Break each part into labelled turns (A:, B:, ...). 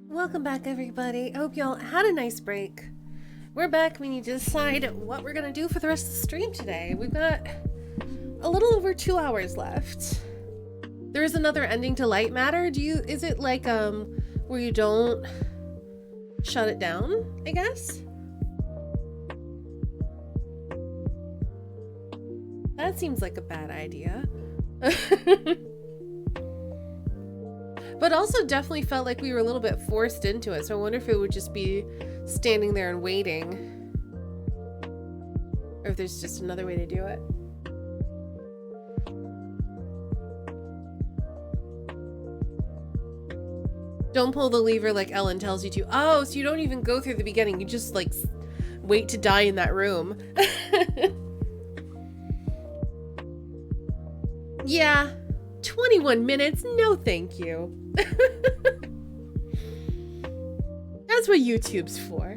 A: Welcome back, everybody. I hope y'all had a nice break. We're back. We need to decide what we're gonna do for the rest of the stream today. We've got a little over 2 hours left. There is another ending to Light Matter. Is it like where you don't shut it down, I guess? That seems like a bad idea. But also definitely felt like we were a little bit forced into it, so I wonder if it would just be standing there and waiting. Or if there's just another way to do it. Don't pull the lever like Ellen tells you to. Oh, so you don't even go through the beginning. You just, like, wait to die in that room. Yeah. 21 minutes? No thank you. That's what YouTube's for.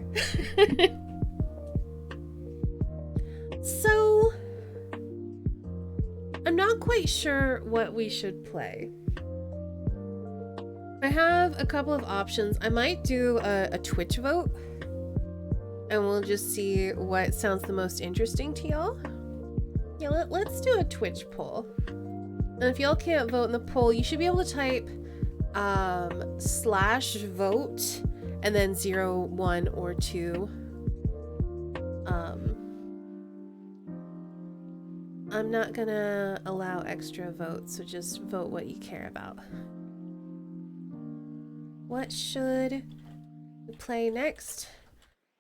A: So, I'm not quite sure what we should play. I have a couple of options. I might do a Twitch vote, and we'll just see what sounds the most interesting to y'all. Yeah, let's do a Twitch poll. And if y'all can't vote in the poll, you should be able to type /vote and then 0, 1, or 2. I'm not gonna allow extra votes, so just vote what you care about. What should we play next?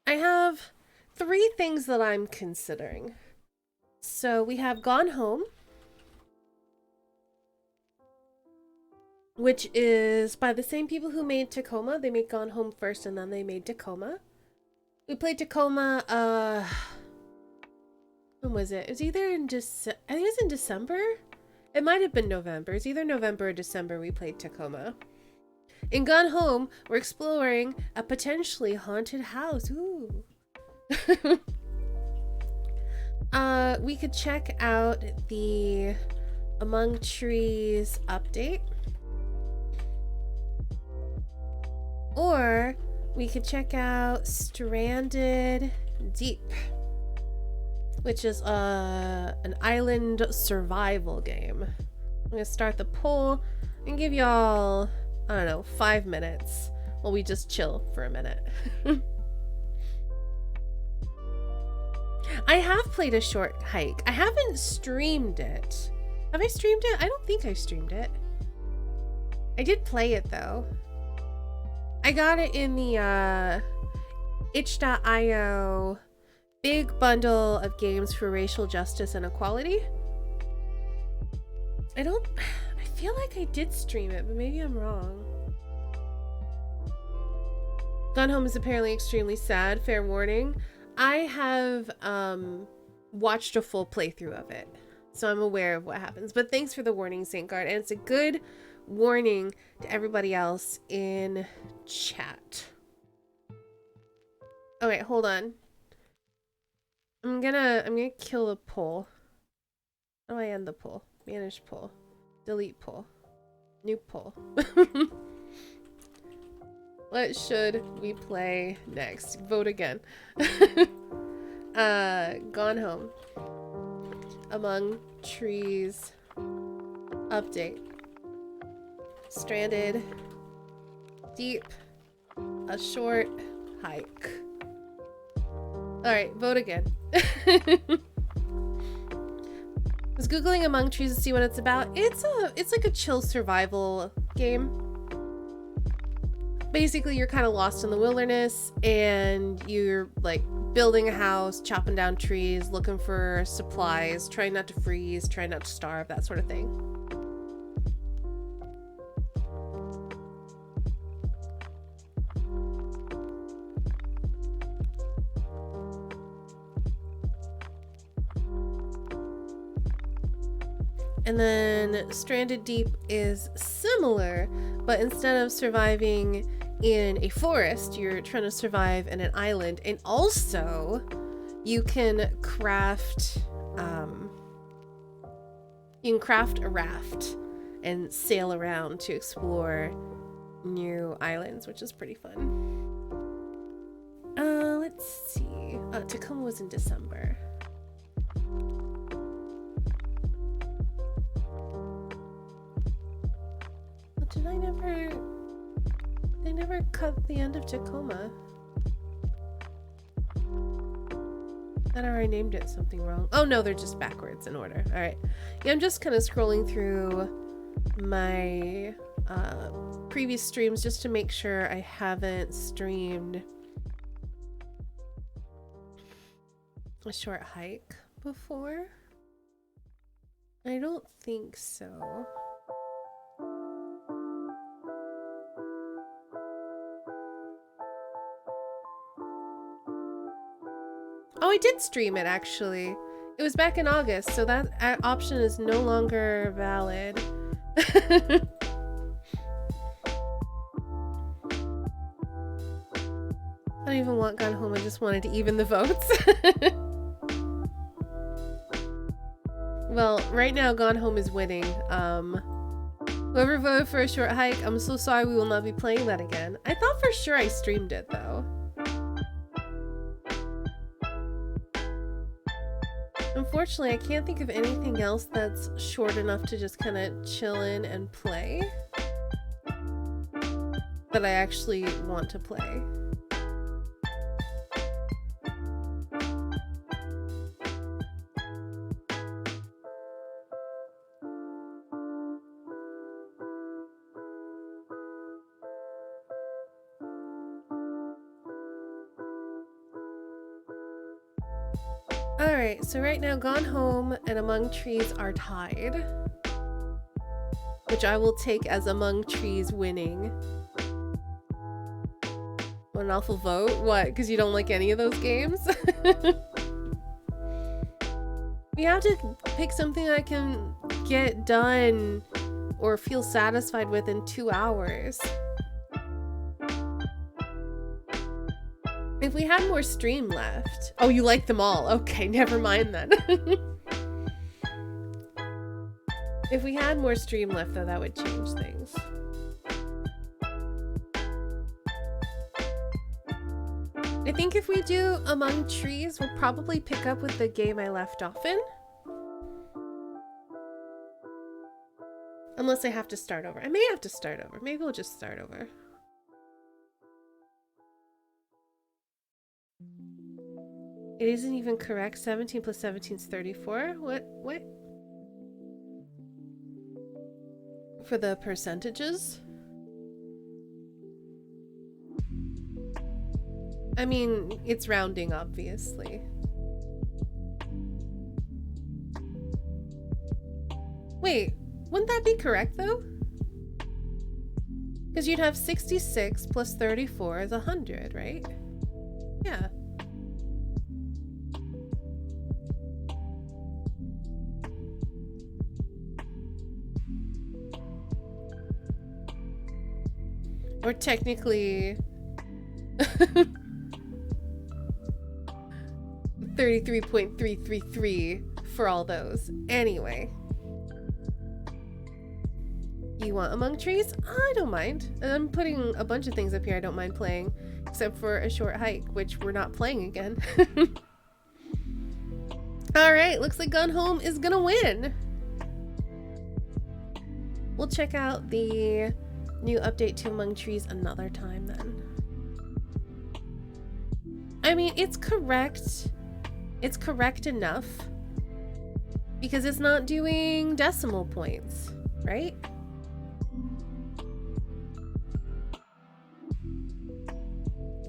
A: I have 3 things that I'm considering. So we have Gone Home, which is by the same people who made Tacoma. They made Gone Home first and then they made Tacoma. We played Tacoma, when was it? It was either in I think it was in December? It might have been November. It's either November or December we played Tacoma. In Gone Home, we're exploring a potentially haunted house. Ooh. We could check out the Among Trees update. Or we could check out Stranded Deep, which is an island survival game. I'm gonna start the poll and give y'all, I don't know, 5 minutes while we just chill for a minute. I have played A Short Hike. I haven't streamed it. Have I streamed it? I don't think I streamed it. I did play it though. I got it in the itch.io big bundle of games for racial justice and equality. I feel like I did stream it, but maybe I'm wrong. Gone Home is apparently extremely sad, fair warning. I have watched a full playthrough of it, so I'm aware of what happens. But thanks for the warning, Saint Guard, and it's a good warning to everybody else in chat. Oh wait, hold on. I'm gonna kill the poll. How do I end the poll? Manage poll. Delete poll. New poll. What should we play next? Vote again. Gone Home. Among Trees update. Stranded Deep. A Short Hike. Alright, vote again. I was googling Among Trees to see what it's about. It's like a chill survival game. Basically, you're kind of lost in the wilderness and you're like building a house, chopping down trees, looking for supplies, trying not to freeze, trying not to starve, that sort of thing. And then Stranded Deep is similar, but instead of surviving in a forest, you're trying to survive in an island. And also, you can craft a raft and sail around to explore new islands, which is pretty fun. Let's see. Tacoma was in December. Did I never... They never cut the end of Tacoma. Or I named it something wrong. Oh no, they're just backwards in order. Alright. Yeah, I'm just kind of scrolling through my previous streams just to make sure I haven't streamed a short hike before. I don't think so. Oh, I did stream it actually. It was back in August, so that option is no longer valid. I don't even want Gone Home, I just wanted to even the votes. Well, right now Gone Home is winning. Whoever voted for A Short Hike, I'm so sorry we will not be playing that again. I thought for sure I streamed it though. Unfortunately, I can't think of anything else that's short enough to just kind of chill in and play that I actually want to play. Alright, so right now Gone Home and Among Trees are tied, which I will take as Among Trees winning. What an awful vote? What, because you don't like any of those games? We have to pick something I can get done or feel satisfied with in 2 hours. If we had more stream left... Oh, you like them all. Okay, never mind then. If we had more stream left, though, that would change things. I think if we do Among Trees, we'll probably pick up with the game I left off in. Unless I have to start over. I may have to start over. Maybe we'll just start over. It isn't even correct. 17 plus 17 is 34. What? For the percentages? I mean, it's rounding, obviously. Wait, wouldn't that be correct, though? Because you'd have 66 plus 34 is 100, right? Yeah. Or technically 33.333 for all those. Anyway. You want Among Trees? I don't mind. And I'm putting a bunch of things up here I don't mind playing. Except for A Short Hike, which we're not playing again. Alright, looks like Gone Home is gonna win. We'll check out the new update to Among Trees another time then. I mean, it's correct. It's correct enough. Because it's not doing decimal points, right?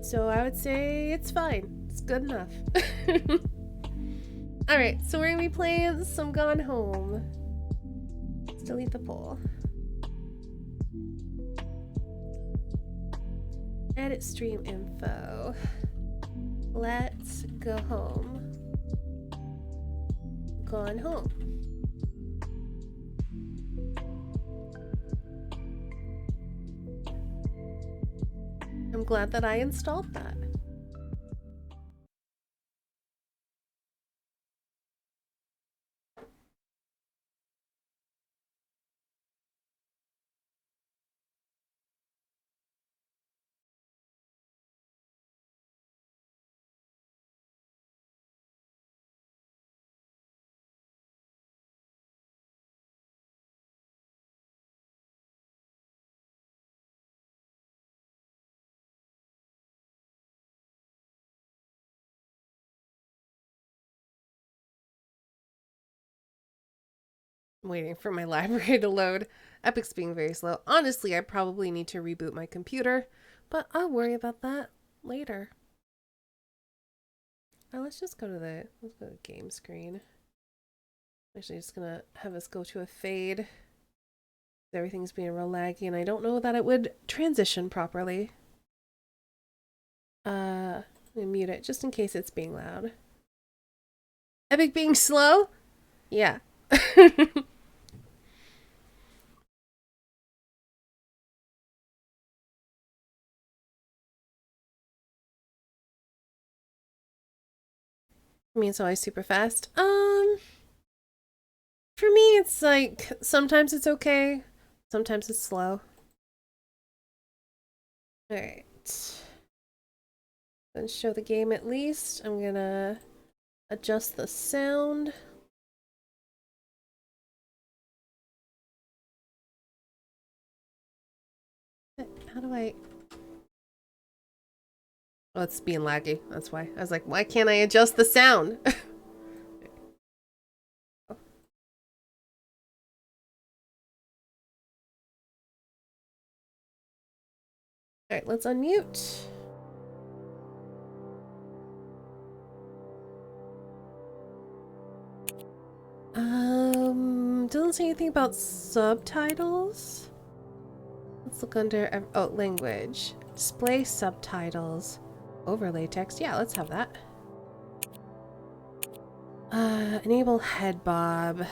A: So I would say it's fine. It's good enough. Alright, so we're gonna be playing some Gone Home. Let's delete the poll. Edit stream info. Let's go home. Gone Home. I'm glad that I installed that. I'm waiting for my library to load. Epic's being very slow. Honestly, I probably need to reboot my computer, but I'll worry about that later. Let's just go to the game screen. Actually, just gonna have us go to a fade. Everything's being real laggy, and I don't know that it would transition properly. Let me mute it just in case it's being loud. Epic being slow? Yeah. I mean, it's always super fast. For me, it's like, sometimes it's okay, sometimes it's slow. Alright. Let's show the game at least. I'm gonna adjust the sound. How do I... Oh, it's being laggy. That's why. I was like, why can't I adjust the sound? Alright, let's unmute. Doesn't say anything about subtitles. Let's look under, oh, language. Display subtitles. Overlay text. Yeah, let's have that. Enable head bob.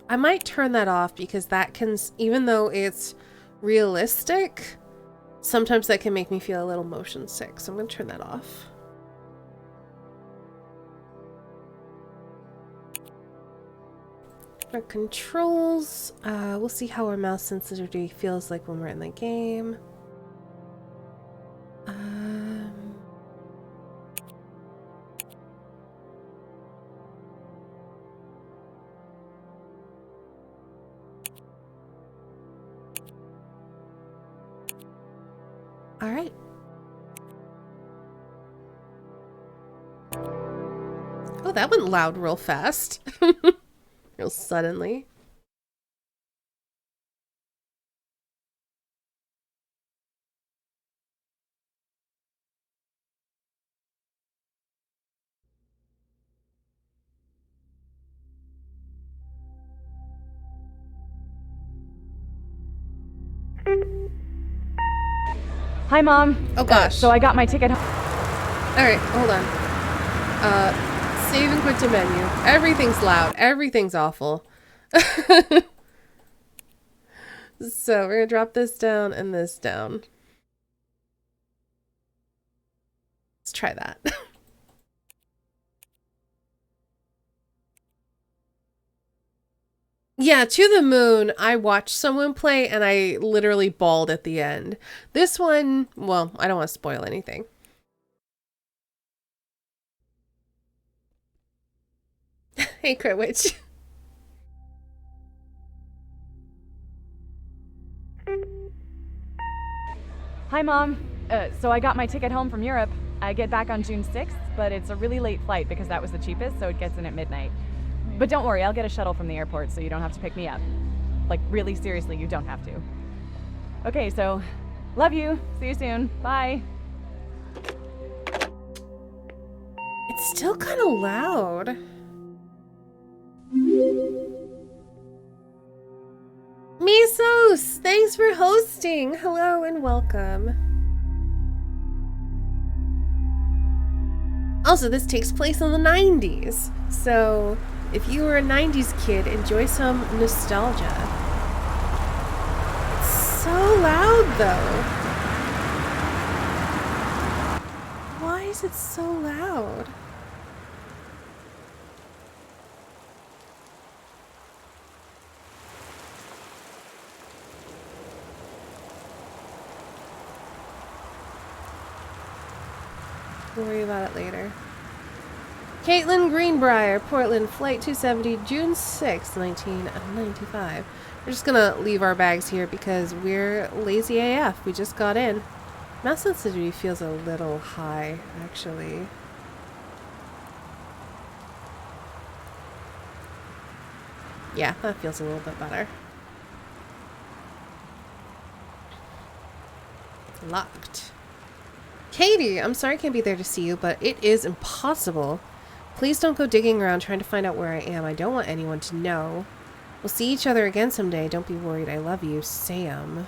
A: I might turn that off because that can, even though it's realistic, sometimes that can make me feel a little motion sick. So I'm gonna turn that off. For controls, we'll see how our mouse sensitivity feels like when we're in the game. All right. Oh, that went loud real fast. Real suddenly.
B: Hi, Mom.
A: Oh gosh.
B: So I got my ticket.
A: Alright, hold on. Save and quit to menu. Everything's loud. Everything's awful. So we're gonna drop this down and this down. Let's try that. Yeah, To the Moon, I watched someone play and I literally bawled at the end. This one, well, I don't want to spoil anything. Hey, Critwitch.
B: Hi, Mom. So I got my ticket home from Europe. I get back on June 6th, but it's a really late flight because that was the cheapest, so it gets in at midnight. But don't worry, I'll get a shuttle from the airport so you don't have to pick me up. Like, really seriously, you don't have to. Okay, so love you. See you soon. Bye.
A: It's still kind of loud. Mesos, thanks for hosting. Hello and welcome. Also, this takes place in the 90s. So, if you were a 90s kid, enjoy some nostalgia. It's so loud though. Why is it so loud? We'll worry about it later. Caitlin Greenbrier, Portland, Flight 270, June 6, 1995. We're just gonna leave our bags here because we're lazy AF. We just got in. Mouse sensitivity feels a little high, actually. Yeah, that feels a little bit better. Locked. Katie, I'm sorry I can't be there to see you, but it is impossible. Please don't go digging around trying to find out where I am. I don't want anyone to know. We'll see each other again someday. Don't be worried. I love you, Sam.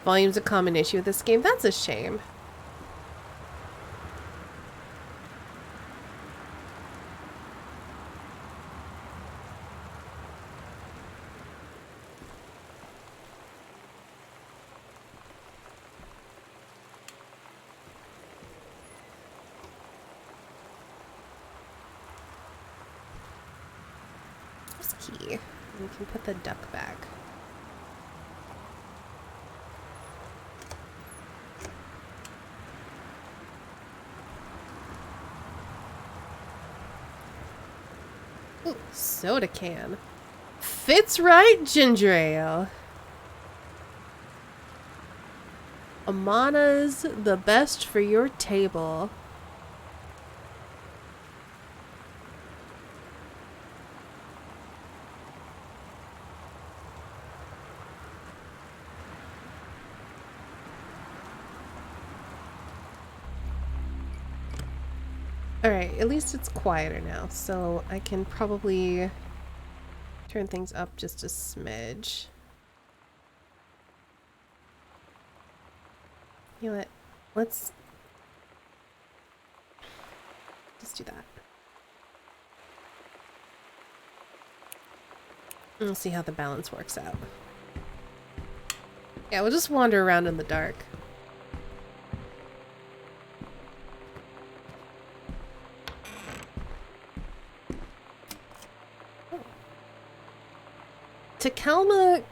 A: Volume's a common issue with this game. That's a shame. Key. We can put the duck back. Ooh, soda can. Fits right, ginger ale. Amana's the best for your table. Alright, at least it's quieter now, so I can probably turn things up just a smidge. You know what? Let's just do that. And we'll see how the balance works out. Yeah, we'll just wander around in the dark. Tacoma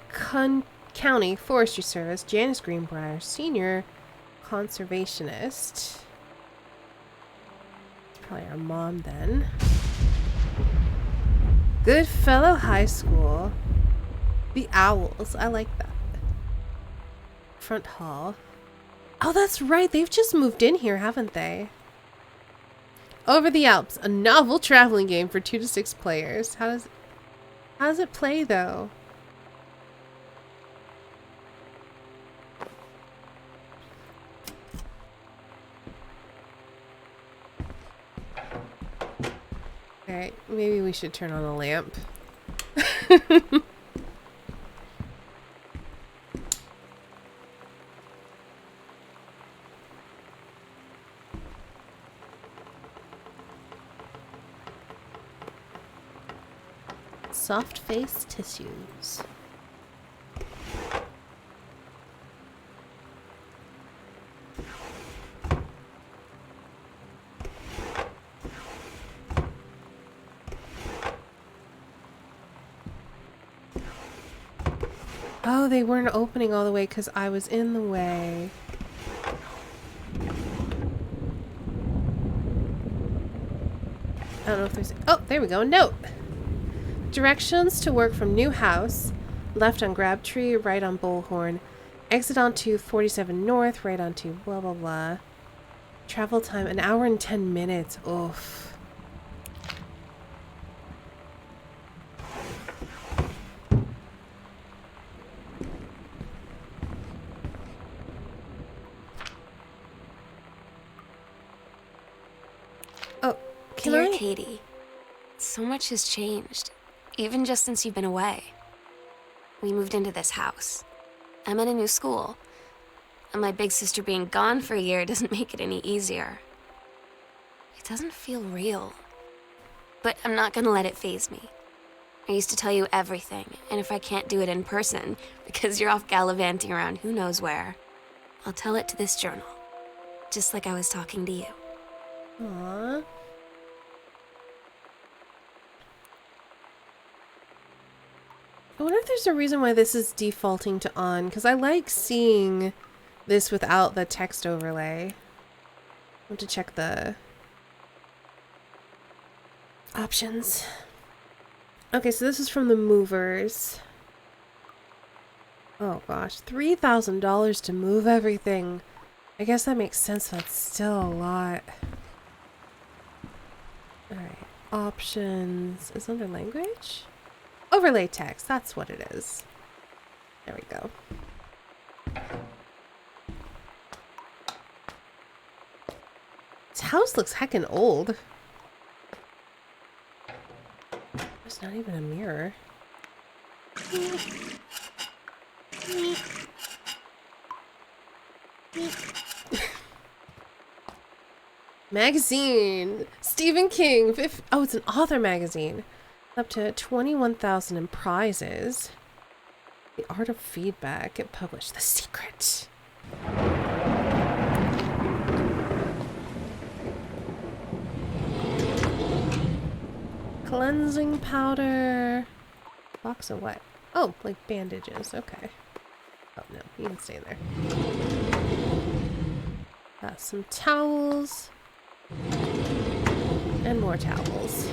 A: County Forestry Service, Janice Greenbrier, Senior Conservationist. Probably our mom then. Goodfellow High School. The Owls. I like that. Front Hall. Oh, that's right. They've just moved in here, haven't they? Over the Alps. A novel traveling game for 2 to 6 players. How does it play, though? Alright, maybe we should turn on a lamp. Soft face tissues. Oh, they weren't opening all the way because I was in the way. I don't know if there's... Oh, there we go. Note. Directions to work from new house. Left on Crabtree, right on Bullhorn. Exit onto 47 North, right onto blah, blah, blah. Travel time, 1 hour and 10 minutes. Oof. Oh,
C: Dear Katie, so much has changed, even just since you've been away. We moved into this house. I'm at a new school, and my big sister being gone for a year doesn't make it any easier. It doesn't feel real, but I'm not gonna let it faze me. I used to tell you everything, and if I can't do it in person, because you're off gallivanting around who knows where, I'll tell it to this journal, just like I was talking to you.
A: Aww. I wonder if there's a reason why this is defaulting to on, because I like seeing this without the text overlay. I want to check the options. Okay, so this is from the movers. Oh gosh, $3,000 to move everything. I guess that makes sense, but it's still a lot. Alright, options is under language. Overlay text, that's what it is. There we go. This house looks heckin' old. There's not even a mirror. Magazine! Stephen King! Oh, it's an author magazine. Up to 21,000 in prizes. The Art of Feedback. It published The Secret. Cleansing powder. Box of what? Oh, like bandages. Okay. Oh no, you can stay there. Got some towels. And more towels.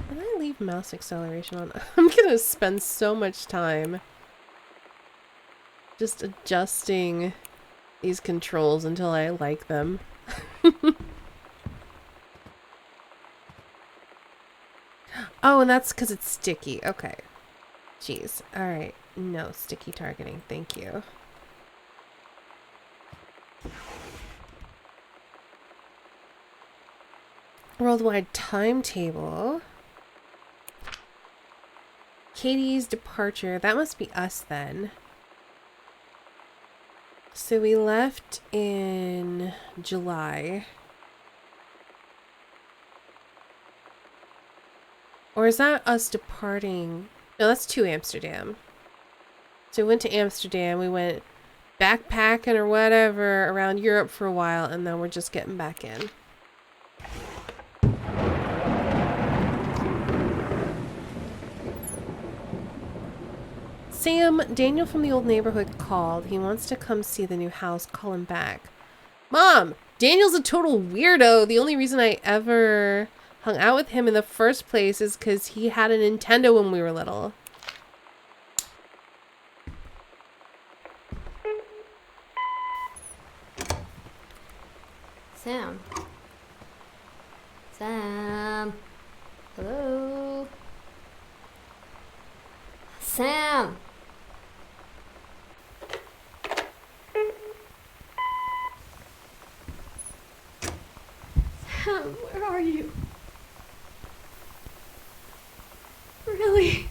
A: Can I leave mouse acceleration on? I'm gonna spend so much time just adjusting these controls until I like them. Oh, and that's because it's sticky. Okay. Jeez. Alright. No sticky targeting. Thank you. Worldwide timetable. Katie's departure. That must be us then. So we left in July. Or is that us departing? No, that's to Amsterdam. So we went to Amsterdam. We went backpacking or whatever around Europe for a while, and then we're just getting back in. Sam, Daniel from the old neighborhood called. He wants to come see the new house. Call him back. Mom, Daniel's a total weirdo. The only reason I ever hung out with him in the first place is because he had a Nintendo when we were little.
C: Sam. Sam. Hello. Sam. Sam, where are you? Really?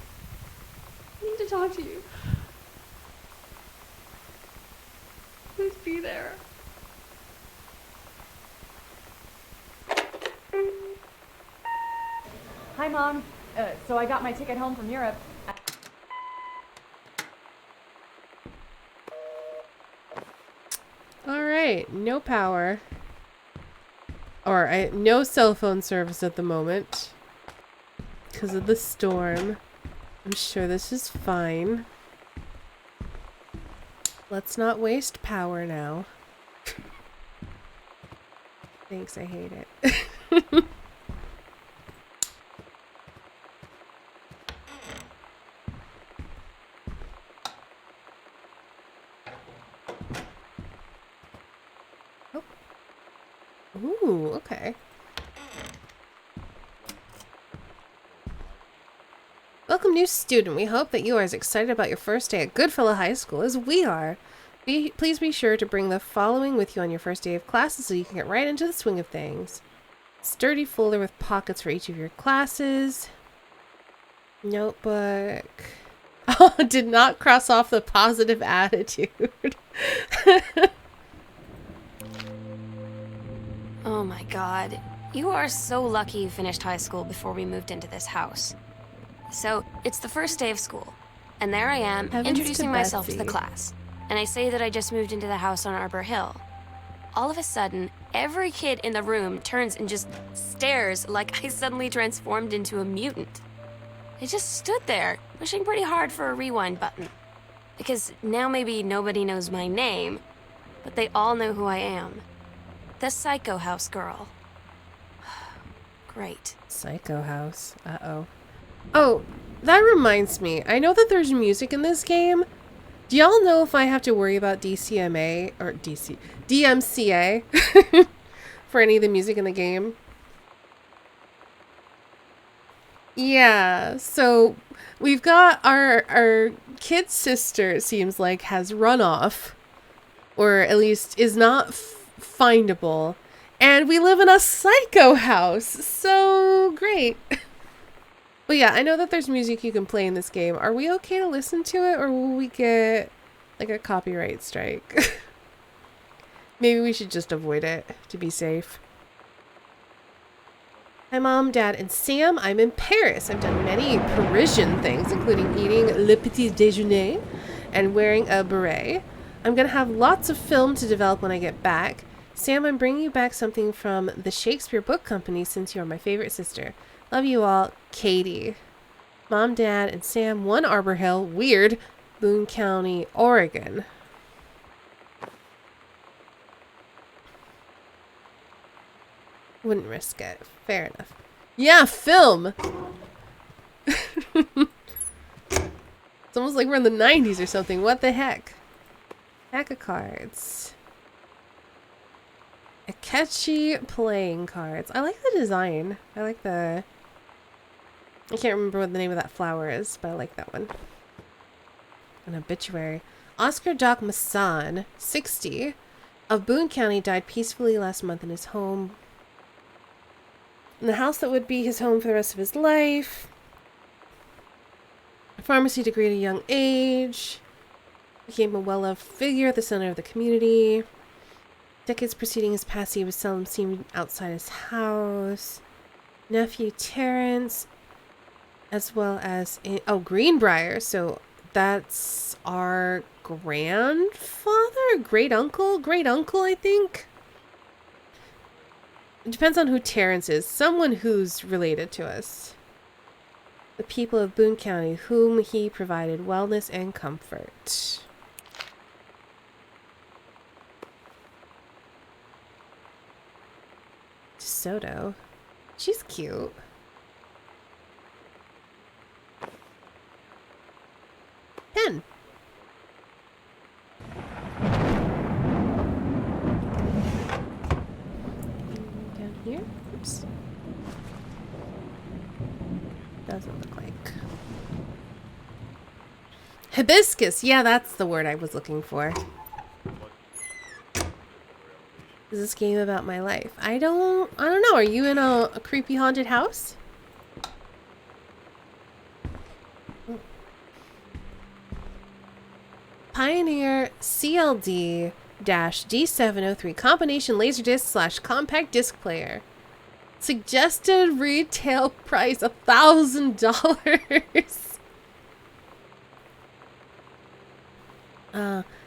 C: I need to talk to you. Please be there.
B: Hi, Mom. So I got my ticket home from Europe.
A: Alright, no power. Or no cell phone service at the moment. Because of the storm. I'm sure this is fine. Let's not waste power now. Thanks, I hate it. Oh. Ooh, okay. Welcome, new student. We hope that you are as excited about your first day at Goodfellow High School as we are. Please be sure to bring the following with you on your first day of classes so you can get right into the swing of things. Sturdy folder with pockets for each of your classes. Notebook. Oh, did not cross off the positive attitude.
C: Oh my god. You are so lucky you finished high school before we moved into this house. So, it's the first day of school, and there I am,
A: Heavens
C: introducing
A: to
C: myself to
A: Betsy.
C: the class. And I say that I just moved into the house on Arbor Hill. All of a sudden, every kid in the room turns and just stares like I suddenly transformed into a mutant. I just stood there, wishing pretty hard for a rewind button. Because now maybe nobody knows my name, but they all know who I am. The Psycho House girl. Great.
A: Psycho House. Uh-oh. Oh, that reminds me. I know that there's music in this game, Do y'all know if I have to worry about DMCA for any of the music in the game? Yeah, so we've got our kid sister, it seems like, has run off, or at least is not findable, and we live in a psycho house, so great. But yeah, I know that there's music you can play in this game. Are we okay to listen to it, or will we get like a copyright strike? Maybe we should just avoid it to be safe. Hi Mom, Dad, and Sam. I'm in Paris. I've done many Parisian things, including eating le petit déjeuner and wearing a beret. I'm going to have lots of film to develop when I get back. Sam, I'm bringing you back something from the Shakespeare Book Company since you're my favorite sister. Love you all, Katie. Mom, Dad, and Sam, 1 Arbor Hill, weird, Boone County, Oregon. Wouldn't risk it. Fair enough. Yeah, film! It's almost like we're in the 90s or something. What the heck? Pack of cards. Akechi playing cards. I like the design. I like the... I can't remember what the name of that flower is, but I like that one. An obituary. Oscar Doc Masson, 60, of Boone County, died peacefully last month in his home. In the house that would be his home for the rest of his life. A pharmacy degree at a young age. Became a well-loved figure at the center of the community. Decades preceding his passing, he was seldom seen outside his house. Nephew Terrence, as well as Greenbrier. So that's our grandfather, great uncle, I think. It depends on who Terrence is. Someone who's related to us. The people of Boone County, whom he provided wellness and comfort. DeSoto. She's cute. Pen. Down here. Oops. Doesn't look like. Hibiscus. Yeah, that's the word I was looking for. Is this game about my life? I don't know. Are you in a creepy haunted house? Pioneer CLD-D703 combination laserdisc / compact disc player. Suggested retail price $1,000.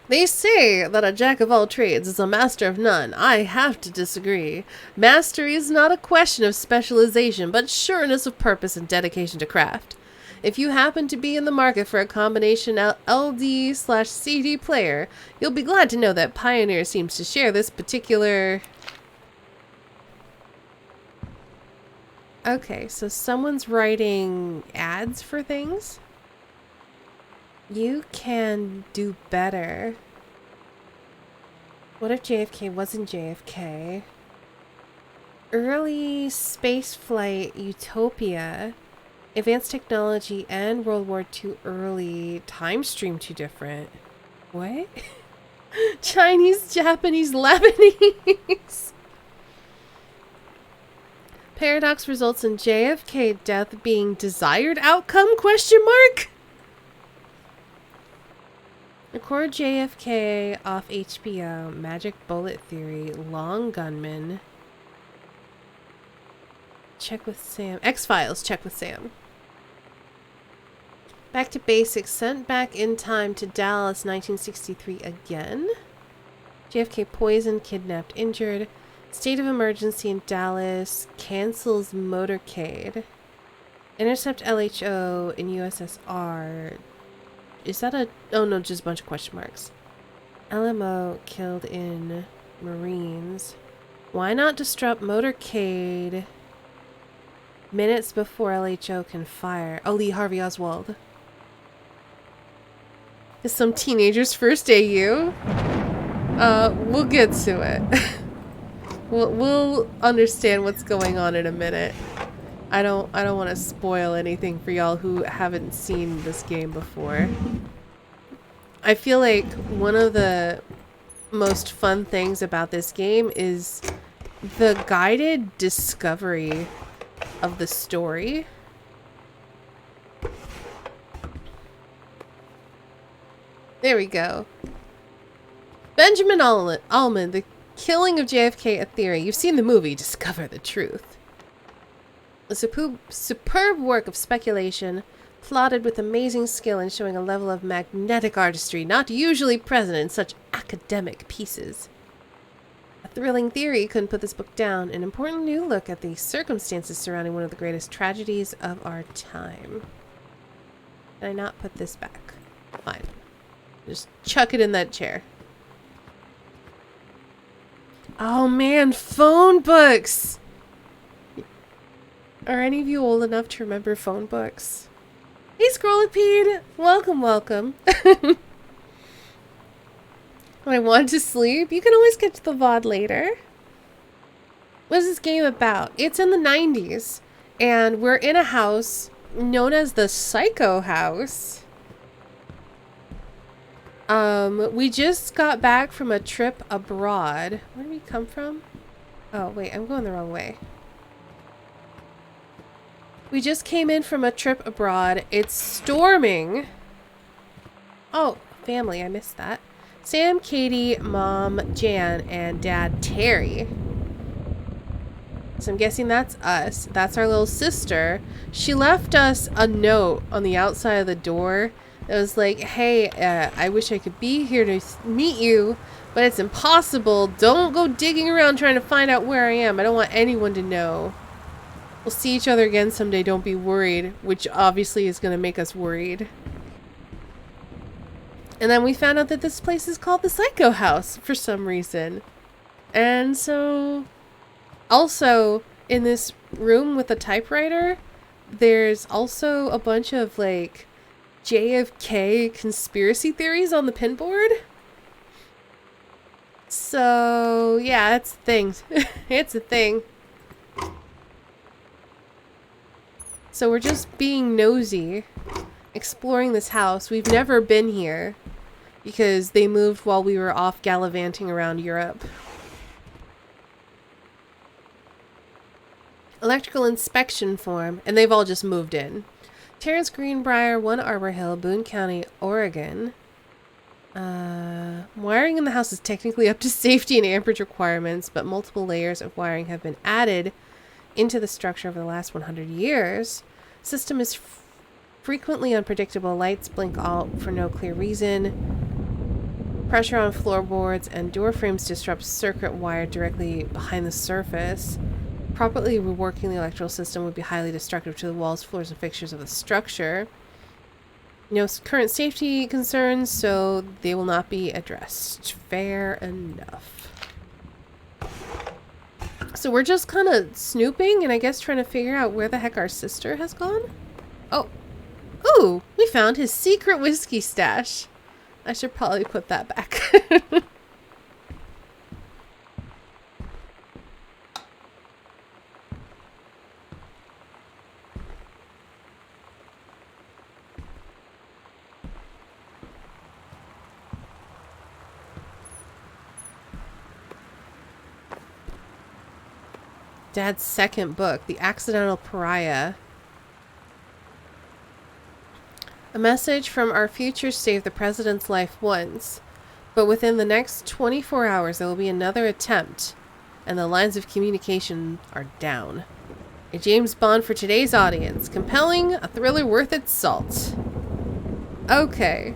A: They say that a jack of all trades is a master of none. I have to disagree. Mastery is not a question of specialization, but sureness of purpose and dedication to craft. If you happen to be in the market for a combination LD/CD player, you'll be glad to know that Pioneer seems to share this particular... Okay, so someone's writing ads for things? You can do better. What if JFK wasn't JFK? Early spaceflight utopia. Advanced technology and World War II early. Time stream too different. What? Chinese, Japanese, Lebanese. Paradox results in JFK death being desired outcome? ? Record JFK off HBO. Magic Bullet Theory. Long Gunman. Check with Sam. X-Files. Check with Sam. Back to basics. Sent back in time to Dallas, 1963 again. JFK poisoned, kidnapped, injured. State of emergency in Dallas. Cancels motorcade. Intercept LHO in USSR. Is that a... Oh no, just a bunch of question marks. LMO killed in Marines. Why not disrupt motorcade minutes before LHO can fire? Oh, Lee Harvey Oswald. is some teenager's first AU. We'll get to it. we'll understand what's going on in a minute. I don't want to spoil anything for y'all who haven't seen this game before. I feel like one of the most fun things about this game is the guided discovery of the story. There we go. Benjamin Allman, The Killing of JFK, A Theory. You've seen the movie, Discover the Truth. A superb work of speculation, plotted with amazing skill and showing a level of magnetic artistry not usually present in such academic pieces. A thrilling theory couldn't put this book down. An important new look at the circumstances surrounding one of the greatest tragedies of our time. Can I not put this back? Fine. Just chuck it in that chair. Oh man, phone books! Are any of you old enough to remember phone books? Hey Scrollipede! Welcome, welcome. When I want to sleep, you can always catch the VOD later. What is this game about? It's in the 90s, and we're in a house known as the Psycho House. We just got back from a trip abroad. Where did we come from? Oh, wait, I'm going the wrong way. We just came in from a trip abroad. It's storming. Oh, family, I missed that. Sam, Katie, Mom, Jan, and Dad, Terry. So I'm guessing that's us. That's our little sister. She left us a note on the outside of the door. It was like, hey, I wish I could be here to meet you, but it's impossible. Don't go digging around trying to find out where I am. I don't want anyone to know. We'll see each other again someday, don't be worried, which obviously is going to make us worried. And then we found out that this place is called the Psycho House for some reason. And so, also, in this room with a typewriter, there's also a bunch of, like, JFK conspiracy theories on the pinboard. So, yeah, it's a thing. It's a thing. So we're just being nosy, exploring this house. We've never been here because they moved while we were off gallivanting around Europe. Electrical inspection form, and they've all just moved in. Terrace Greenbrier, 1 Arbor Hill, Boone County, Oregon. Wiring in the house is technically up to safety and amperage requirements, but multiple layers of wiring have been added into the structure over the last 100 years. System is frequently unpredictable. Lights blink out for no clear reason. Pressure on floorboards and door frames disrupts circuit wire directly behind the surface. Properly reworking the electrical system would be highly destructive to the walls, floors, and fixtures of the structure. No current safety concerns, so they will not be addressed. Fair enough. So we're just kind of snooping and I guess trying to figure out where the heck our sister has gone. Oh. Ooh, we found his secret whiskey stash. I should probably put that back. Dad's second book, The Accidental Pariah. A message from our future saved the president's life once, but within the next 24 hours there will be another attempt, and the lines of communication are down. A James Bond for today's audience. Compelling, a thriller worth its salt. Okay,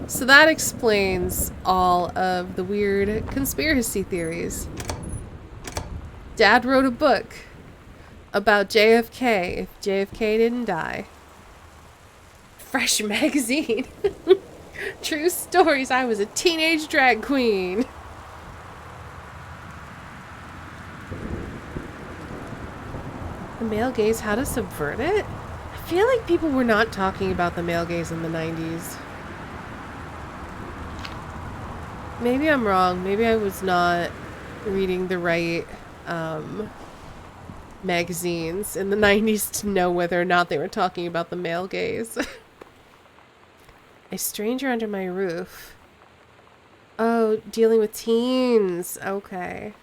A: so that explains all of the weird conspiracy theories. Dad wrote a book about JFK if JFK didn't die. Fresh magazine. True stories. I was a teenage drag queen. The male gaze, how to subvert it? I feel like people were not talking about the male gaze in the 90s. Maybe I'm wrong. Maybe I was not reading the right magazines in the 90s to know whether or not they were talking about the male gaze. A stranger under my roof. Oh, dealing with teens. Okay.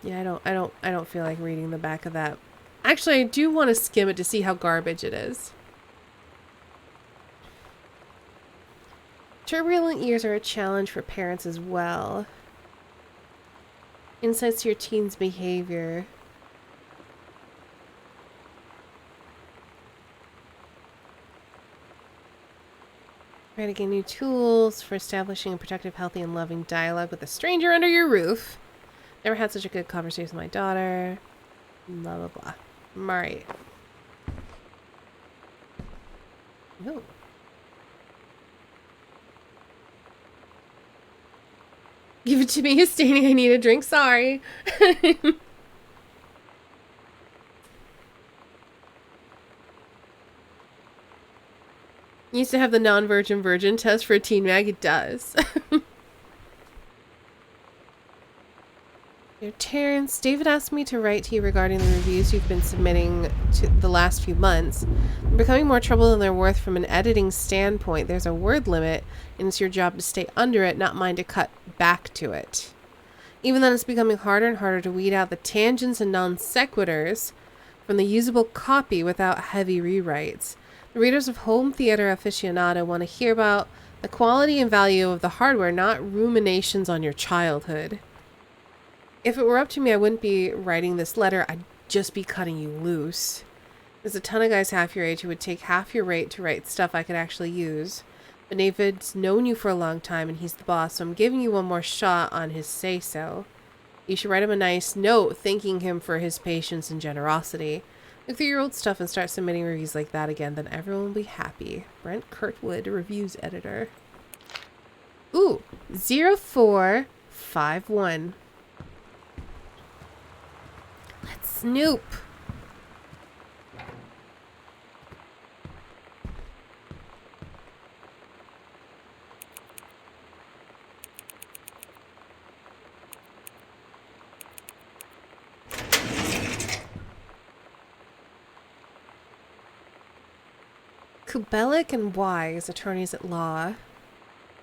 A: Yeah, I don't feel like reading the back of that. Actually, I do want to skim it to see how garbage it is. Turbulent years are a challenge for parents as well. Insights to your teen's behavior. Try to gain new tools for establishing a protective, healthy, and loving dialogue with a stranger under your roof. Never had such a good conversation with my daughter. Blah, blah, blah. Alright. No. Give it to me, stating I need a drink. Sorry. Used to have the non-virgin virgin test for a teen mag. It does. Dear Terrence, David asked me to write to you regarding the reviews you've been submitting to the last few months. They're becoming more trouble than they're worth from an editing standpoint. There's a word limit, and it's your job to stay under it, not mine to cut back to it. Even then, it's becoming harder and harder to weed out the tangents and non sequiturs from the usable copy without heavy rewrites. The readers of Home Theater Aficionado want to hear about the quality and value of the hardware, not ruminations on your childhood. If it were up to me, I wouldn't be writing this letter. I'd just be cutting you loose. There's a ton of guys half your age who would take half your rate to write stuff I could actually use. But David's known you for a long time and he's the boss, so I'm giving you one more shot on his say-so. You should write him a nice note thanking him for his patience and generosity. Look through your old stuff and start submitting reviews like that again, then everyone will be happy. Brent Kurtwood, reviews editor. Ooh, 0451. Let's snoop. Kubelik and Wise, attorneys at law.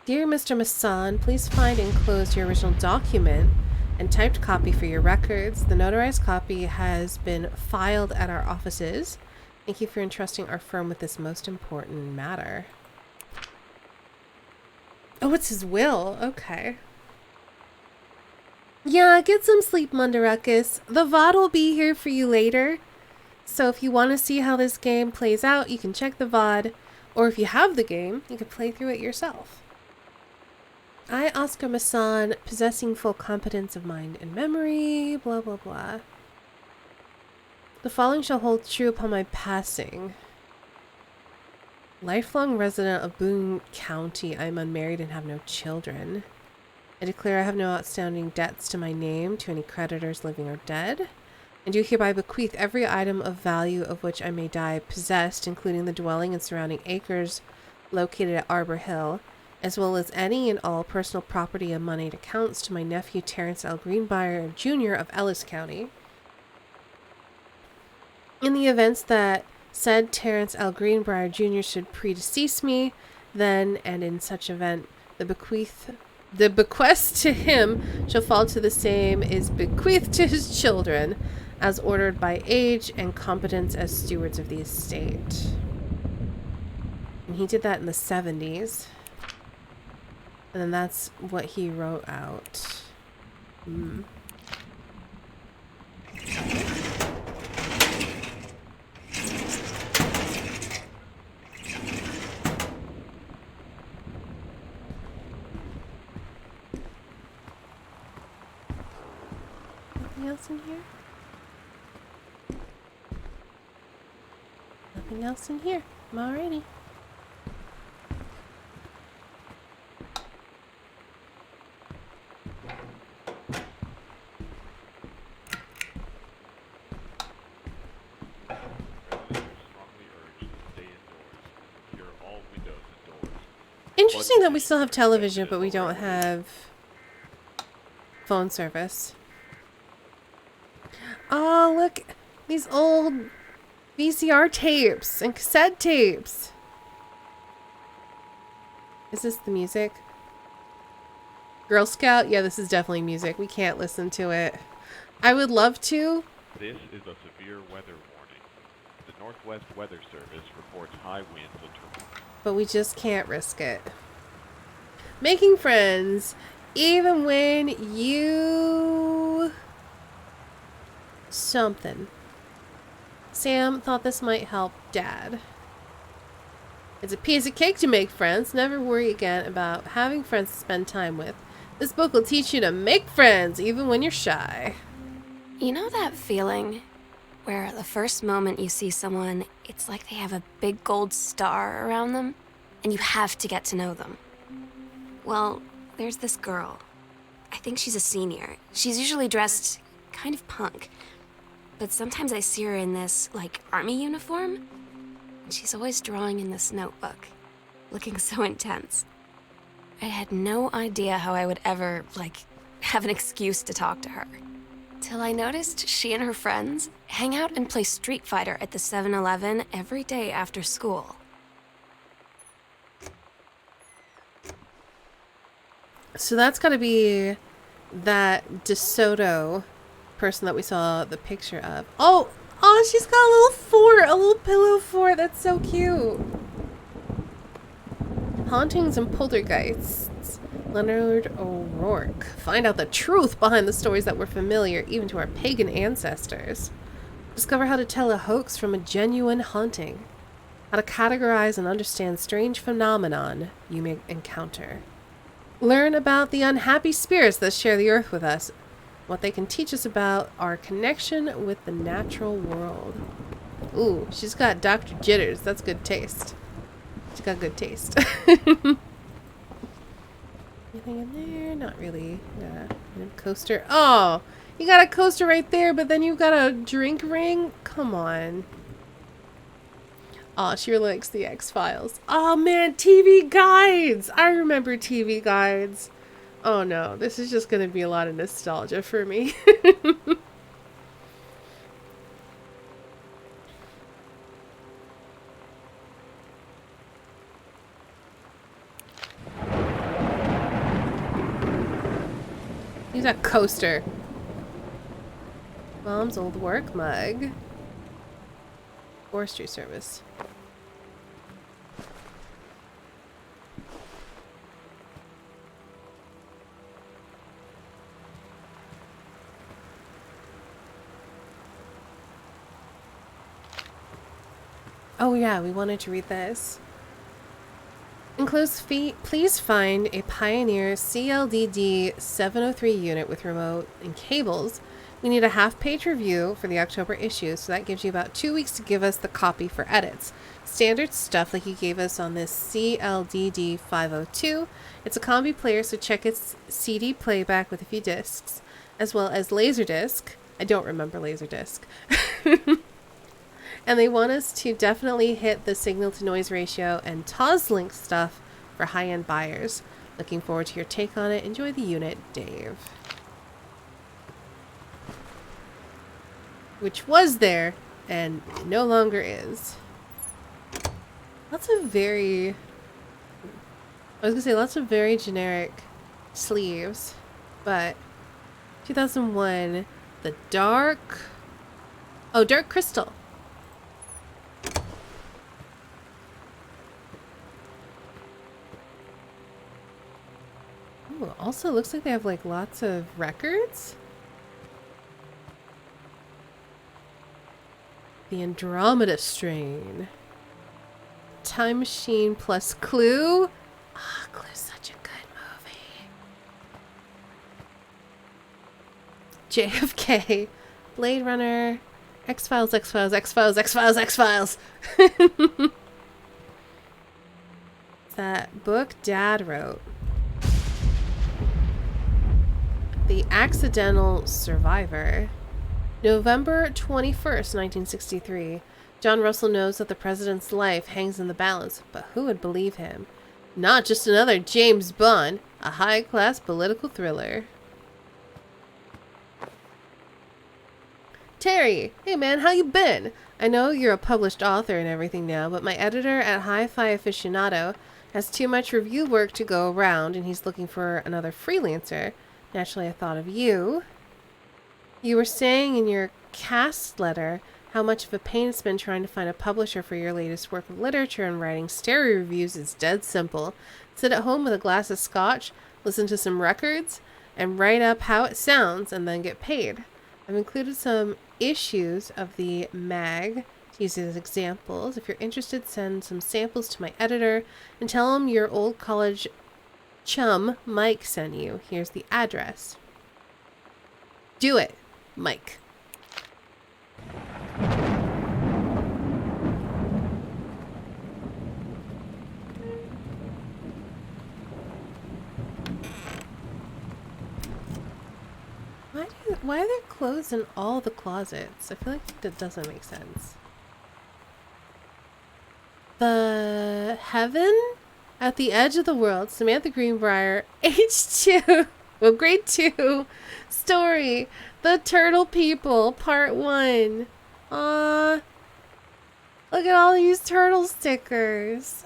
A: Dear Mr. Masson, please find enclosed your original document and typed copy for your records. The notarized copy has been filed at our offices. Thank you for entrusting our firm with this most important matter. Oh, it's his will. Okay. Yeah, get some sleep, Mundaruckus. The VOD will be here for you later. So if you want to see how this game plays out, you can check the VOD. Or if you have the game, you can play through it yourself. I, Oscar Masson, possessing full competence of mind and memory, blah, blah, blah. The following shall hold true upon my passing. Lifelong resident of Boone County, I am unmarried and have no children. I declare I have no outstanding debts to my name, to any creditors living or dead. I do hereby bequeath every item of value of which I may die possessed, including the dwelling and surrounding acres located at Arbor Hill, as well as any and all personal property and moneyed accounts to my nephew Terrence L. Greenbrier Jr. of Ellis County. In the events that said Terrence L. Greenbrier Jr. should predecease me, then and in such event, the bequest to him shall fall to the same is bequeathed to his children, as ordered by age and competence as stewards of the estate. And he did that in the 70s. And then that's what he wrote out. Hmm. Nothing else in here? Nothing else in here. Alrighty. interesting that we still have television, but we don't have phone service. Oh, look. These old VCR tapes and cassette tapes. Is this the music? Girl Scout? Yeah, this is definitely music. We can't listen to it. I would love to.
D: This is a severe weather warning. The Northwest Weather Service reports high winds and tornadoes.
A: But we just can't risk it. Making friends, even when you... something. Sam thought this might help Dad. It's a piece of cake to make friends. Never worry again about having friends to spend time with. This book will teach you to make friends, even when you're shy.
C: You know that feeling where the first moment you see someone, it's like they have a big gold star around them, and you have to get to know them? Well, there's this girl. I think she's a senior. She's usually dressed kind of punk, but sometimes I see her in this, like, army uniform, and she's always drawing in this notebook, looking so intense. I had no idea how I would ever, like, have an excuse to talk to her. Till I noticed she and her friends hang out and play Street Fighter at the 7-Eleven every day after school.
A: So that's got to be that DeSoto person that we saw the picture of. Oh, she's got a little fort, a little pillow fort. That's so cute. Hauntings and Poltergeists. Leonard O'Rourke. Find out the truth behind the stories that were familiar even to our pagan ancestors. Discover how to tell a hoax from a genuine haunting. How to categorize and understand strange phenomenon you may encounter. Learn about the unhappy spirits that share the earth with us. What they can teach us about our connection with the natural world. Ooh, she's got Dr. Jitters. That's good taste. She's got good taste. Anything in there? Not really. Coaster. Oh, you got a coaster right there, but then you've got a drink ring? Come on. Oh, she really likes the X-Files. Oh man, TV guides! I remember TV guides. Oh no, this is just gonna be a lot of nostalgia for me. He's a coaster. Mom's old work mug. Forestry service. Oh yeah, we wanted to read this. Enclosed feet, please find a Pioneer CLDD 703 unit with remote and cables. We need a half-page review for the October issue, so that gives you about 2 weeks to give us the copy for edits. Standard stuff like you gave us on this CLDD 502. It's a combi player, so check its CD playback with a few discs, as well as Laserdisc. I don't remember Laserdisc. And they want us to definitely hit the signal-to-noise ratio and Toslink stuff for high-end buyers. Looking forward to your take on it. Enjoy the unit, Dave. Which was there and no longer is. Lots of very generic sleeves, but 2001, the Dark Crystal. Ooh, also looks like they have like lots of records. The Andromeda Strain. Time Machine plus Clue. Ah, Clue's such a good movie. JFK. Blade Runner. X-Files, X-Files, X-Files, X-Files, X-Files. That book Dad wrote. The Accidental Survivor. November 21st, 1963. John Russell knows that the president's life hangs in the balance, but who would believe him? Not just another James Bond, a high-class political thriller. Terry, hey man, how you been? I know you're a published author and everything now, but my editor at Hi-Fi Aficionado has too much review work to go around and he's looking for another freelancer. Naturally, I thought of you. You were saying in your cast letter how much of a pain it's been trying to find a publisher for your latest work of literature, and writing stereo reviews is dead simple. Sit at home with a glass of scotch, listen to some records, and write up how it sounds and then get paid. I've included some issues of the mag to use as examples. If you're interested, send some samples to my editor and tell him your old college chum Mike sent you. Here's the address. Do it, Mike. Why are there clothes in all the closets? I feel like that doesn't make sense. The heaven at the edge of the world, Samantha Greenbrier, H2, well, grade 2 story, The Turtle People, part 1. Aww. Look at all these turtle stickers.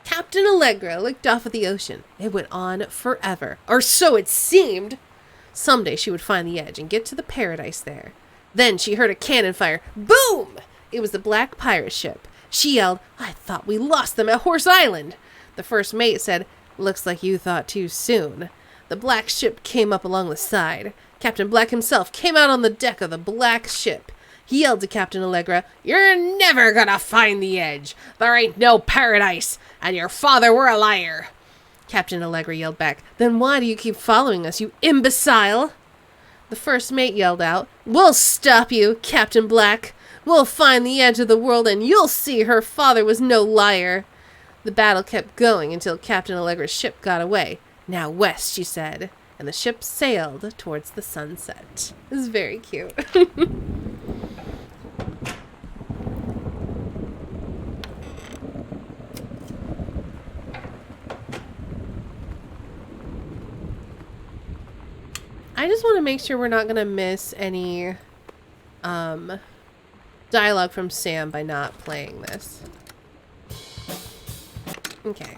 A: Captain Allegra looked off at the ocean. It went on forever, or so it seemed. Someday she would find the edge and get to the paradise there. Then she heard a cannon fire. Boom! It was the black pirate ship. She yelled, I thought we lost them at Horse Island. The first mate said, looks like you thought too soon. The black ship came up along the side. Captain Black himself came out on the deck of the black ship. He yelled to Captain Allegra, you're never gonna find the edge. There ain't no paradise, and your father were a liar. Captain Allegra yelled back, then why do you keep following us, you imbecile? The first mate yelled out, we'll stop you, Captain Black. We'll find the edge of the world, and you'll see her father was no liar. The battle kept going until Captain Allegra's ship got away. Now west, she said, and the ship sailed towards the sunset. This is very cute. I just want to make sure we're not going to miss any dialogue from Sam by not playing this. Okay.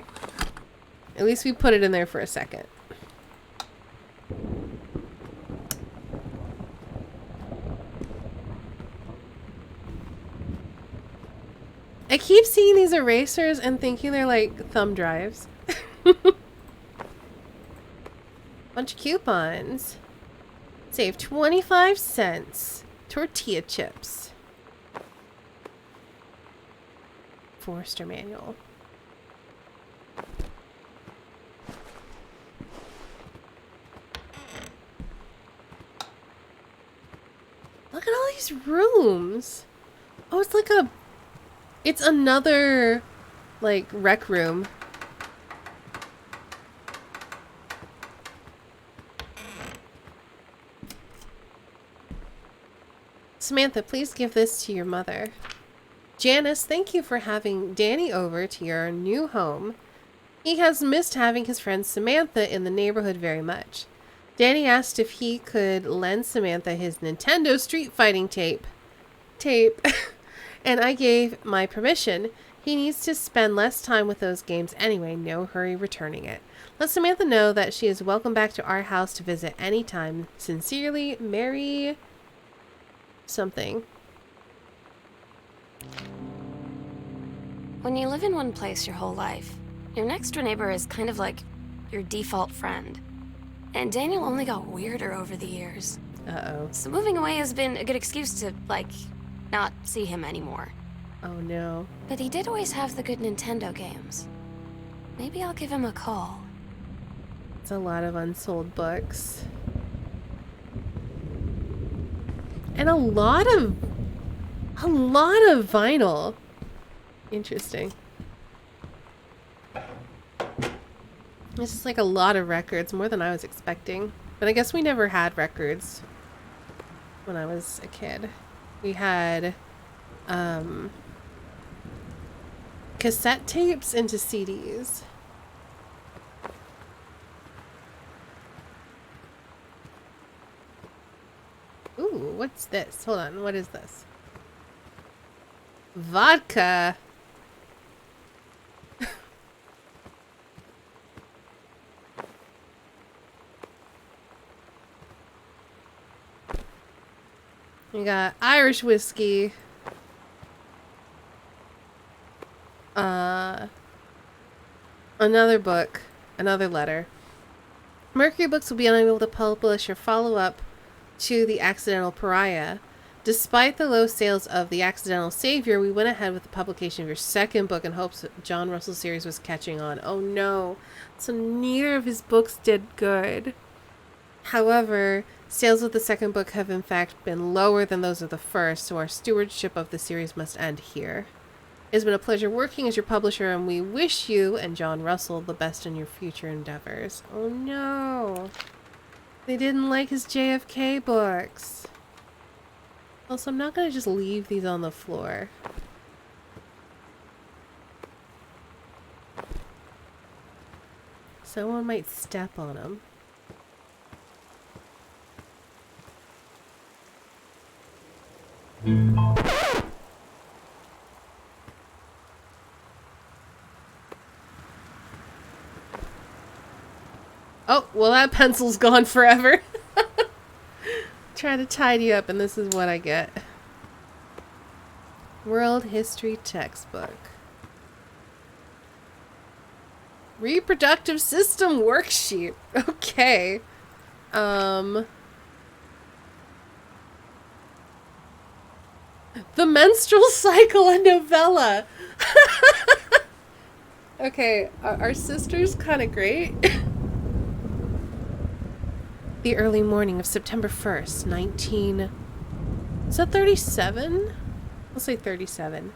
A: At least we put it in there for a second. I keep seeing these erasers and thinking they're like thumb drives. Bunch of coupons. Save 25 cents. Tortilla chips. Forrester manual. Look at all these rooms. Oh, it's like a... It's another, like, rec room. Samantha, please give this to your mother. Janice, thank you for having Danny over to your new home. He has missed having his friend Samantha in the neighborhood very much. Danny asked if he could lend Samantha his Nintendo Street Fighting tape. And I gave my permission. He needs to spend less time with those games anyway. No hurry returning it. Let Samantha know that she is welcome back to our house to visit anytime. Sincerely, Mary... something.
C: When you live in one place your whole life, your next door neighbor is kind of like your default friend. And Daniel only got weirder over the years.
A: Uh-oh.
C: So moving away has been a good excuse to, like, not see him anymore.
A: Oh no.
C: But he did always have the good Nintendo games. Maybe I'll give him a call.
A: It's a lot of unsold books. And a lot of vinyl. Interesting. This is like a lot of records, more than I was expecting. But I guess we never had records when I was a kid. We had cassette tapes into CDs. Ooh, what's this? Hold on, what is this? Vodka. We got Irish whiskey. Another book. Another letter. Mercury Books will be unable to publish your follow-up to The Accidental Pariah. Despite the low sales of The Accidental Savior, we went ahead with the publication of your second book in hopes that John Russell's series was catching on. Oh no. So neither of his books did good. However, sales of the second book have in fact been lower than those of the first, so our stewardship of the series must end here. It has been a pleasure working as your publisher, and we wish you and John Russell the best in your future endeavors. Oh no. They didn't like his JFK books. Also, I'm not going to just leave these on the floor. Someone might step on them. Oh, well that pencil's gone forever. Try to tidy up and this is what I get. World History Textbook. Reproductive System Worksheet. Okay. The Menstrual Cycle, a novella. Okay, our sister's kind of great. The early morning of September 1st, Is that 37? I'll say 37.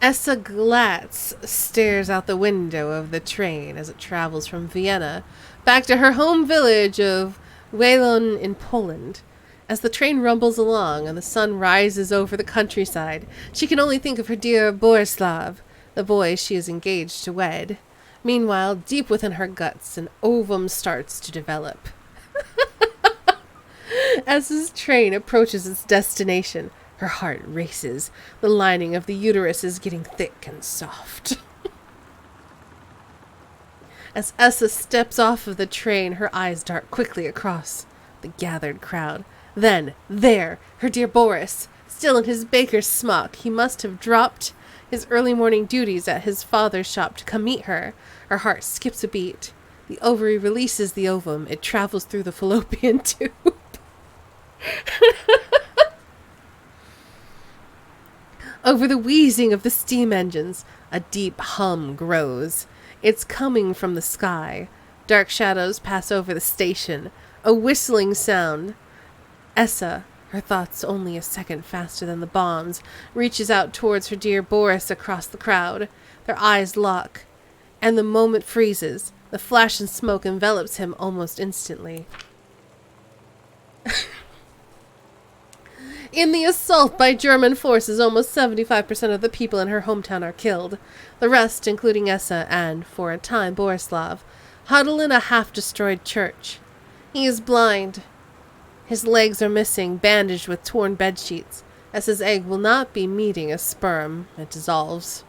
A: Essa Glatz stares out the window of the train as it travels from Vienna back to her home village of Wałon in Poland. As the train rumbles along and the sun rises over the countryside, she can only think of her dear Borislav, the boy she is engaged to wed. Meanwhile, deep within her guts, an ovum starts to develop. As this train approaches its destination, her heart races. The lining of the uterus is getting thick and soft. As Essa steps off of the train, her eyes dart quickly across the gathered crowd. Then, there, her dear Boris, still in his baker's smock. He must have dropped his early morning duties at his father's shop to come meet her. Her heart skips a beat. The ovary releases the ovum. It travels through the fallopian tube. Over the wheezing of the steam engines, a deep hum grows. It's coming from the sky. Dark shadows pass over the station. A whistling sound. Essa, her thoughts only a second faster than the bombs, reaches out towards her dear Boris across the crowd. Their eyes lock, and the moment freezes. The flash and smoke envelops him almost instantly. In the assault by German forces, almost 75% of the people in her hometown are killed. The rest, including Essa and, for a time, Borislav, huddle in a half-destroyed church. He is blind. His legs are missing, bandaged with torn bedsheets. Essa's egg will not be meeting a sperm. It dissolves.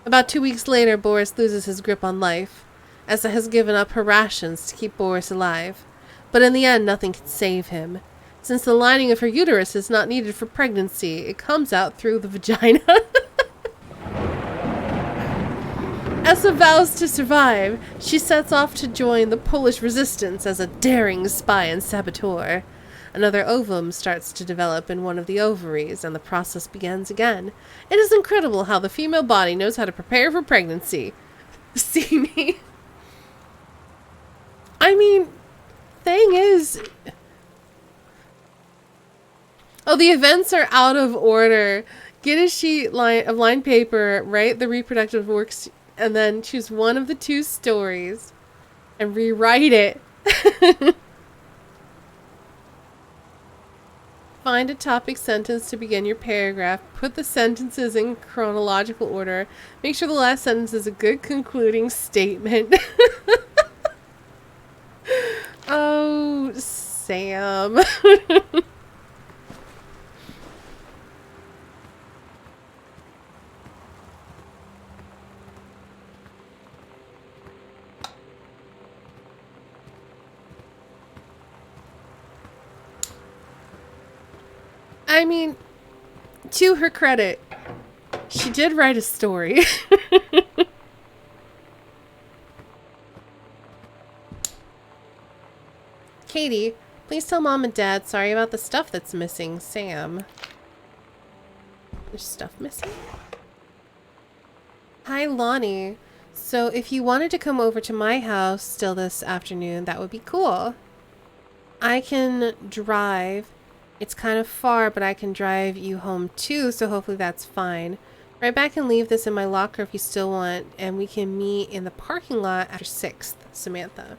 A: About 2 weeks later, Boris loses his grip on life. Essa has given up her rations to keep Boris alive. But in the end, nothing can save him. Since the lining of her uterus is not needed for pregnancy, it comes out through the vagina. Essa vows to survive. She sets off to join the Polish resistance as a daring spy and saboteur. Another ovum starts to develop in one of the ovaries, and the process begins again. It is incredible how the female body knows how to prepare for pregnancy. See me? I mean, thing is... Oh, the events are out of order. Get a sheet of lined paper, write the reproductive works, and then choose one of the two stories and rewrite it. Find a topic sentence to begin your paragraph. Put the sentences in chronological order. Make sure the last sentence is a good concluding statement. Oh, Sam. I mean, to her credit, she did write a story. Katie, please tell Mom and Dad sorry about the stuff that's missing, Sam. There's stuff missing? Hi, Lonnie. So if you wanted to come over to my house still this afternoon, that would be cool. I can drive. It's kind of far, but I can drive you home too, so hopefully that's fine. Right back and leave this in my locker if you still want, and we can meet in the parking lot after 6th, Samantha.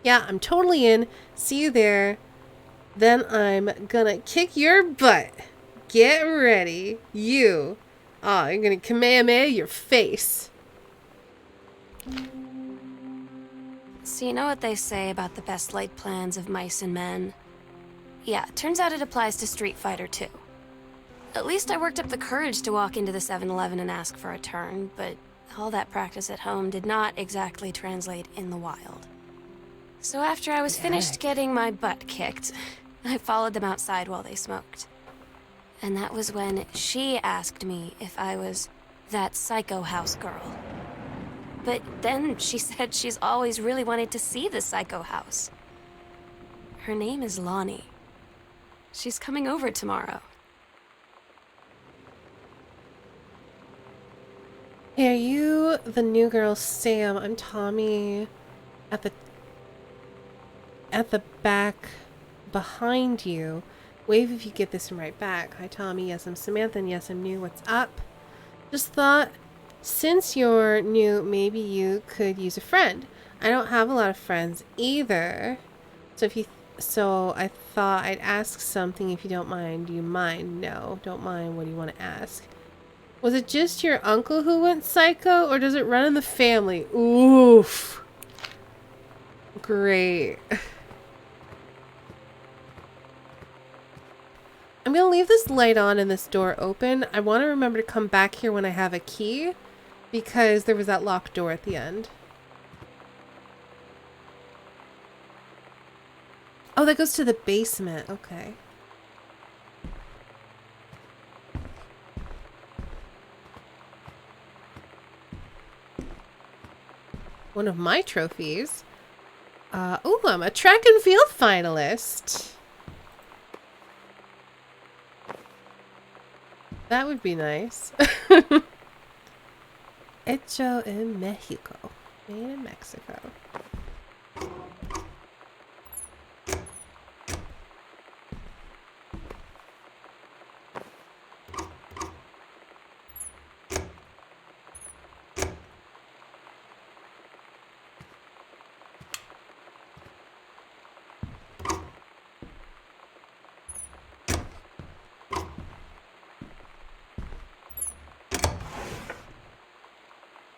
A: Yeah, I'm totally in. See you there. Then I'm gonna kick your butt. Get ready. You. Oh, you're gonna Kamehameha your face.
C: So you know what they say about the best laid plans of mice and men? Yeah, turns out it applies to Street Fighter too. At least I worked up the courage to walk into the 7-Eleven and ask for a turn, but all that practice at home did not exactly translate in the wild. So after I was finished getting my butt kicked, I followed them outside while they smoked. And that was when she asked me if I was that psycho house girl. But then she said she's always really wanted to see the psycho house. Her name is Lonnie. She's coming over tomorrow.
A: Hey, are you the new girl, Sam? I'm Tommy. At the back behind you. Wave if you get this from right back. Hi, Tommy. Yes, I'm Samantha, and yes, I'm new. What's up? Just thought, since you're new, maybe you could use a friend. I don't have a lot of friends either. So I thought I'd ask something if you don't mind. Do you mind? No, don't mind. What do you want to ask? Was it just your uncle who went psycho, or does it run in the family? Oof. Great. I'm going to leave this light on and this door open. I want to remember to come back here when I have a key, because there was that locked door at the end. Oh, that goes to the basement. Okay. One of my trophies. Oh, I'm a track and field finalist. That would be nice. Hecho en Mexico. Made in Mexico.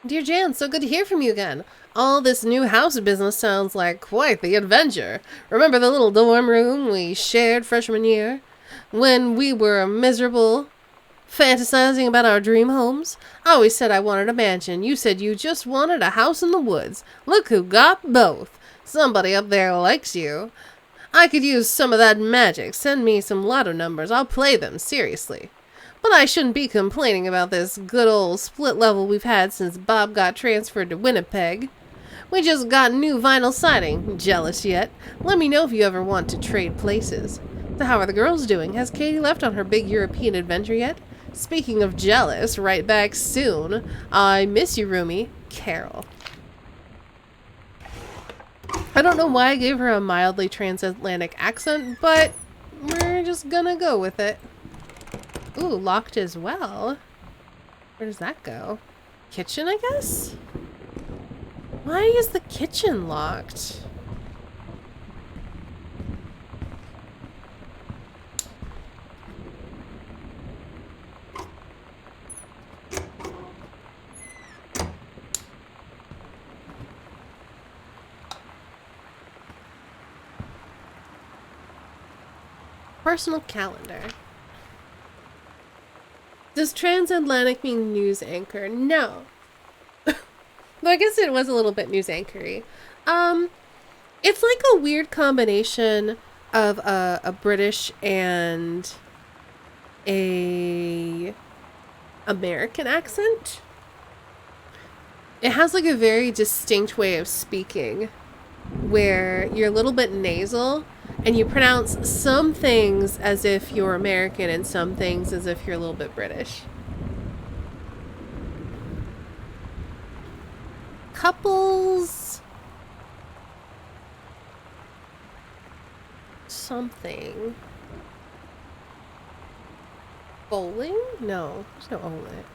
A: Dear Jan, so good to hear from you again. All this new house business sounds like quite the adventure. Remember the little dorm room we shared freshman year? When we were miserable, fantasizing about our dream homes? I always said I wanted a mansion. You said you just wanted a house in the woods. Look who got both. Somebody up there likes you. I could use some of that magic. Send me some lotto numbers. I'll play them, seriously. But I shouldn't be complaining about this good old split level we've had since Bob got transferred to Winnipeg. We just got new vinyl siding. Jealous yet? Let me know if you ever want to trade places. So how are the girls doing? Has Katie left on her big European adventure yet? Speaking of jealous, right back soon. I miss you, roomie. Carol. I don't know why I gave her a mildly transatlantic accent, but we're just gonna go with it. Ooh, locked as well. Where does that go? Kitchen, I guess? Why is the kitchen locked? personal calendar. Does transatlantic mean news anchor? No. Though I guess it was a little bit news anchory. It's like a weird combination of a British and a American accent. It has like a very distinct way of speaking where you're a little bit nasal and you pronounce some things as if you're American and some things as if you're a little bit British. Couples something. Bowling? No, there's no O in it.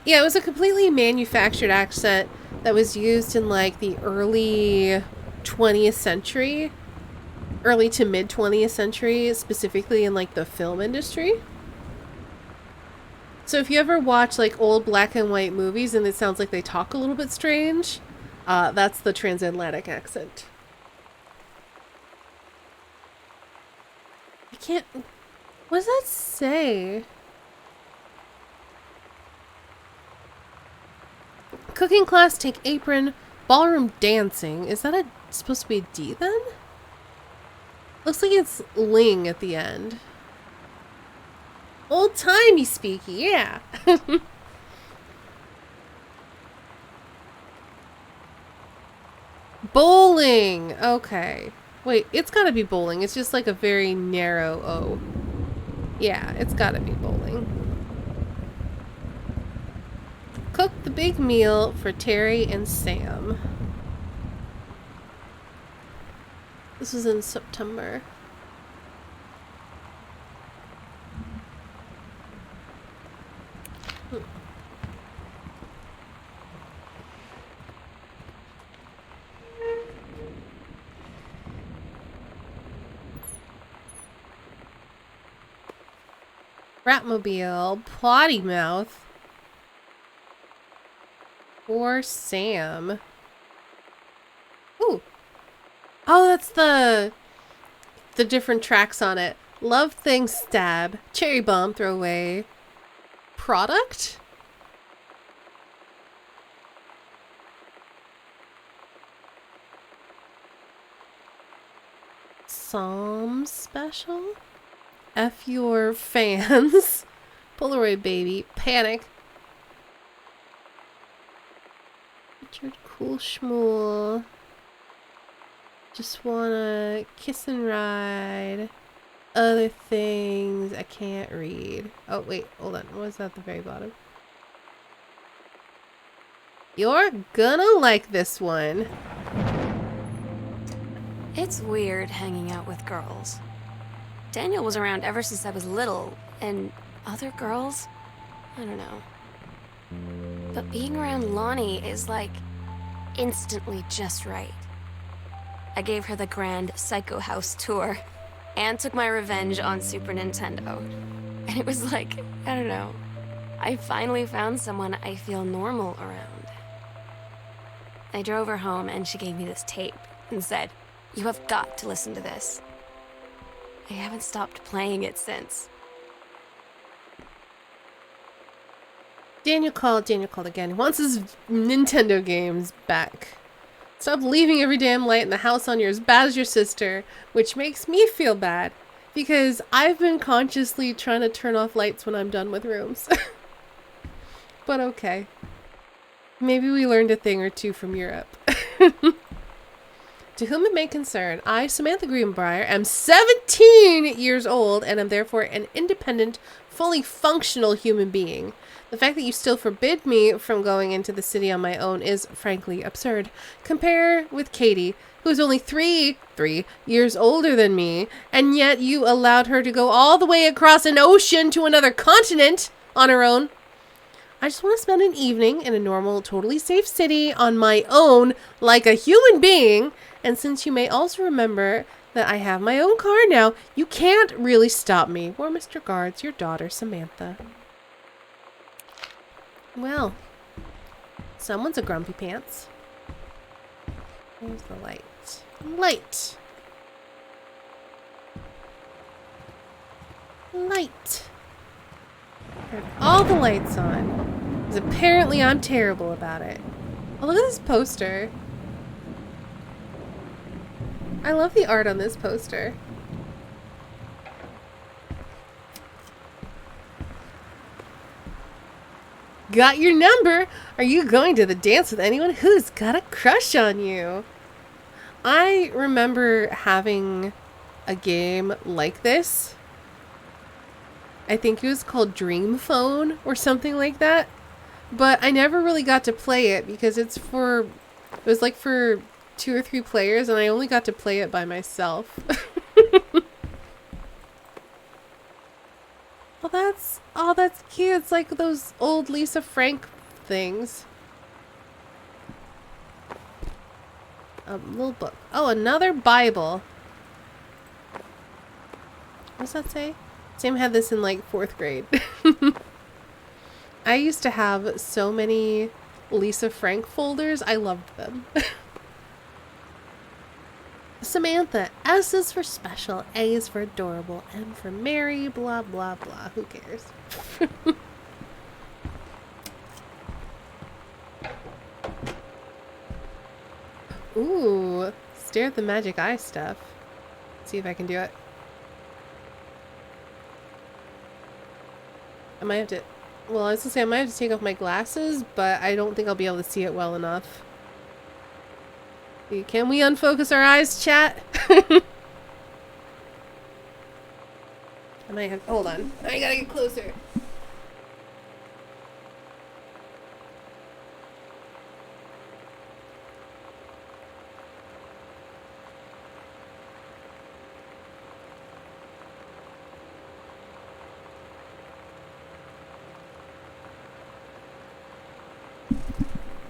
A: Yeah, it was a completely manufactured accent that was used in like the early 20th century, early to mid 20th century, specifically in like the film industry. So if you ever watch like old black and white movies and it sounds like they talk a little bit strange, that's the transatlantic accent. I can't... What does that say? Cooking class, take apron, ballroom dancing. Is that supposed to be a D then? Looks like it's ling at the end. Old-timey speaky, yeah. Bowling. Okay. Wait, it's gotta be bowling. It's just like a very narrow O. Yeah, it's gotta be bowling. Cook the big meal for Terry and Sam. This was in September. Ratmobile, Potty Mouth. For Sam. Ooh. Oh, that's the different tracks on it. Love Thing, Stab, Cherry Bomb, Throwaway, Product? Psalm Special? F Your Fans, Polaroid Baby, Panic, Richard Cool Schmool, Just Wanna Kiss and Ride, Other Things I Can't Read. Oh wait, hold on, what was that at the very bottom? You're gonna like this one.
C: It's weird hanging out with girls. Daniel was around ever since I was little, and other girls? I don't know. But being around Lonnie is like instantly just right. I gave her the grand Psycho House tour and took my revenge on Super Nintendo. And it was like, I don't know, I finally found someone I feel normal around. I drove her home and she gave me this tape and said, "You have got to listen to this." I haven't stopped playing it since.
A: Daniel called again. He wants his Nintendo games back. Stop leaving every damn light in the house on. You're as bad as your sister, which makes me feel bad because I've been consciously trying to turn off lights when I'm done with rooms. But okay. Maybe we learned a thing or two from Europe. To whom it may concern, I, Samantha Greenbrier, am 17 years old and am therefore an independent, fully functional human being. The fact that you still forbid me from going into the city on my own is, frankly, absurd. Compare with Katie, who is only three years older than me, and yet you allowed her to go all the way across an ocean to another continent on her own. I just want to spend an evening in a normal, totally safe city on my own, like a human being. And since you may also remember that I have my own car now, you can't really stop me. Warmest regards, your daughter, Samantha. Well, someone's a grumpy pants. Where's the light? Light! Light. Turn all the lights on. Because apparently I'm terrible about it. Oh, look at this poster. I love the art on this poster. Got your number? Are you going to the dance with anyone who's got a crush on you? I remember having a game like this. I think it was called Dream Phone or something like that. But I never really got to play it because it was like for 2 or 3 players and I only got to play it by myself. Oh, that's cute. It's like those old Lisa Frank things. A little book. Oh, another Bible. What does that say? Sam had this in like 4th grade. I used to have so many Lisa Frank folders. I loved them. Samantha. S is for special. A is for adorable. M for Mary. Blah, blah, blah. Who cares? Ooh. Stare at the magic eye stuff. See if I can do it. I might have to... Well, I was gonna say I might have to take off my glasses, but I don't think I'll be able to see it well enough. Can we unfocus our eyes, chat? I might have... Hold on. I gotta get closer.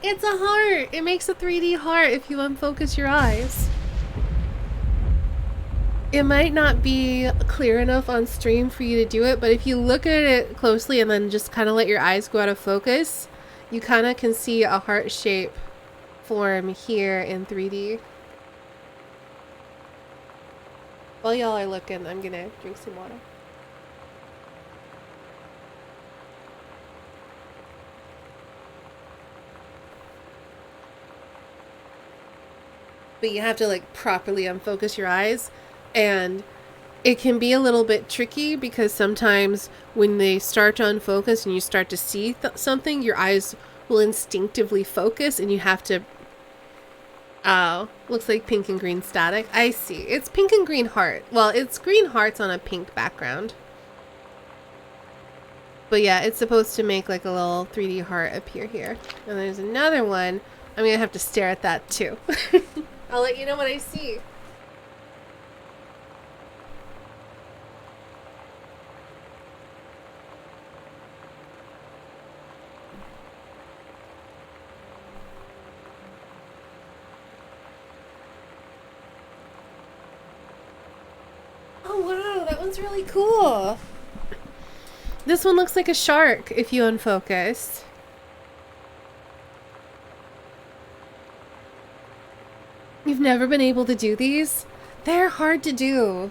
A: It's a heart! It makes a 3D heart if you unfocus your eyes. It might not be clear enough on stream for you to do it, but if you look at it closely and then just kind of let your eyes go out of focus, you kind of can see a heart shape form here in 3D. While y'all are looking, I'm gonna drink some water. But you have to like properly unfocus your eyes, and it can be a little bit tricky because sometimes when they start to unfocus and you start to see something, your eyes will instinctively focus and you have to... Oh, looks like pink and green static. I see. It's pink and green heart. Well, it's green hearts on a pink background. But yeah, it's supposed to make like a little 3D heart appear here. And there's another one. I'm gonna have to stare at that too. I'll let you know what I see. Oh wow, that one's really cool. This one looks like a shark if you unfocus. You've never been able to do these? They're hard to do.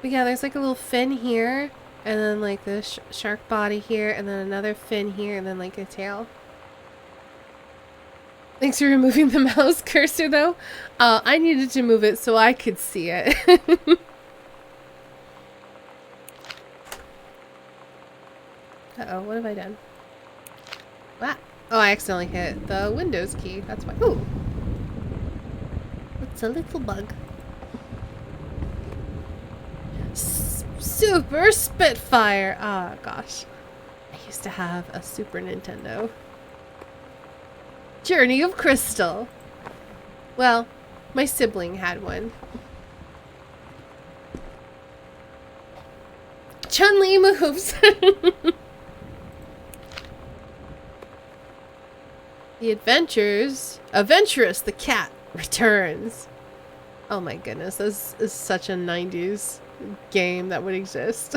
A: But yeah, there's like a little fin here, and then like the shark body here, and then another fin here, and then like a tail. Thanks for removing the mouse cursor though. I needed to move it so I could see it. Uh-oh, what have I done? What? Oh, I accidentally hit the Windows key. That's why. Ooh. It's a little bug. Super Spitfire! Ah, gosh. I used to have a Super Nintendo. Journey of Crystal. Well, my sibling had one. Chun-Li moves! The Adventurous the cat returns. Oh my goodness, this is such a 90s game that would exist.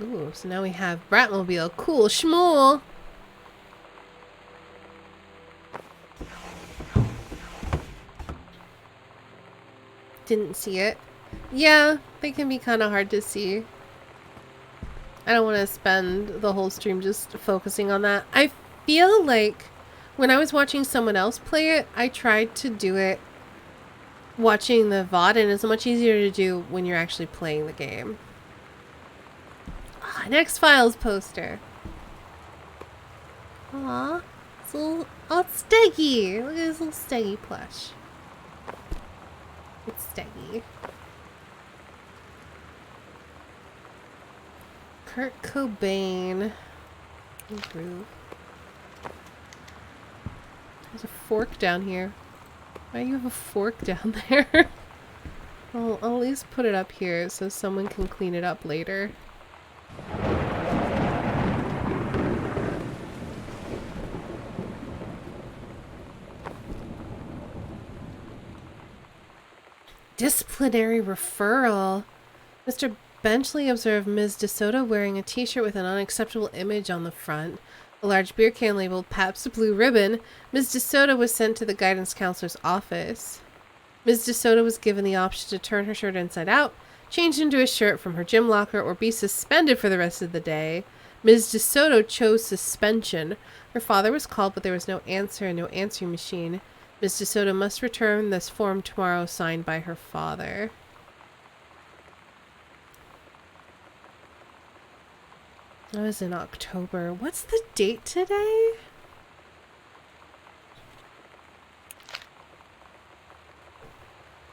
A: Ooh, so now we have Bratmobile. Cool schmool. Didn't see it. Yeah, they can be kind of hard to see. I don't want to spend the whole stream just focusing on that. I feel like when I was watching someone else play it, I tried to do it watching the VOD, and it's much easier to do when you're actually playing the game. Ah, an X-Files poster. Aw, it's a little, oh, it's Steggy. Look at this little Steggy plush. It's Steggy. Kurt Cobain. Groove. There's a fork down here. Why do you have a fork down there? I'll at least put it up here so someone can clean it up later. Disciplinary referral. Mr. Benchley observed Ms. DeSoto wearing a t-shirt with an unacceptable image on the front. A large beer can labeled Pabst Blue Ribbon. Ms. DeSoto was sent to the guidance counselor's office. Ms. DeSoto was given the option to turn her shirt inside out, change into a shirt from her gym locker, or be suspended for the rest of the day. Ms. DeSoto chose suspension. Her father was called, but there was no answer and no answering machine. Ms. DeSoto must return this form tomorrow, signed by her father. That was in October. What's the date today?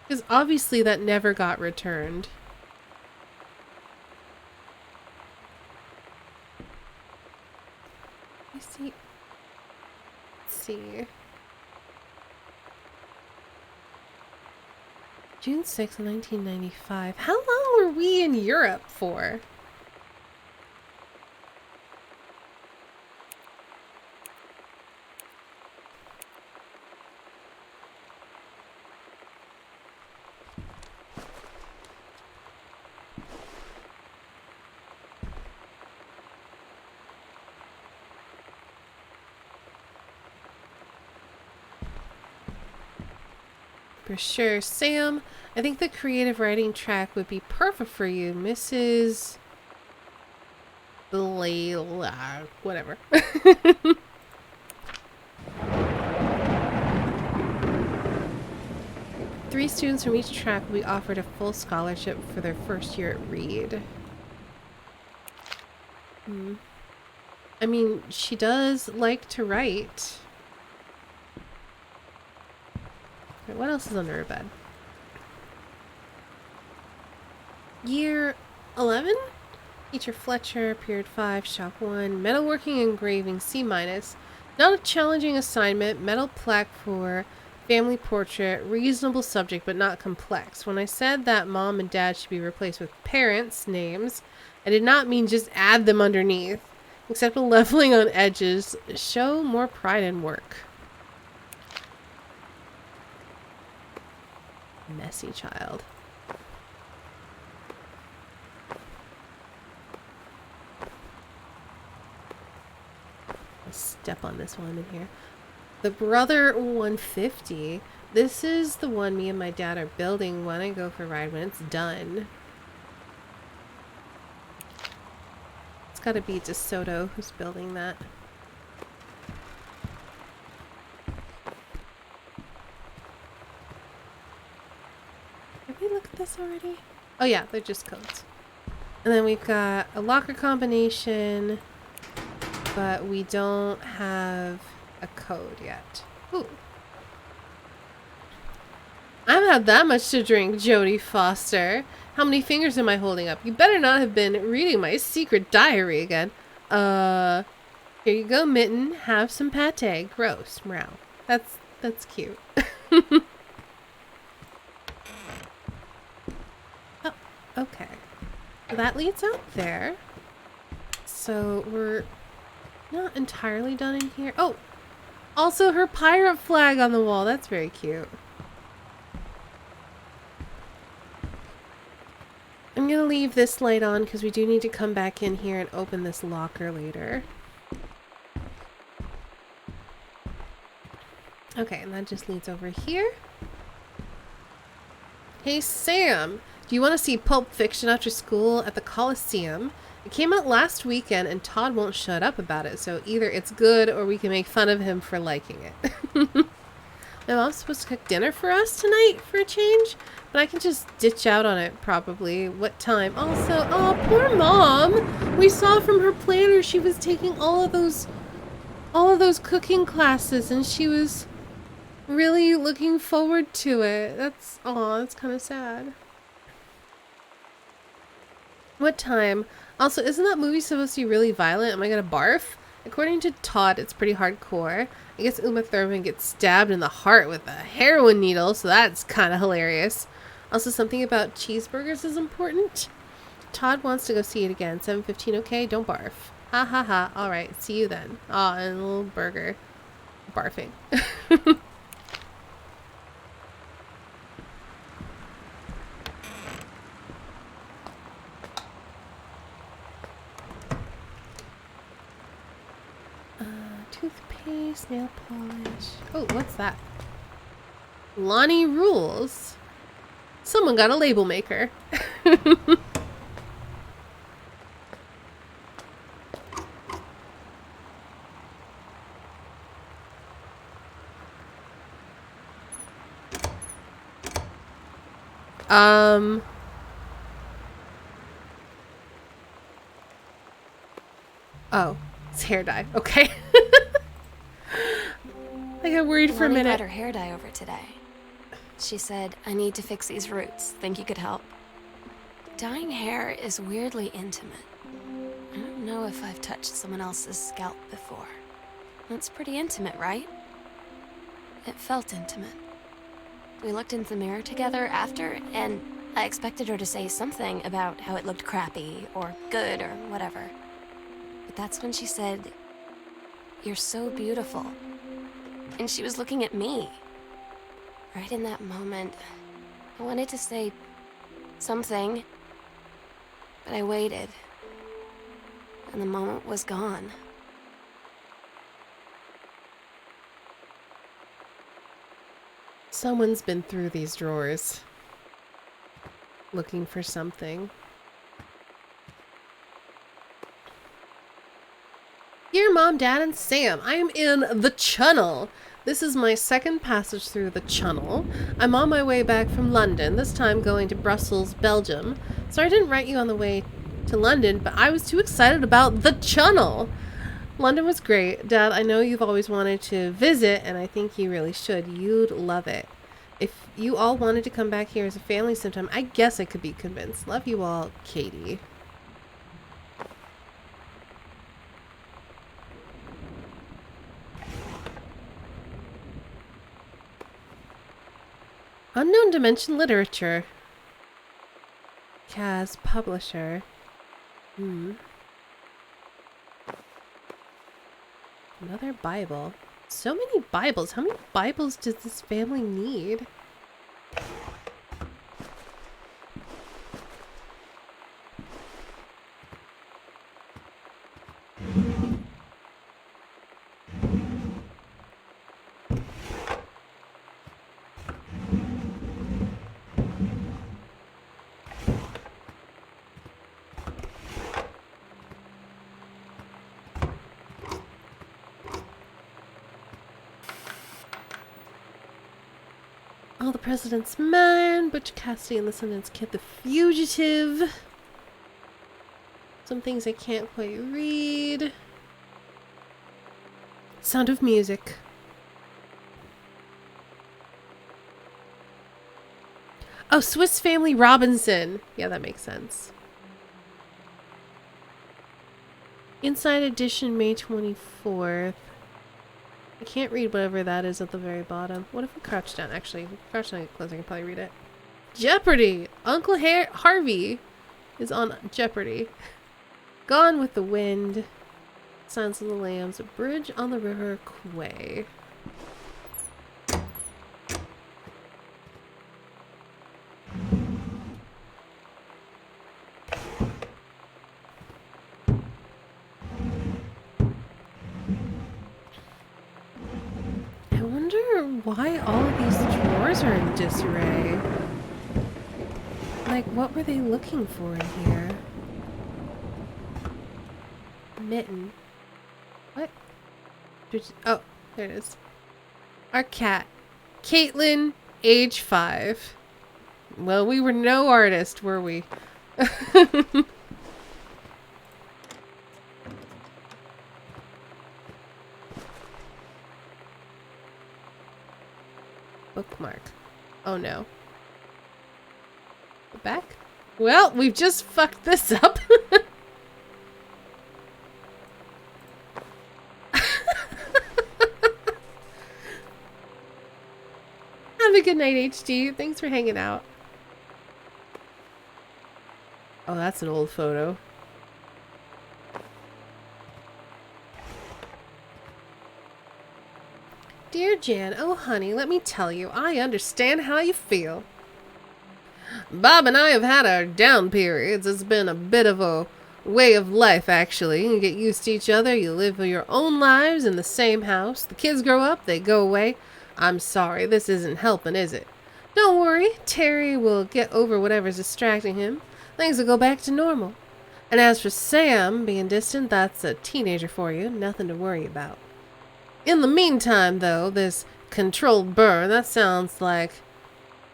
A: Because obviously that never got returned. Let's see. Let's see. June 6th, 1995. How long were we in Europe for? For sure. Sam, I think the creative writing track would be perfect for you, Mrs. Blayla. Whatever. Three students from each track will be offered a full scholarship for their first year at Reed. I mean, she does like to write. Wait, what else is under her bed? Year 11? Teacher Fletcher, period 5, shop 1, metalworking engraving C-. Not a challenging assignment, metal plaque for family portrait, reasonable subject but not complex. When I said that mom and dad should be replaced with parents' names, I did not mean just add them underneath. Except a leveling on edges, show more pride in work. Messy child. I'll step on this one in here. The Brother 150. This is the one me and my dad are building when I go for a ride when it's done. It's gotta be DeSoto who's building that. Did we look at this already? Oh yeah, they're just codes. And then we've got a locker combination, but we don't have a code yet. Ooh. I haven't had that much to drink, Jodie Foster. How many fingers am I holding up? You better not have been reading my secret diary again. Here you go, Mitten. Have some pate. Gross. Meow. That's cute. Oh, okay. So that leads out there. So we're not entirely done in here. Oh! Also her pirate flag on the wall. That's very cute. I'm gonna leave this light on because we do need to come back in here and open this locker later. Okay, and that just leads over here. Hey Sam, do you want to see Pulp Fiction after school at the Coliseum? It came out last weekend and Todd won't shut up about it, so either it's good or we can make fun of him for liking it. My mom's supposed to cook dinner for us tonight for a change, but I can just ditch out on it probably. What time? Also, oh, poor mom. We saw from her planner she was taking all of those cooking classes and she was really looking forward to it. That's kind of sad. What time? Also, isn't that movie supposed to be really violent? Am I gonna barf? According to Todd, it's pretty hardcore. I guess Uma Thurman gets stabbed in the heart with a heroin needle, so that's kind of hilarious. Also, something about cheeseburgers is important. Todd wants to go see it again. 7:15, okay? Don't barf. Ha ha ha. Alright, see you then. Aw, and a little burger. Barfing. 'Toothpaste, nail polish. Oh, what's that? Lonnie Rules. Someone got a label maker. Oh, it's hair dye. Okay. I got worried for a
C: Lonnie
A: minute.
C: brought her hair dye over today. She said, I need to fix these roots. Think you could help? Dyeing hair is weirdly intimate. I don't know if I've touched someone else's scalp before. That's pretty intimate, right? It felt intimate. We looked in the mirror together after, and I expected her to say something about how it looked crappy or good or whatever. But that's when she said, "You're so beautiful." And she was looking at me. Right in that moment, I wanted to say something, but I waited, and the moment was gone.
A: Someone's been through these drawers looking for something. Dear Mom, Dad, and Sam, I am in the Channel. This is my second passage through the Channel. I'm on my way back from London, this time going to Brussels, Belgium. Sorry I didn't write you on the way to London, but I was too excited about the Channel. London was great. Dad, I know you've always wanted to visit, and I think you really should. You'd love it. If you all wanted to come back here as a family sometime, I guess I could be convinced. Love you all, Katie. Unknown Dimension Literature. Kaz, publisher. Another Bible. So many Bibles. How many Bibles does this family need? All the President's Men, Butch Cassidy and the Sundance Kid, The Fugitive. Some things I can't quite read. Sound of Music. Oh, Swiss Family Robinson. Yeah, that makes sense. Inside Edition, May 24th. I can't read whatever that is at the very bottom. What if we crouch down? Actually, crouch down and close, I can probably read it. Jeopardy! Uncle Harvey is on Jeopardy. Gone with the Wind. Silence of the Lambs. A Bridge on the River Kwai. why all of these drawers are in disarray. Like, what were they looking for in here? Mitten. What? Oh, there it is. Our cat. Caitlin, age 5. Well, we were no artist, were we? Bookmark. Oh no. Back? Well, we've just fucked this up. Have a good night, HD. Thanks for hanging out. Oh, that's an old photo. Dear Jan, oh honey, let me tell you, I understand how you feel. Bob and I have had our down periods. It's been a bit of a way of life, actually. You get used to each other, you live your own lives in the same house. The kids grow up, they go away. I'm sorry, this isn't helping, is it? Don't worry, Terry will get over whatever's distracting him. Things will go back to normal. And as for Sam being distant, that's a teenager for you. Nothing to worry about. In the meantime, though, this controlled burn, that sounds like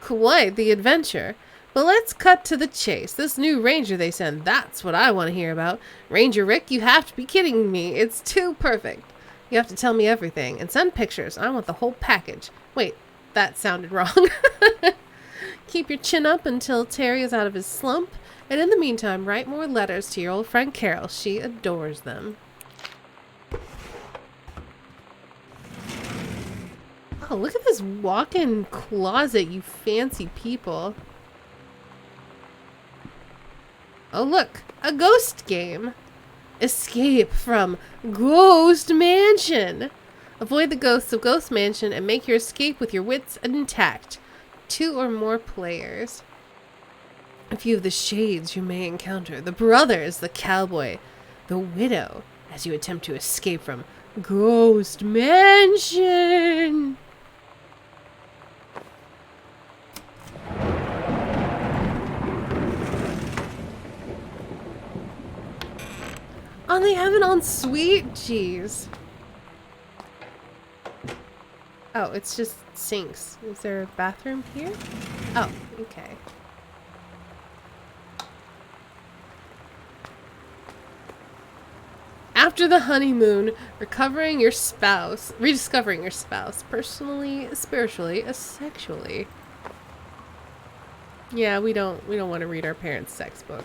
A: quite the adventure. But let's cut to the chase. This new ranger they send, that's what I want to hear about. Ranger Rick, you have to be kidding me. It's too perfect. You have to tell me everything and send pictures. I want the whole package. Wait, that sounded wrong. Keep your chin up until Terry is out of his slump. And in the meantime, write more letters to your old friend Carol. She adores them. Oh, look at this walk-in closet, you fancy people. Oh, look, a ghost game. Escape from Ghost Mansion. Avoid the ghosts of Ghost Mansion and make your escape with your wits intact. 2 or more players. A few of the shades you may encounter. The brothers, the cowboy, the widow, as you attempt to escape from Ghost Mansion. Oh, they have it on suite? Jeez. Oh, it's just sinks. Is there a bathroom here? Oh, okay. After the honeymoon, rediscovering your spouse, personally, spiritually, sexually. Yeah, we don't want to read our parents' sex book.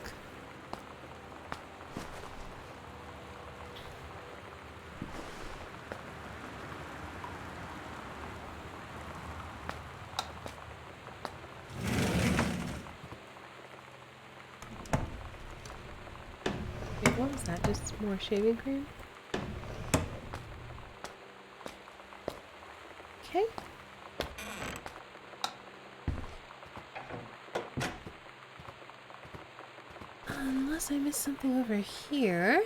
A: What was that? Just more shaving cream? Okay. Unless I missed something over here.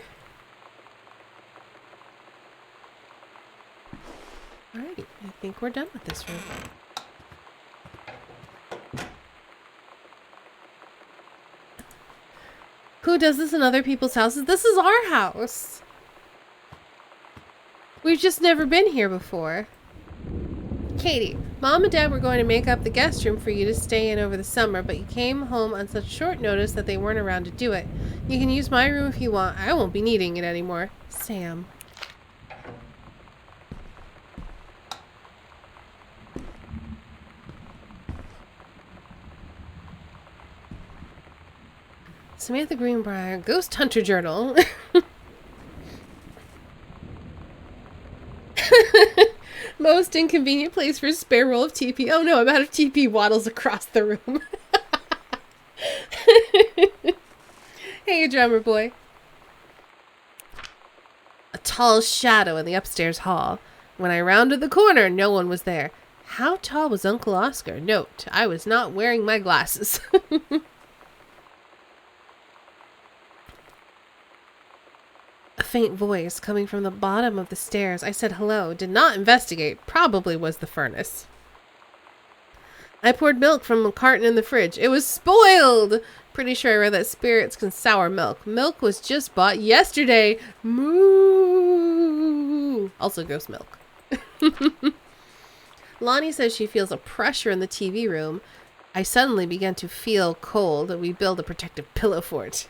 A: Alrighty, I think we're done with this room. Who does this in other people's houses? This is our house. We've just never been here before. Katie, Mom and Dad were going to make up the guest room for you to stay in over the summer, but you came home on such short notice that they weren't around to do it. You can use my room if you want. I won't be needing it anymore. Sam. Samantha Greenbrier, Ghost Hunter Journal. Most inconvenient place for a spare roll of TP. Oh no, I'm out of TP. Waddles across the room. Hey, drummer boy. A tall shadow in the upstairs hall. When I rounded the corner, no one was there. How tall was Uncle Oscar? Note, I was not wearing my glasses. faint voice coming from the bottom of the stairs. I said hello, did not investigate, probably was the furnace. I poured milk from a carton in the fridge. It was spoiled! Pretty sure I read that spirits can sour milk. Milk was just bought yesterday. Moo! Also ghost milk. Lonnie says she feels a pressure in the TV room. I suddenly began to feel cold. We build a protective pillow fort.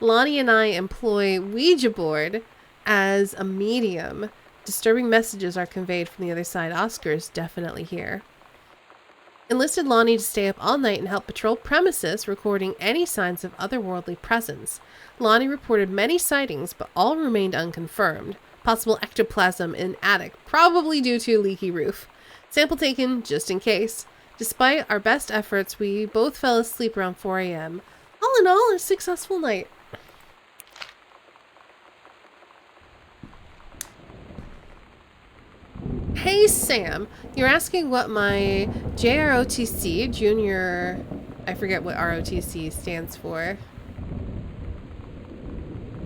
A: Lonnie and I employ Ouija board as a medium. Disturbing messages are conveyed from the other side. Oscar is definitely here. Enlisted Lonnie to stay up all night and help patrol premises, recording any signs of otherworldly presence. Lonnie reported many sightings, but all remained unconfirmed. Possible ectoplasm in attic, probably due to leaky roof. Sample taken just in case. Despite our best efforts, we both fell asleep around 4 a.m. All in all, a successful night. Hey Sam, you're asking what my JROTC, Junior, I forget what ROTC stands for.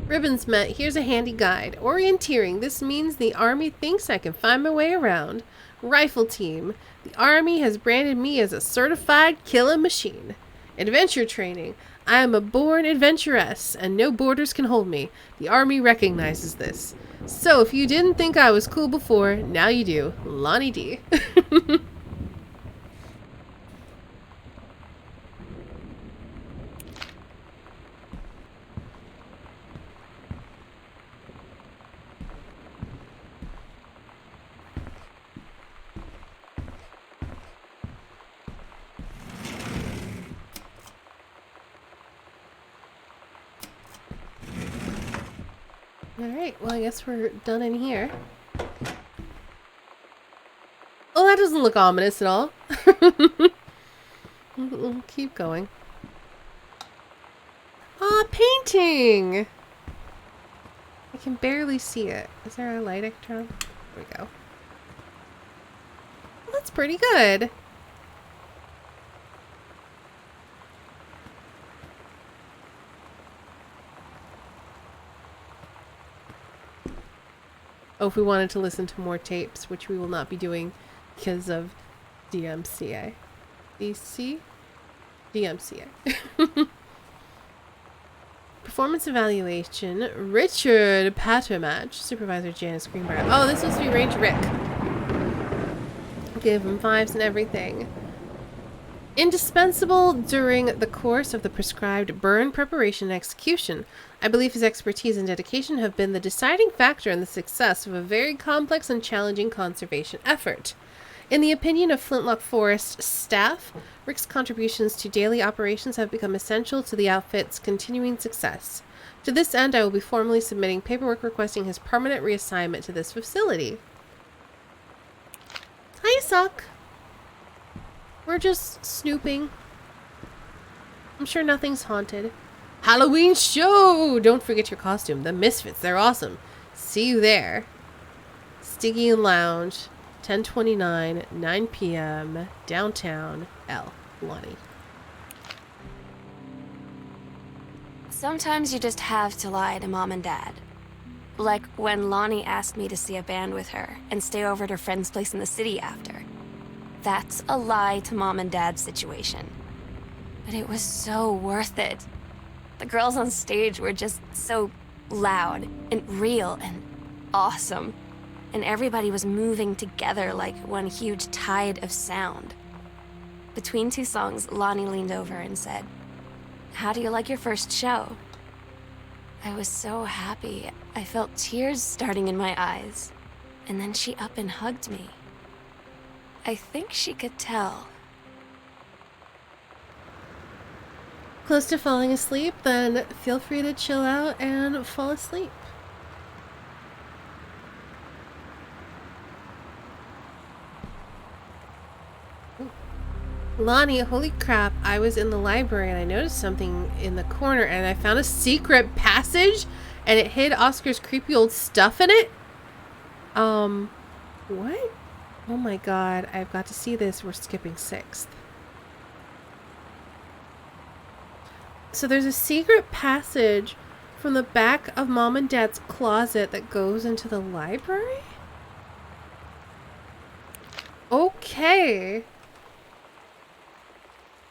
A: Ribbons met, here's a handy guide. Orienteering, this means the Army thinks I can find my way around. Rifle team, the Army has branded me as a certified killing machine. Adventure training, I am a born adventuress and no borders can hold me. The Army recognizes this. So, if you didn't think I was cool before, now you do. Lonnie D. Alright, well I guess we're done in here. Oh, that doesn't look ominous at all. We'll keep going. Ah, painting! I can barely see it. Is there a light extra? There we go. Well, that's pretty good. Oh, if we wanted to listen to more tapes, which we will not be doing because of DMCA. DC? DMCA. Performance evaluation. Richard Pattermatch. Supervisor Janice Greenbrier. Oh, this was to be Ranger Rick. Give him 5s and everything. Indispensable during the course of the prescribed burn preparation and execution. I believe his expertise and dedication have been the deciding factor in the success of a very complex and challenging conservation effort. In the opinion of Flintlock Forest staff, Rick's contributions to daily operations have become essential to the outfit's continuing success. To this end, I will be formally submitting paperwork requesting his permanent reassignment to this facility. Hi, Suck. We're just snooping. I'm sure nothing's haunted. Halloween show! Don't forget your costume. The Misfits, they're awesome. See you there. Stygian Lounge, 10:29, 9 p.m., downtown, L. Lonnie.
C: Sometimes you just have to lie to Mom and Dad. Like when Lonnie asked me to see a band with her and stay over at her friend's place in the city after. That's a lie to Mom and Dad's situation. But it was so worth it. The girls on stage were just so loud and real and awesome. And everybody was moving together like one huge tide of sound. Between 2 songs, Lonnie leaned over and said, "How do you like your first show?" I was so happy. I felt tears starting in my eyes. And then she up and hugged me. I think she could tell.
A: Close to falling asleep, then feel free to chill out and fall asleep. Ooh. Lonnie, holy crap, I was in the library and I noticed something in the corner and I found a secret passage and it hid Oscar's creepy old stuff in it. What? Oh my god, I've got to see this. We're skipping 6th. So there's a secret passage from the back of Mom and Dad's closet that goes into the library? Okay.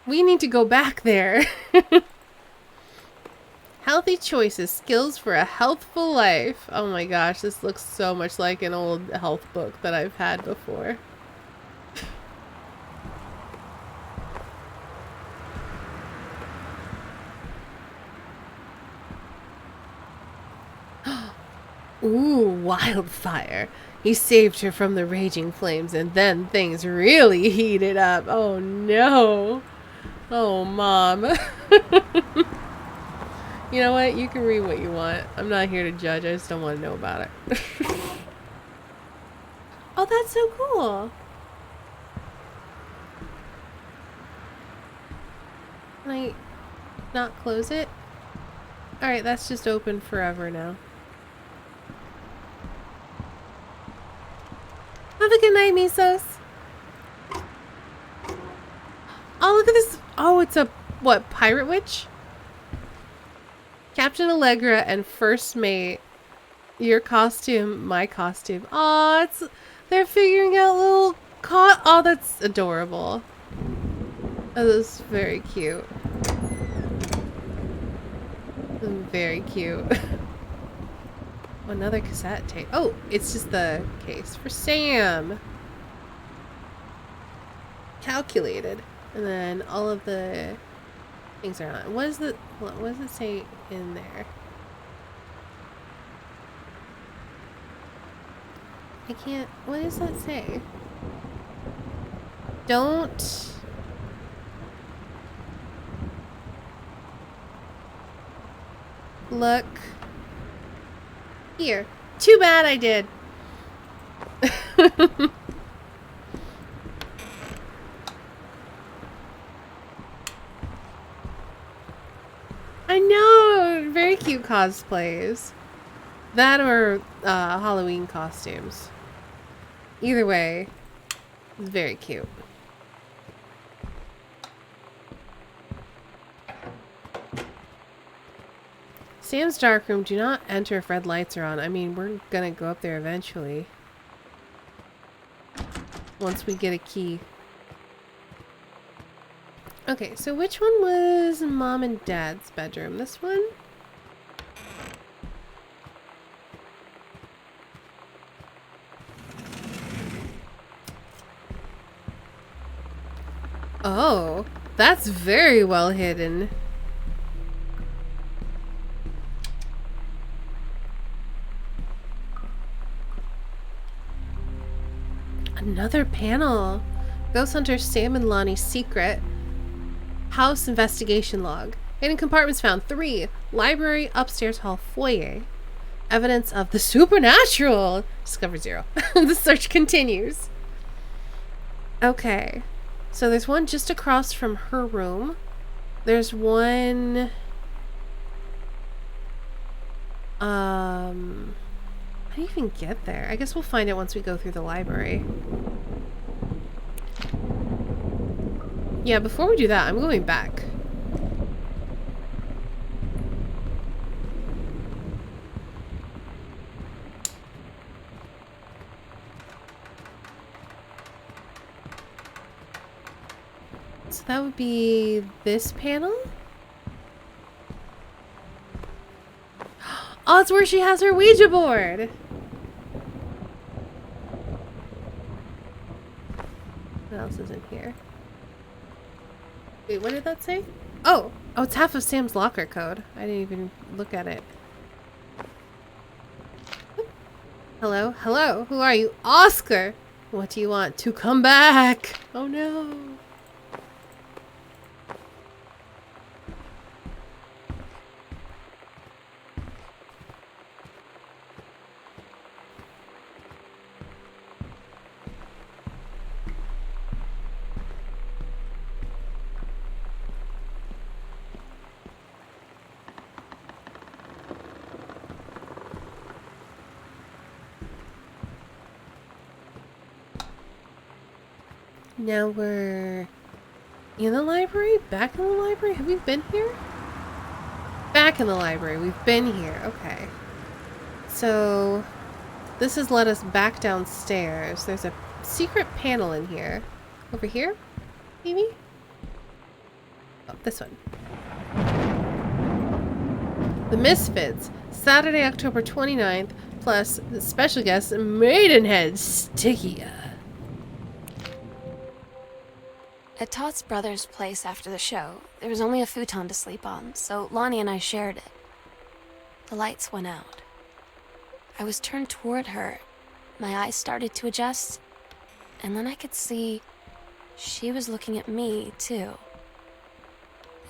A: We need to go back there. Healthy choices, skills for a healthful life. Oh my gosh, this looks so much like an old health book that I've had before. Ooh, wildfire. He saved her from the raging flames and then things really heated up. Oh no. Oh, Mom. You know what? You can read what you want. I'm not here to judge. I just don't want to know about it. Oh, that's so cool. Can I not close it? Alright, that's just open forever now. Have a good night, Misos. Oh, look at this. Oh, it's a, what, pirate witch? Captain Allegra and First Mate. Your costume, my costume. Aw, it's, they're figuring out little oh, that's adorable. Oh, that's very cute. Very cute. Another cassette tape. Oh, it's just the case for Sam. Calculated. And then all of the things are on. What does it say in there? I can't. What does that say? Don't. Look. Here. Too bad I did. I know! Very cute cosplays. That or Halloween costumes. Either way, it's very cute. Sam's darkroom, do not enter if red lights are on. I mean, we're gonna go up there eventually. Once we get a key. Okay, so which one was Mom and Dad's bedroom? This one? Oh, that's very well hidden. Another panel. Ghost Hunter Sam and Lonnie's secret. House investigation log. Hidden compartments found. 3. Library, upstairs hall, foyer. Evidence of the supernatural. Discover 0. The search continues. Okay. So there's one just across from her room. There's one... How do you even get there? I guess we'll find it once we go through the library. Yeah, before we do that, I'm going back. So that would be this panel? Oh, it's where she has her Ouija board! What else is in here? Wait, what did that say? Oh! Oh, it's half of Sam's locker code. I didn't even look at it. Hello? Hello? Who are you? Oscar! What do you want? To come back! Oh no! Now we're in the library? Back in the library? Have we been here? Back in the library. We've been here. Okay. So this has led us back downstairs. There's a secret panel in here. Over here? Maybe? Oh, this one. The Misfits. Saturday, October 29th. Plus the special guest, Maidenhead Stickia.
C: At Todd's brother's place after the show, there was only a futon to sleep on, so Lonnie and I shared it. The lights went out. I was turned toward her. My eyes started to adjust, and then I could see she was looking at me, too.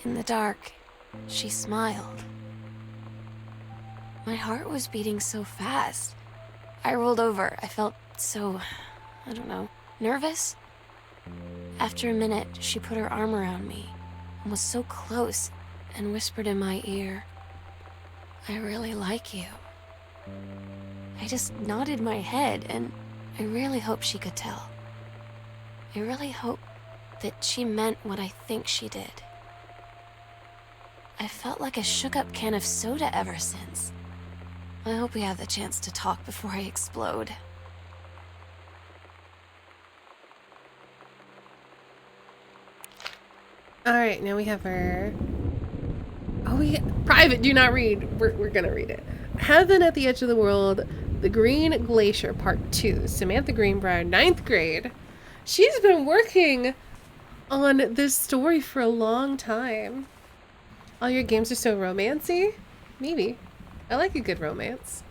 C: In the dark, she smiled. My heart was beating so fast. I rolled over. I felt so, I don't know, nervous. After a minute, she put her arm around me and was so close and whispered in my ear, "I really like you." I just nodded my head, and I really hope she could tell. I really hope that she meant what I think she did. I felt like a shook-up can of soda ever since. I hope we have the chance to talk before I explode.
A: Alright, now we have her. Oh, private, do not read. We're gonna read it. Heaven at the Edge of the World, The Green Glacier, Part 2. Samantha Greenbrier, 9th grade. She's been working on this story for a long time. All your games are so romancy? Maybe. I like a good romance.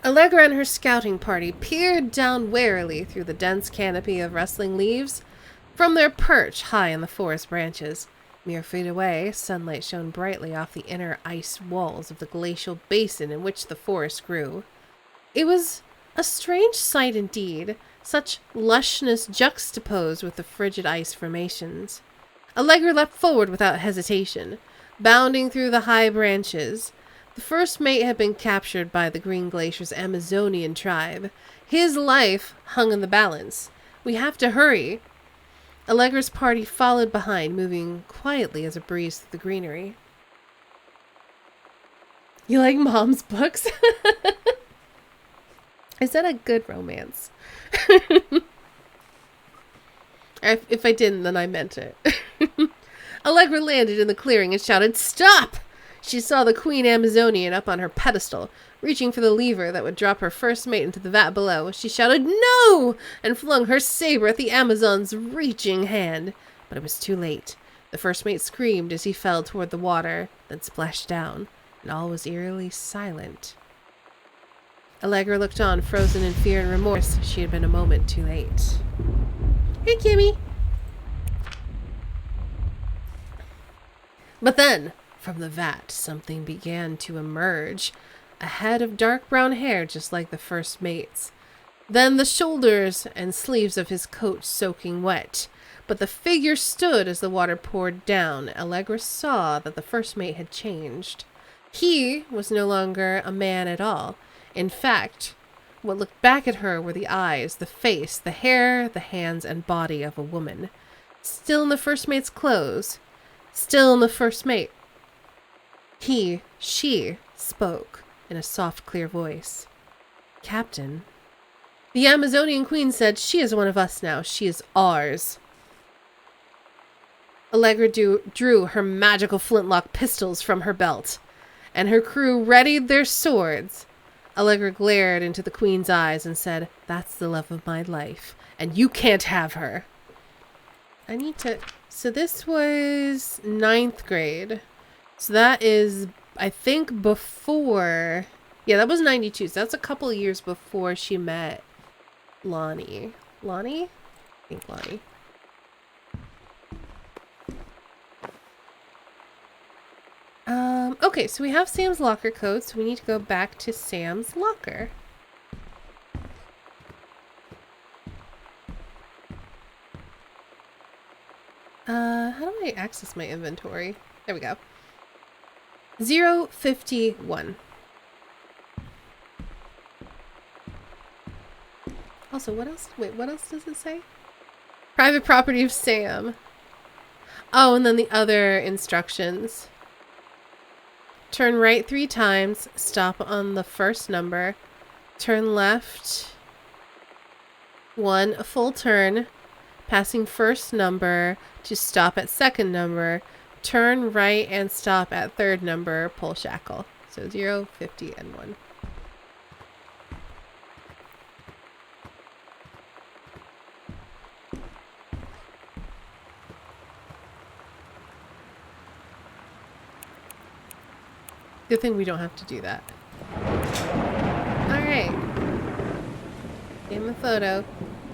A: Allegra and her scouting party peered down warily through the dense canopy of rustling leaves from their perch high in the forest branches. Mere feet away, sunlight shone brightly off the inner ice walls of the glacial basin in which the forest grew. It was a strange sight indeed, such lushness juxtaposed with the frigid ice formations. Allegra leapt forward without hesitation, bounding through the high branches. The first mate had been captured by the Green Glacier's Amazonian tribe. His life hung in the balance. We have to hurry. Allegra's party followed behind, moving quietly as a breeze through the greenery. You like Mom's books? Is that a good romance? If I didn't, then I meant it. Allegra landed in the clearing and shouted, "Stop!" She saw the Queen Amazonian up on her pedestal, reaching for the lever that would drop her first mate into the vat below. She shouted, "No!" and flung her saber at the Amazon's reaching hand. But it was too late. The first mate screamed as he fell toward the water, then splashed down, and all was eerily silent. Allegra looked on, frozen in fear and remorse. She had been a moment too late. Hey, Kimmy! But then, from the vat, something began to emerge. A head of dark brown hair, just like the first mate's. Then the shoulders and sleeves of his coat soaking wet. But the figure stood as the water poured down. Allegra saw that the first mate had changed. He was no longer a man at all. In fact, what looked back at her were the eyes, the face, the hair, the hands, and body of a woman. Still in the first mate's clothes. Still in the first mate. She spoke in a soft, clear voice. "Captain." The Amazonian queen said, "She is one of us now. She is ours." Allegra drew her magical flintlock pistols from her belt, and her crew readied their swords. Allegra glared into the queen's eyes and said, "That's the love of my life, and you can't have her." So this was 9th grade. So that is, I think, before... Yeah, that was 92. So that's a couple of years before she met Lonnie. Lonnie? I think Lonnie. Okay, so we have Sam's locker code, so we need to go back to Sam's locker. How do I access my inventory? There we go. 051. Also, what else? Wait, what else does it say? Private property of Sam. Oh, and then the other instructions. Turn right 3 times, stop on the first number. Turn left 1 full turn, passing first number to stop at second number. Turn right and stop at third number, pull shackle. So 0, 50, and 1. Good thing we don't have to do that. Alright. Give him a photo.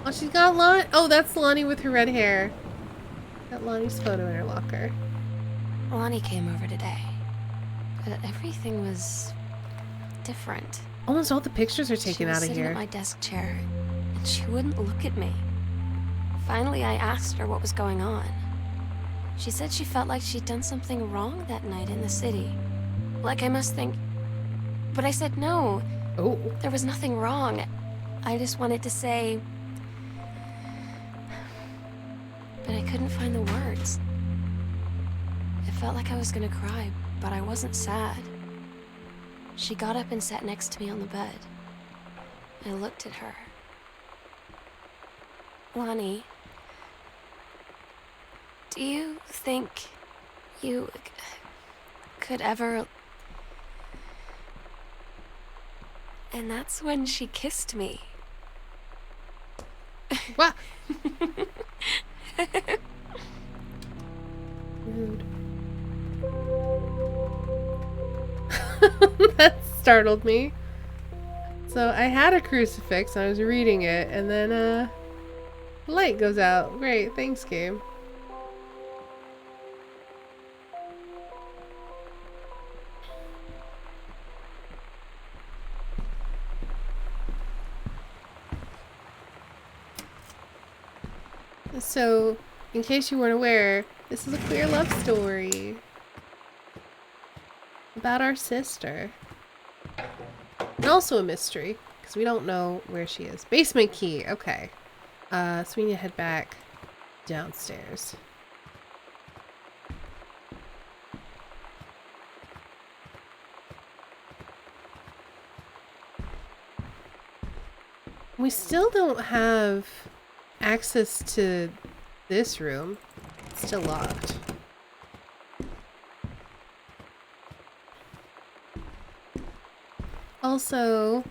A: Oh, she's got Lonnie. Oh, that's Lonnie with her red hair. Got Lonnie's photo in her locker.
C: Lonnie came over today. But everything was different.
A: Almost all the pictures are
C: She
A: taken
C: was
A: out of
C: sitting
A: here.
C: at my desk chair, and she wouldn't look at me. Finally, I asked her what was going on. She said she felt like she'd done something wrong that night in the city. Like I must think... But I said no.
A: Oh.
C: There was nothing wrong. I just wanted to say... But I couldn't find the words. It felt like I was gonna cry, but I wasn't sad. She got up and sat next to me on the bed. I looked at her. Lonnie, do you think you could ever... And that's when she kissed me.
A: What? Rude. That startled me. So I had a crucifix and I was reading it, and then the light goes out. Great, thanks, game. So, in case you weren't aware, this is a queer love story about our sister. And also a mystery, because we don't know where she is. Basement key, okay. So we need to head back downstairs. We still don't have access to this room. It's still locked. Also,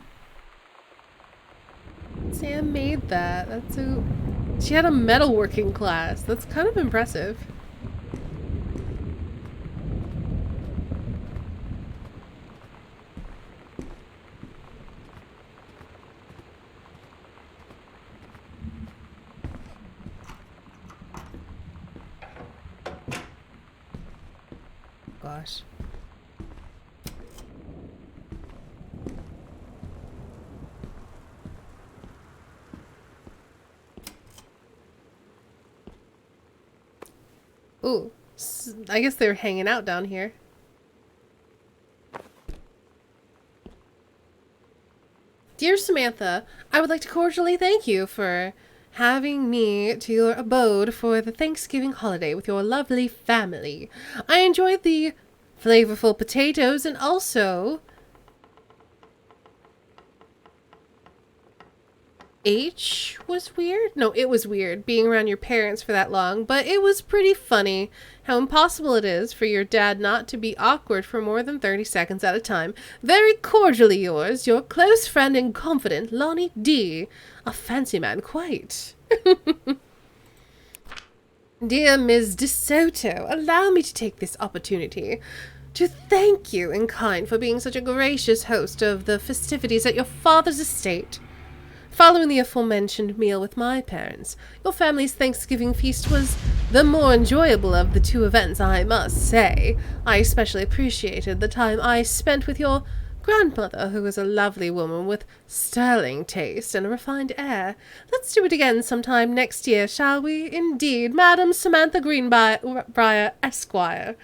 A: Sam made that. That's so... She had a metalworking class. That's kind of impressive. Gosh. Ooh, I guess they were hanging out down here. Dear Samantha, I would like to cordially thank you for having me to your abode for the Thanksgiving holiday with your lovely family. I enjoyed the flavorful potatoes and also H was weird? No, it was weird being around your parents for that long, but it was pretty funny how impossible it is for your dad not to be awkward for more than 30 seconds at a time. Very cordially yours, your close friend and confidant, Lonnie D. A fancy man, quite. Dear Ms. DeSoto, allow me to take this opportunity to thank you in kind for being such a gracious host of the festivities at your father's estate. Following the aforementioned meal with my parents, your family's Thanksgiving feast was the more enjoyable of the two events, I must say. I especially appreciated the time I spent with your grandmother, who is a lovely woman with sterling taste and a refined air. Let's do it again sometime next year, shall we? Indeed, Madam Samantha Greenbrier, Esquire.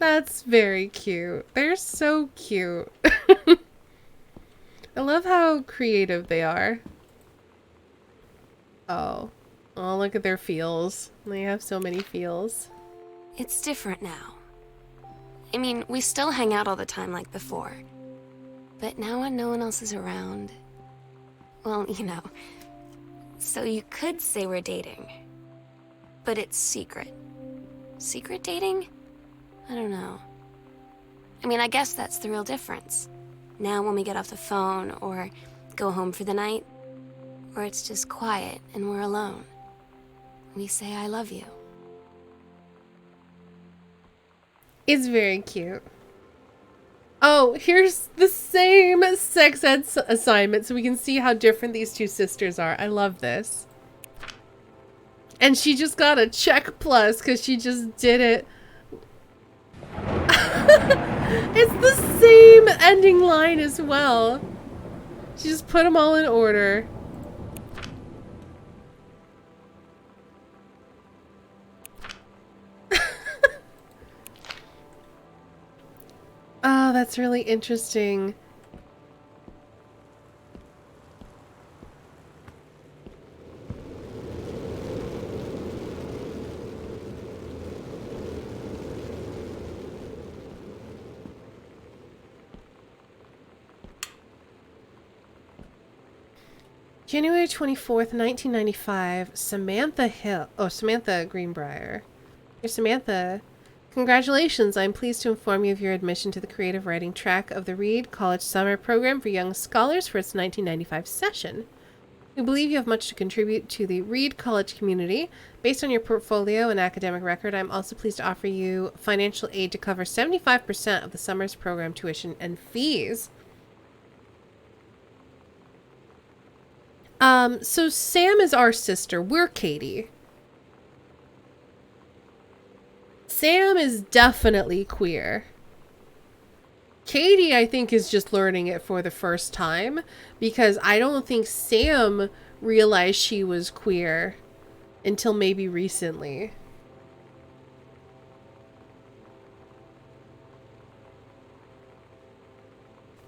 A: That's very cute. They're so cute. I love how creative they are. Oh. Oh, look at their feels. They have so many feels.
C: It's different now. I mean, we still hang out all the time like before. But now when no one else is around, well, you know. So you could say we're dating. But it's secret. Secret dating? I don't know. I mean, I guess that's the real difference. Now when we get off the phone or go home for the night, or it's just quiet and we're alone, we say I love you.
A: It's very cute. Oh, here's the same sex ed assignment so we can see how different these two sisters are. I love this. And she just got a check plus because she just did it. It's the same ending line as well. She just put them all in order. Oh, that's really interesting. January 24th, 1995, Samantha Greenbrier. Dear Samantha, congratulations. I'm pleased to inform you of your admission to the creative writing track of the Reed College Summer Program for Young Scholars for its 1995 session. We believe you have much to contribute to the Reed College community. Based on your portfolio and academic record, I'm also pleased to offer you financial aid to cover 75% of the summer's program tuition and fees. So Sam is our sister. We're Katie. Sam is definitely queer. Katie, I think, is just learning it for the first time because I don't think Sam realized she was queer until maybe recently.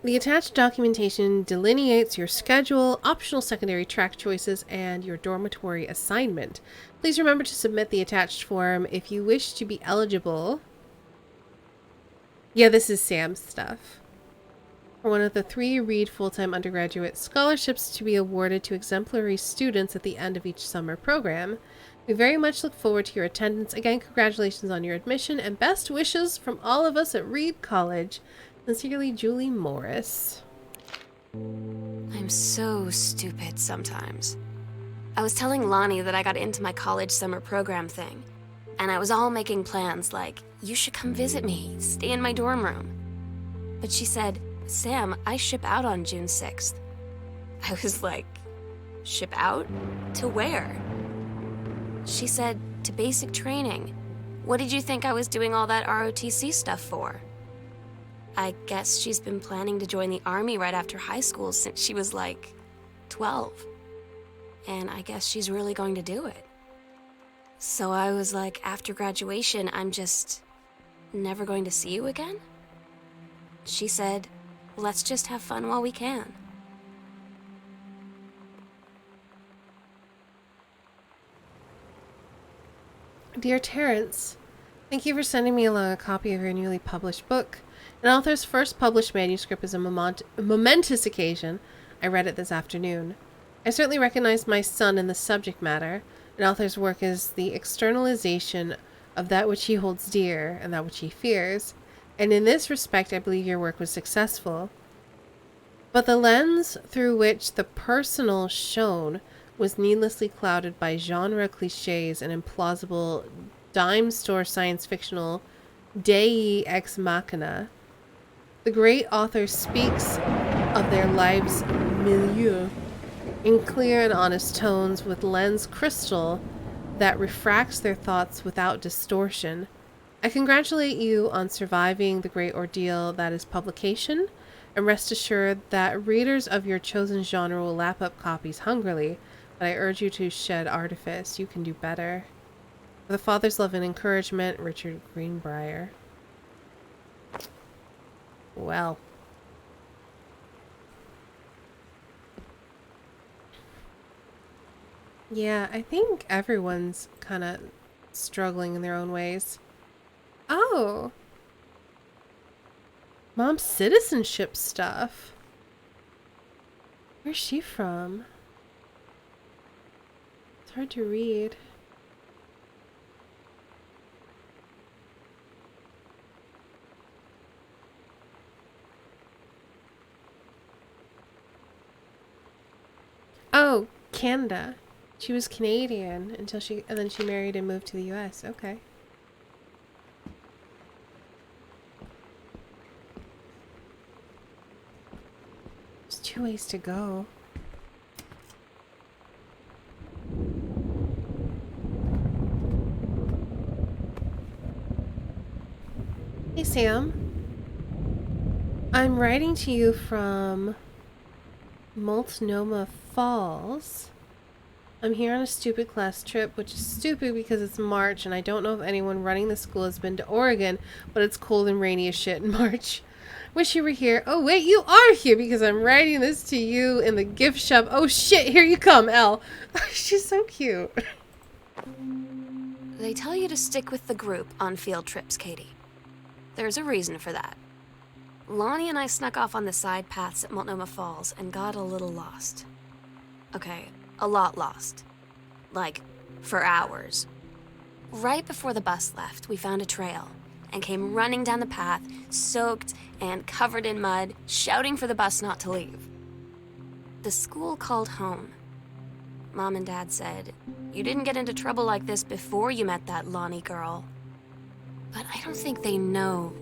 A: The attached documentation delineates your schedule, optional secondary track choices, and your dormitory assignment. Please remember to submit the attached form if you wish to be eligible. Yeah, this is Sam's stuff. For one of the 3 Reed full-time undergraduate scholarships to be awarded to exemplary students at the end of each summer program. We very much look forward to your attendance. Again, congratulations on your admission and best wishes from all of us at Reed College. Sincerely, Julie Morris.
C: I'm so stupid sometimes. I was telling Lonnie that I got into my college summer program thing, and I was all making plans like, you should come visit me, stay in my dorm room. But she said, Sam, I ship out on June 6th. I was like, ship out? To where? She said, to basic training. What did you think I was doing all that ROTC stuff for? I guess she's been planning to join the army right after high school since she was like 12. And I guess she's really going to do it. So I was like, after graduation, I'm just never going to see you again? She said, let's just have fun while we can.
A: Dear Terrence, thank you for sending me along a copy of your newly published book. An author's first published manuscript is a momentous occasion. I read it this afternoon. I certainly recognize my son in the subject matter. An author's work is the externalization of that which he holds dear and that which he fears. And in this respect, I believe your work was successful. But the lens through which the personal shone was needlessly clouded by genre cliches and implausible dime store science fictional Dei ex machina. The great author speaks of their life's milieu in clear and honest tones with lens crystal that refracts their thoughts without distortion. I congratulate you on surviving the great ordeal that is publication, and rest assured that readers of your chosen genre will lap up copies hungrily, but I urge you to shed artifice. You can do better. With a father's love and encouragement, Richard Greenbrier. Well. Yeah, I think everyone's kind of struggling in their own ways. Oh. Mom's citizenship stuff. Where's she from? It's hard to read. Oh, Canada. She was Canadian until and then she married and moved to the US. Okay. There's 2 ways to go. Hey, Sam. I'm writing to you from Multnomah Falls. I'm here on a stupid class trip, which is stupid because it's March and I don't know if anyone running the school has been to Oregon, but it's cold and rainy as shit in March. Wish you were here. Oh wait, you are here because I'm writing this to you in the gift shop. Oh shit, here you come, Elle. She's so cute.
C: They tell you to stick with the group on field trips, Katie. There's a reason for that. Lonnie and I snuck off on the side paths at Multnomah Falls and got a little lost. Okay, a lot lost. Like, for hours. Right before the bus left, we found a trail and came running down the path, soaked and covered in mud, shouting for the bus not to leave. The school called home. Mom and Dad said, "You didn't get into trouble like this before you met that Lonnie girl." But I don't think they know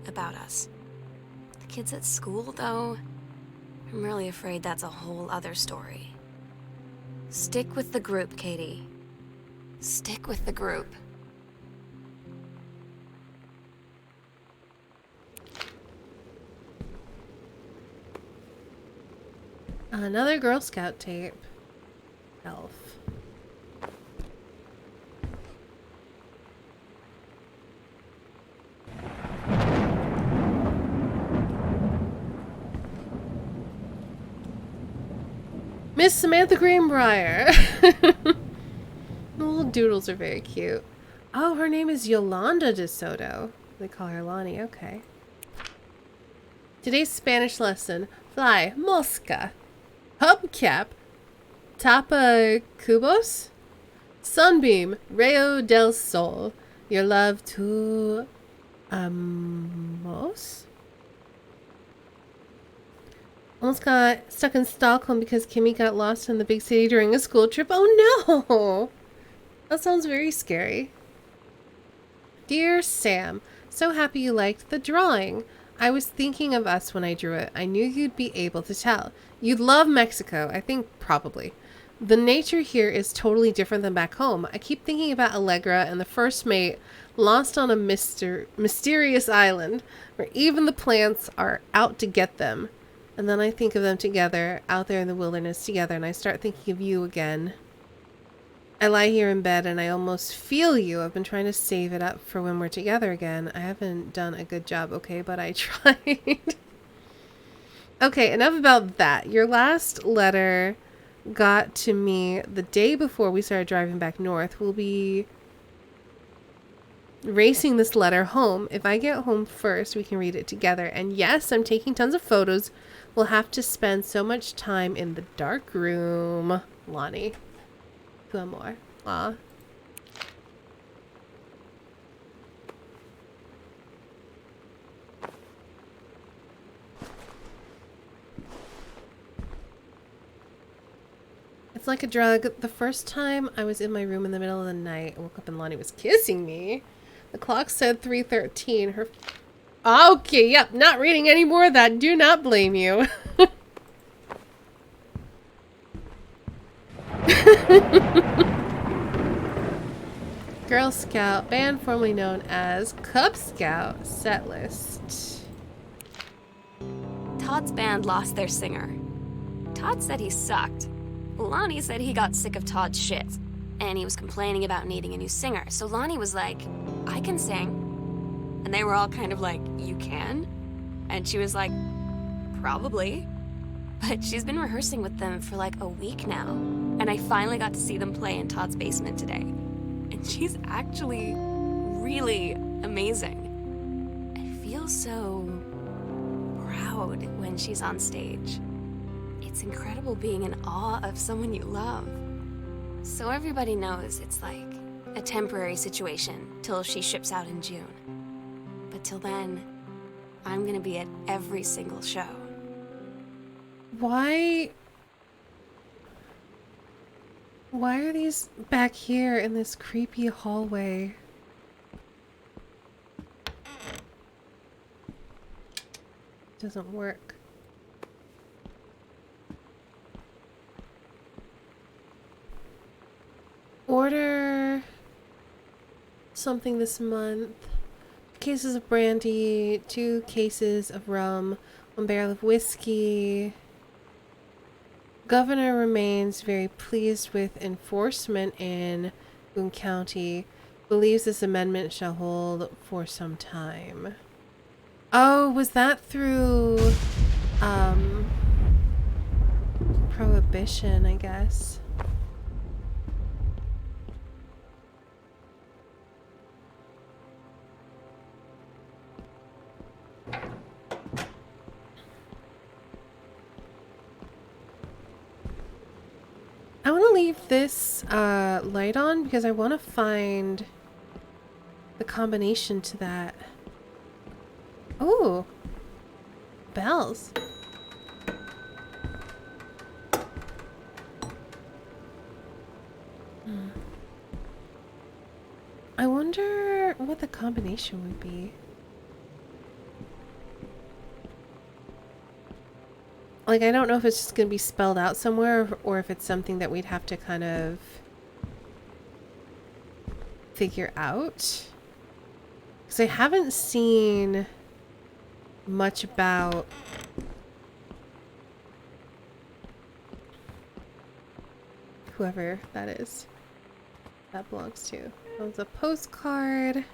C: about us. The kids at school, though, I'm really afraid that's a whole other story. Stick with the group, Katie. Stick with the group.
A: Another Girl Scout tape. Elf. Miss Samantha Greenbrier. The little doodles are very cute. Oh, her name is Yolanda De Soto. They call her Lonnie. Okay. Today's Spanish lesson. Fly, mosca. Hubcap. Tapa cubos. Sunbeam, rayo del sol. Your love to amos. Almost got stuck in Stockholm because Kimmy got lost in the big city during a school trip. Oh no! That sounds very scary. Dear Sam, so happy you liked the drawing. I was thinking of us when I drew it. I knew you'd be able to tell. You'd love Mexico, I think probably. The nature here is totally different than back home. I keep thinking about Allegra and the first mate lost on a mysterious island where even the plants are out to get them. And then I think of them together, out there in the wilderness together, and I start thinking of you again. I lie here in bed and I almost feel you. I've been trying to save it up for when we're together again. I haven't done a good job, okay, but I tried. Okay, enough about that. Your last letter got to me the day before we started driving back north. We'll be racing this letter home. If I get home first, we can read it together. And yes, I'm taking tons of photos. We'll have to spend so much time in the dark room. Lonnie. Tu amor. Aw. It's like a drug. The first time I was in my room in the middle of the night, I woke up and Lonnie was kissing me. The clock said 3:13. Her... Okay, yep, not reading any more of that. Do not blame you. Girl Scout, band formerly known as Cub Scout, set list.
C: Todd's band lost their singer. Todd said he sucked. Lonnie said he got sick of Todd's shit, and he was complaining about needing a new singer. So Lonnie was like, I can sing. And they were all kind of like, you can? And she was like, probably. But she's been rehearsing with them for like a week now. And and I finally got to see them play in Todd's basement today. And she's actually really amazing. I feel so proud when she's on stage. It's incredible being in awe of someone you love. So everybody knows it's like a temporary situation till she ships out in June. But till then, I'm gonna be at every single show.
A: Why are these back here in this creepy hallway? Doesn't work. Order something this month. Cases of brandy, 2 cases of rum, 1 barrel of whiskey. Governor remains very pleased with enforcement in Boone County. Believes this amendment shall hold for some time. Oh, was that through prohibition, I guess. I want to leave this light on because I want to find the combination to that. Oh, bells. I wonder what the combination would be. Like, I don't know if it's just going to be spelled out somewhere or if it's something that we'd have to kind of figure out. Because I haven't seen much about whoever that is that belongs to. That was a postcard.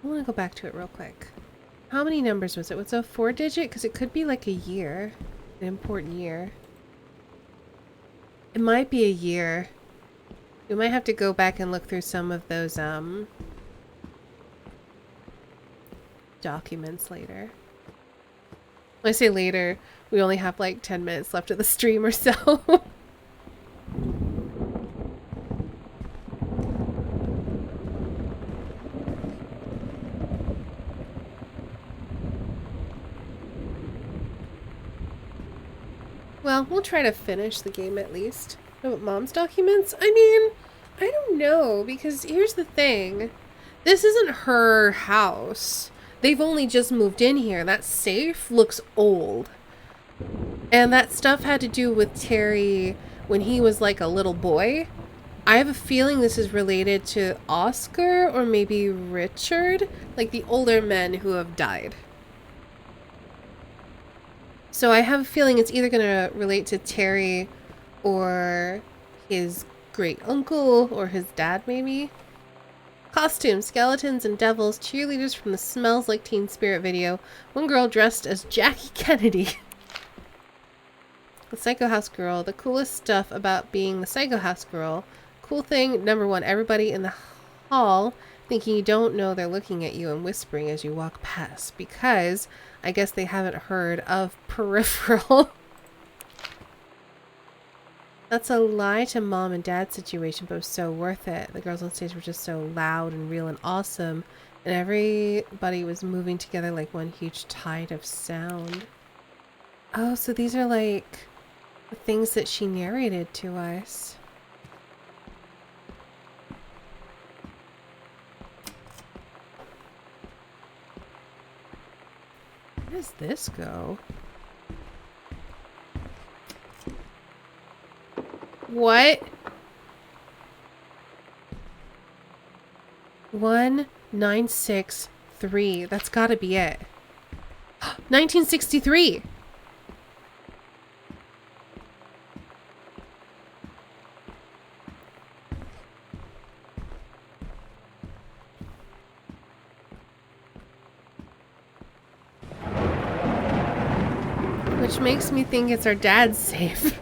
A: I want to go back to it real quick. How many numbers was it? Was it a 4-digit? Because it could be like a year. An important year. It might be a year. We might have to go back and look through some of those documents later. When I say later, we only have like 10 minutes left of the stream or so. Well, we'll try to finish the game at least. Oh, Mom's documents? I mean, I don't know, because here's the thing. This isn't her house. They've only just moved in here. That safe looks old. And that stuff had to do with Terry when he was like a little boy. I have a feeling this is related to Oscar or maybe Richard, like the older men who have died. So I have a feeling it's either going to relate to Terry or his great uncle or his dad maybe. Costumes, skeletons and devils, cheerleaders from the Smells Like Teen Spirit video, one girl dressed as Jackie Kennedy. The Psycho House girl, the coolest stuff about being the Psycho House girl. Cool thing, number 1, everybody in the hall thinking you don't know they're looking at you and whispering as you walk past because I guess they haven't heard of Peripheral. That's a lie to mom and dad situation, but it was so worth it. The girls on stage were just so loud and real and awesome, and everybody was moving together like one huge tide of sound. Oh, so these are like the things that she narrated to us. Where does this go? What? 1963. That's gotta be it. 1963. Which makes me think it's our dad's safe.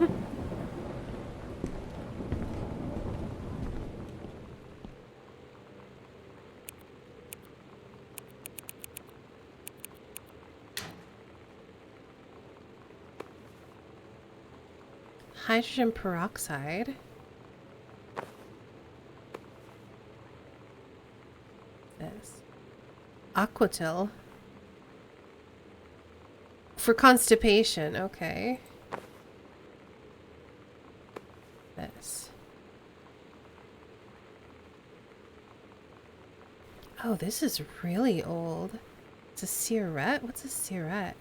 A: Hydrogen peroxide. This. Aquatil. For constipation, okay. This. Oh, this is really old. It's a Cearette? What's a Cearette?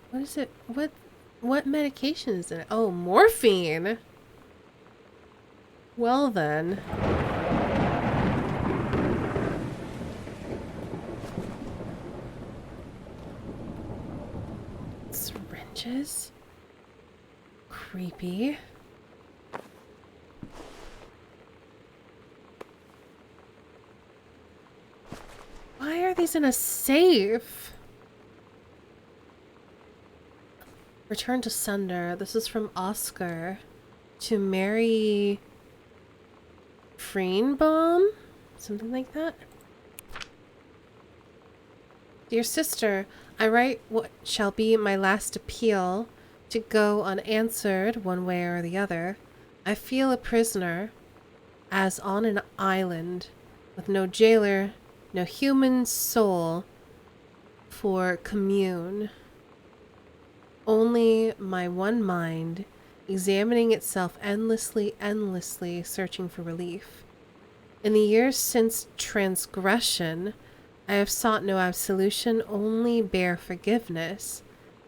A: What is it? What medication is it? Oh, morphine. Well then. Syringes? Creepy. Why are these in a safe? Return to sender. This is from Oscar to Mary Freenbaum? Something like that. Dear sister, I write what shall be my last appeal to go unanswered one way or the other. I feel a prisoner, as on an island, with no jailer, no human soul for commune. Only my one mind, examining itself endlessly, searching for relief. In the years since transgression, I have sought no absolution, only bare forgiveness.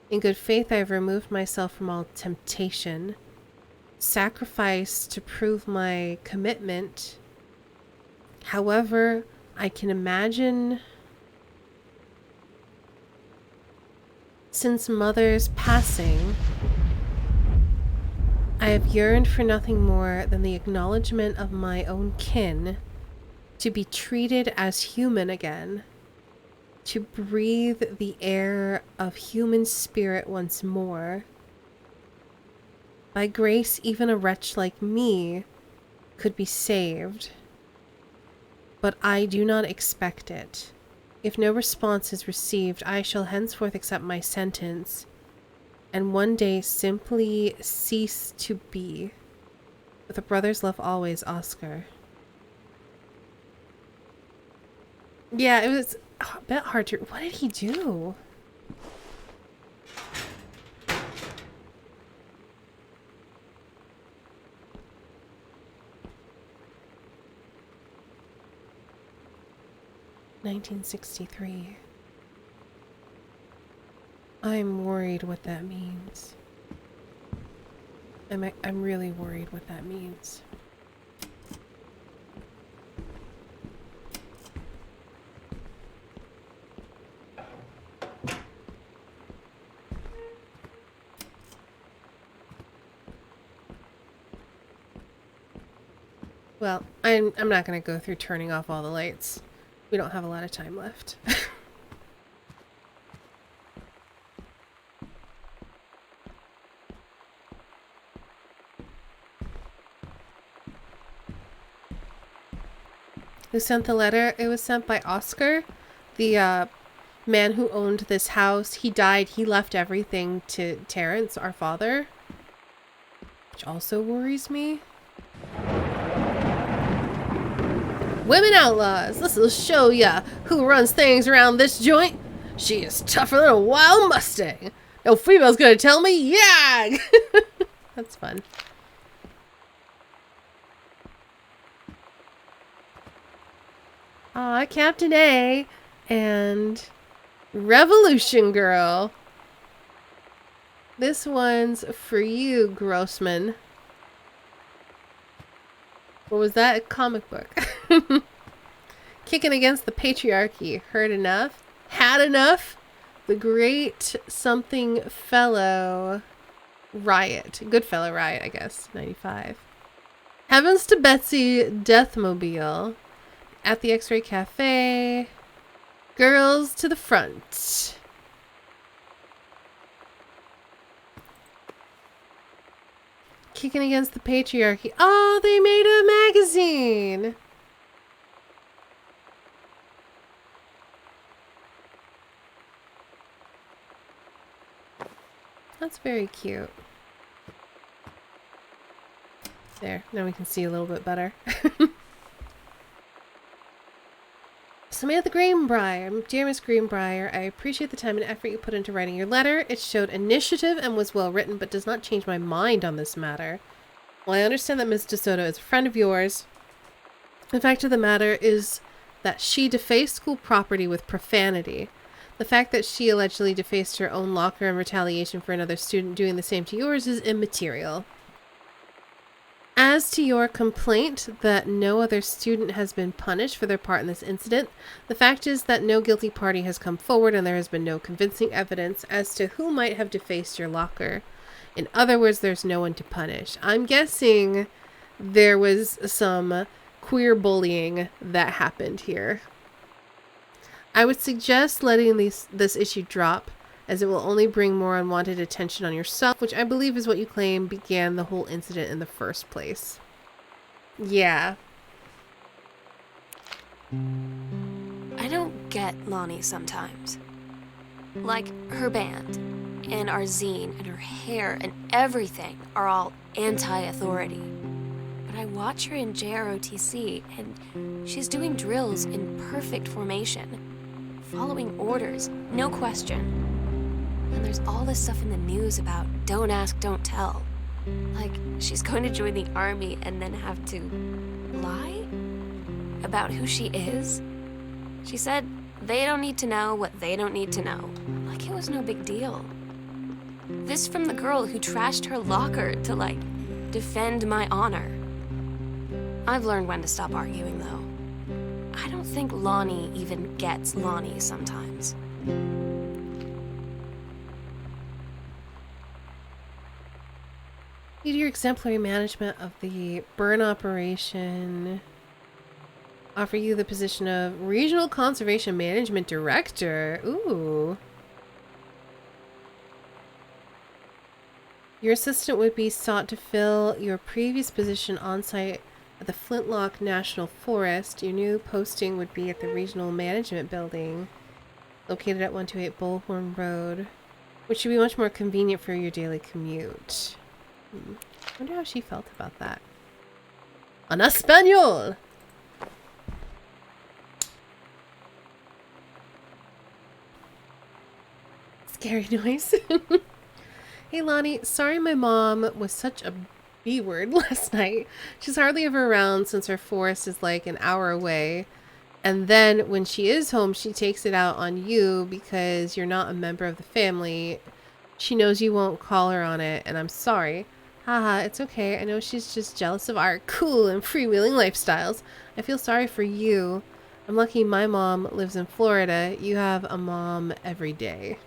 A: In good faith I have removed myself from all temptation, sacrifice to prove my commitment. However, I can imagine since mother's passing, I have yearned for nothing more than the acknowledgement of my own kin, to be treated as human again, to breathe the air of human spirit once more. By grace, even a wretch like me could be saved, but I do not expect it. If no response is received, I shall henceforth accept my sentence, and one day simply cease to be. With a brother's love always, Oscar. Yeah, it was a bit hard to... What did he do? "1963. I'm worried what that means. I'm really worried what that means." Well, I'm not going to go through turning off all the lights. We don't have a lot of time left. Who sent the letter? It was sent by Oscar, the man who owned this house. He died. He left everything to Terrence, our father, which also worries me. Women outlaws, this'll show ya who runs things around this joint. She is tougher than a wild Mustang. No female's gonna tell me yag. That's fun. Aw, Captain A and Revolution Girl. This one's for you, Grossman. What was that? A comic book. Kicking against the patriarchy. Heard enough? Had enough? The Great Something Fellow Riot. Goodfellow Riot, I guess. 95. Heavens to Betsy Deathmobile. At the X-Ray Cafe. Girls to the front. Kicking against the patriarchy. Oh, they made a magazine. That's very cute. There, now we can see a little bit better. Samantha Greenbrier. Dear Miss Greenbrier, I appreciate the time and effort you put into writing your letter. It showed initiative and was well written, but does not change my mind on this matter. While I understand that Ms. DeSoto is a friend of yours, the fact of the matter is that she defaced school property with profanity. The fact that she allegedly defaced her own locker in retaliation for another student doing the same to yours is immaterial. As to your complaint that no other student has been punished for their part in this incident, the fact is that no guilty party has come forward and there has been no convincing evidence as to who might have defaced your locker. In other words, there's no one to punish. I'm guessing there was some queer bullying that happened here. I would suggest letting this issue drop, as it will only bring more unwanted attention on yourself, which I believe is what you claim began the whole incident in the first place. Yeah.
C: I don't get Lonnie sometimes. Like, her band, and our zine, and her hair, and everything are all anti-authority. But I watch her in JROTC, and she's doing drills in perfect formation, following orders, no question. And there's all this stuff in the news about don't ask, don't tell. Like, she's going to join the army and then have to lie about who she is. She said they don't need to know what they don't need to know. Like it was no big deal. This from the girl who trashed her locker to, like, defend my honor. I've learned when to stop arguing, though. I don't think Lonnie even gets Lonnie sometimes.
A: Due to your exemplary management of the burn operation, offer you the position of Regional Conservation Management Director. Ooh. Your assistant would be sought to fill your previous position on site at the Flintlock National Forest. Your new posting would be at the Regional Management Building, located at 128 Bullhorn Road, which should be much more convenient for your daily commute. I wonder how she felt about that. En español! Scary noise. Hey Lonnie, sorry my mom was such a B-word last night. She's hardly ever around since her forest is like an hour away. And then when she is home, she takes it out on you because you're not a member of the family. She knows you won't call her on it, and I'm sorry. Haha, it's okay. I know she's just jealous of our cool and freewheeling lifestyles. I feel sorry for you. I'm lucky my mom lives in Florida. You have a mom every day.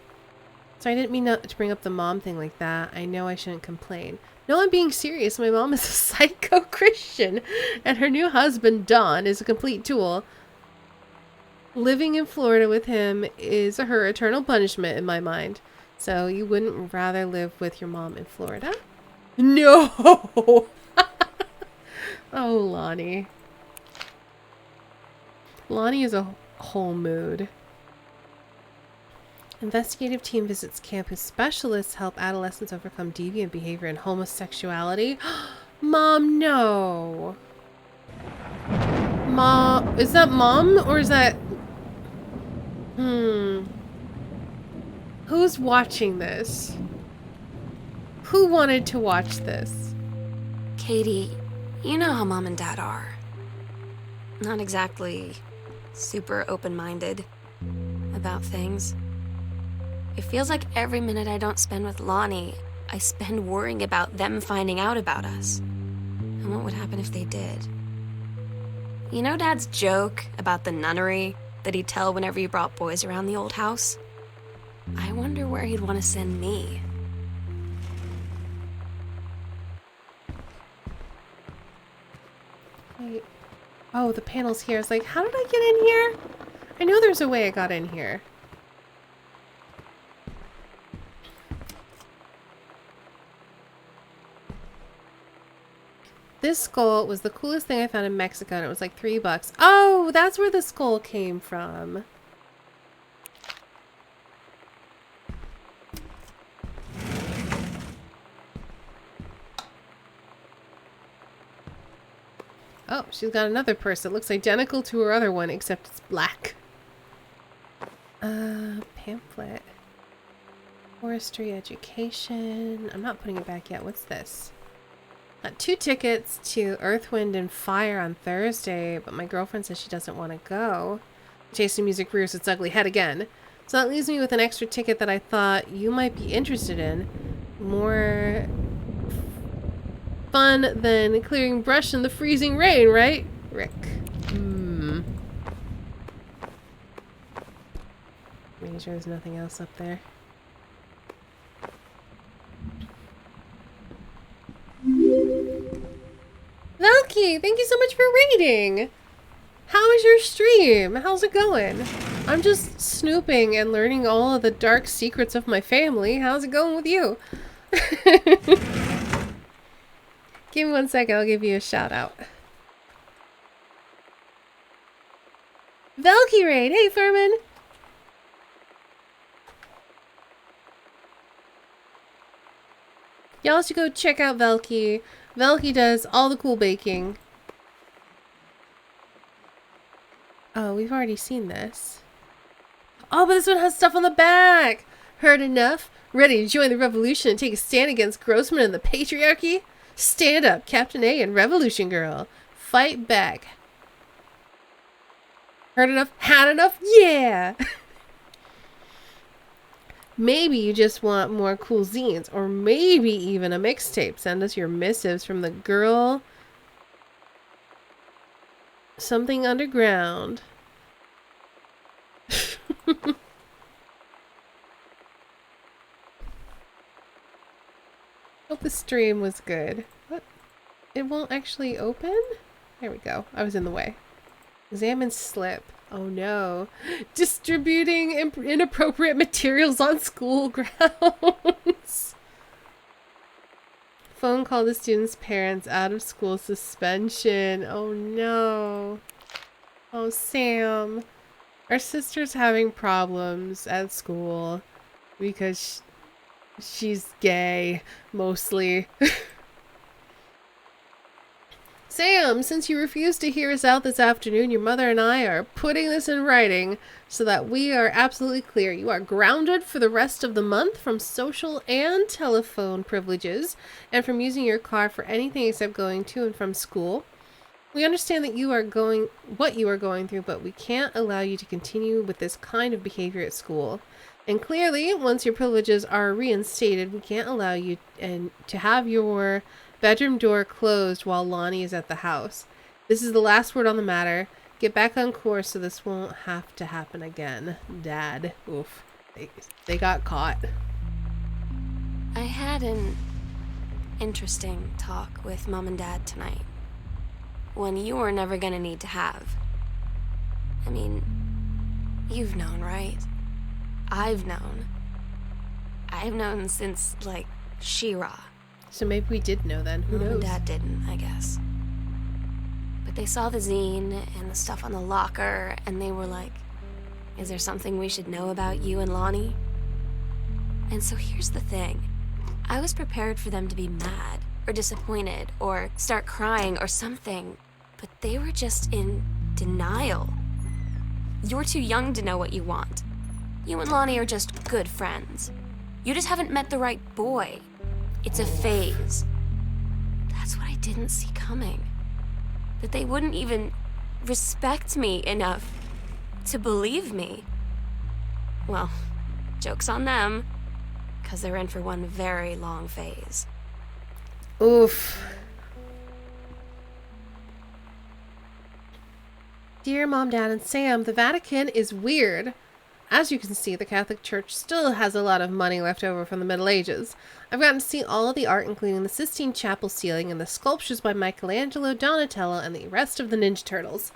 A: So I didn't mean to bring up the mom thing like that. I know I shouldn't complain. No, I'm being serious. My mom is a psycho Christian, and her new husband, Don, is a complete tool. Living in Florida with him is her eternal punishment in my mind. So you wouldn't rather live with your mom in Florida? No! Oh, Lonnie. Lonnie is a whole mood. Investigative team visits campus specialists help adolescents overcome deviant behavior and homosexuality. Mom, no. Mom, is that mom or is that... Who's watching this? Who wanted to watch this?
C: Katie, you know how Mom and Dad are. Not exactly super open-minded about things. It feels like every minute I don't spend with Lonnie, I spend worrying about them finding out about us. And what would happen if they did? You know Dad's joke about the nunnery that he'd tell whenever he brought boys around the old house? I wonder where he'd want to send me.
A: Oh, the panel's here. I was like, how did I get in here? I know there's a way I got in here. This skull was the coolest thing I found in Mexico, and it was like $3. Oh, that's where the skull came from. Oh, she's got another purse that looks identical to her other one, except it's black. Pamphlet. Forestry education. I'm not putting it back yet. What's this? Got 2 tickets to Earth, Wind, and Fire on Thursday, but my girlfriend says she doesn't want to go. Chasing Music rears its ugly head again. So that leaves me with an extra ticket that I thought you might be interested in. More fun than clearing brush in the freezing rain, right, Rick? Making sure there's nothing else up there. Valky, thank you so much for reading. How is your stream? How's it going? I'm just snooping and learning all of the dark secrets of my family. How's it going with you? Give me 1 second, I'll give you a shout out. Valky Raid, hey Furman. Y'all should go check out Valky. Valky does all the cool baking. Oh, we've already seen this. Oh, but this one has stuff on the back. Heard enough? Ready to join the revolution and take a stand against Grossman and the patriarchy? Stand up, Captain A and Revolution Girl. Fight back. Heard enough? Had enough? Yeah! Maybe you just want more cool zines, or maybe even a mixtape. Send us your missives from the girl... something underground. Hope the stream was good. What? It won't actually open? There we go. I was in the way. Examine slip. Oh no. Distributing inappropriate materials on school grounds. Phone call the students' parents out of school suspension. Oh no. Oh Sam. Our sister's having problems at school because she's gay, mostly. Sam, since you refused to hear us out this afternoon, your mother and I are putting this in writing so that we are absolutely clear. You are grounded for the rest of the month from social and telephone privileges and from using your car for anything except going to and from school. We understand that what you are going through, but we can't allow you to continue with this kind of behavior at school. And clearly, once your privileges are reinstated, we can't allow you to have your bedroom door closed while Lonnie is at the house. This is the last word on the matter. Get back on course so this won't have to happen again. Dad. Oof. They got caught.
C: I had an interesting talk with Mom and Dad tonight. One you were never gonna need to have. I mean, you've known, right? I've known. I've known since, like, She-Ra.
A: So maybe we did know then. Who knows?
C: Mom and Dad didn't, I guess. But they saw the zine and the stuff on the locker, and they were like, is there something we should know about you and Lonnie? And so here's the thing. I was prepared for them to be mad, or disappointed, or start crying, or something. But they were just in denial. You're too young to know what you want. You and Lonnie are just good friends. You just haven't met the right boy. It's a phase. That's what I didn't see coming. That they wouldn't even respect me enough to believe me. Well, joke's on them, 'cause they're in for one very long phase.
A: Oof. Dear Mom, Dad, and Sam, the Vatican is weird. As you can see, the Catholic Church still has a lot of money left over from the Middle Ages. I've gotten to see all of the art, including the Sistine Chapel ceiling and the sculptures by Michelangelo, Donatello, and the rest of the Ninja Turtles.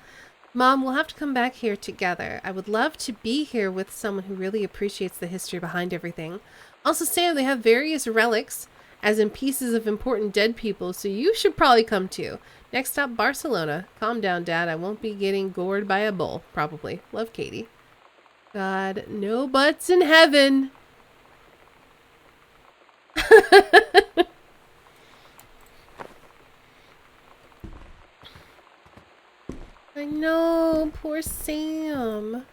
A: Mom, we'll have to come back here together. I would love to be here with someone who really appreciates the history behind everything. Also, Sam, they have various relics, as in pieces of important dead people, so you should probably come too. Next stop, Barcelona. Calm down, Dad. I won't be getting gored by a bull, probably. Love, Katie. God, no butts in heaven. I know, poor Sam.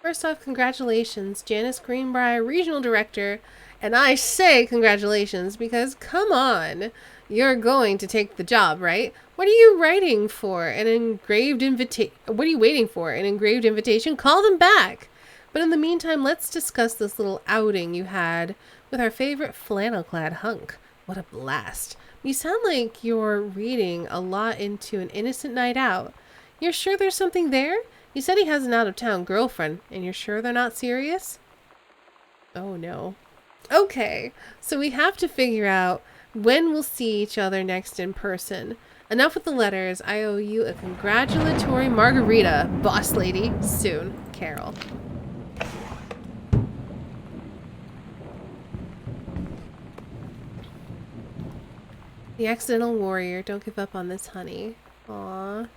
A: First off, congratulations, Janice Greenbrier, Regional Director. And I say congratulations because, come on, you're going to take the job, right? What are you writing for? An engraved invitation? What are you waiting for? An engraved invitation? Call them back. But in the meantime, let's discuss this little outing you had with our favorite flannel-clad hunk. What a blast. You sound like you're reading a lot into An Innocent Night Out. You're sure there's something there? You said he has an out-of-town girlfriend, and you're sure they're not serious? Oh, no. Okay, so we have to figure out when we'll see each other next in person. Enough with the letters. I owe you a congratulatory margarita, boss lady. Soon, Carol. The Accidental Warrior. Don't give up on this, honey. Aww.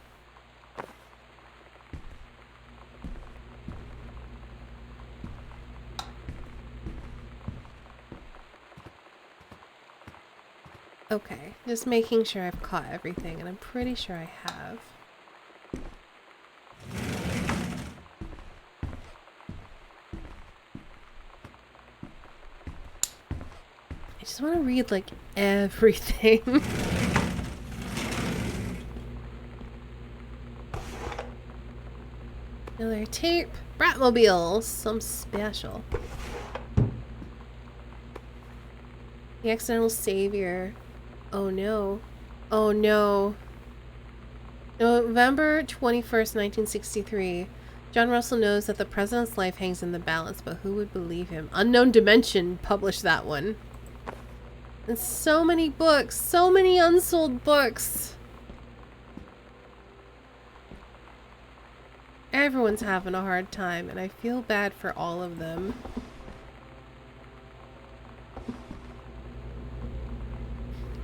A: Okay, just making sure I've caught everything, and I'm pretty sure I have. I just want to read, like, everything. Another tape. Bratmobile. Some special. The Accidental Savior. Oh no. Oh no. November 21st, 1963. John Russell knows that the president's life hangs in the balance, but who would believe him? Unknown Dimension published that one. And so many books. So many unsold books. Everyone's having a hard time, and I feel bad for all of them.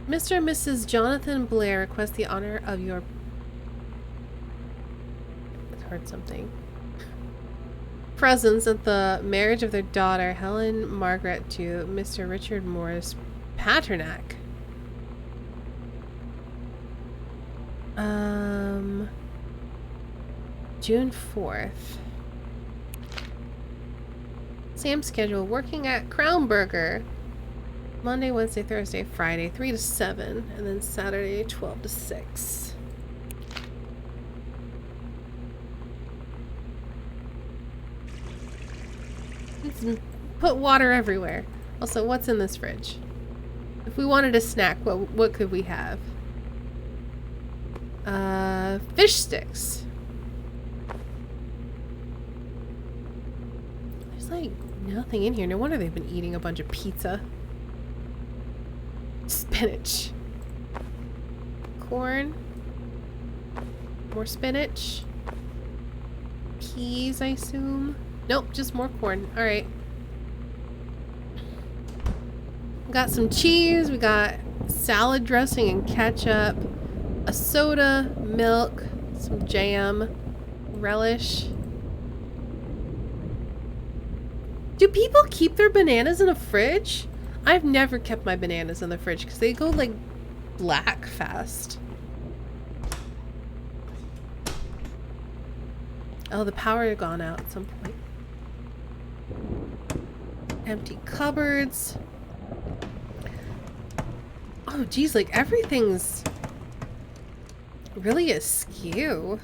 A: Mr. and Mrs. Jonathan Blair request the honor of your... I heard something. Presence at the marriage of their daughter, Helen Margaret, to Mr. Richard Morris Paternack. June 4th. Sam's schedule, working at Crown Burger. Monday, Wednesday, Thursday, Friday, 3 to 7, and then Saturday, 12 to 6. Let's put water everywhere. Also, what's in this fridge? If we wanted a snack, what could we have? Fish sticks. There's like nothing in here. No wonder they've been eating a bunch of pizza. Spinach. Corn. More spinach. Peas, I assume. Nope, just more corn. Alright. We got some cheese. We got salad dressing and ketchup. A soda, milk, some jam, relish. Do people keep their bananas in a fridge? I've never kept my bananas in the fridge because they go like black fast. Oh, the power had gone out at some point. Empty cupboards. Oh, geez, like everything's really askew.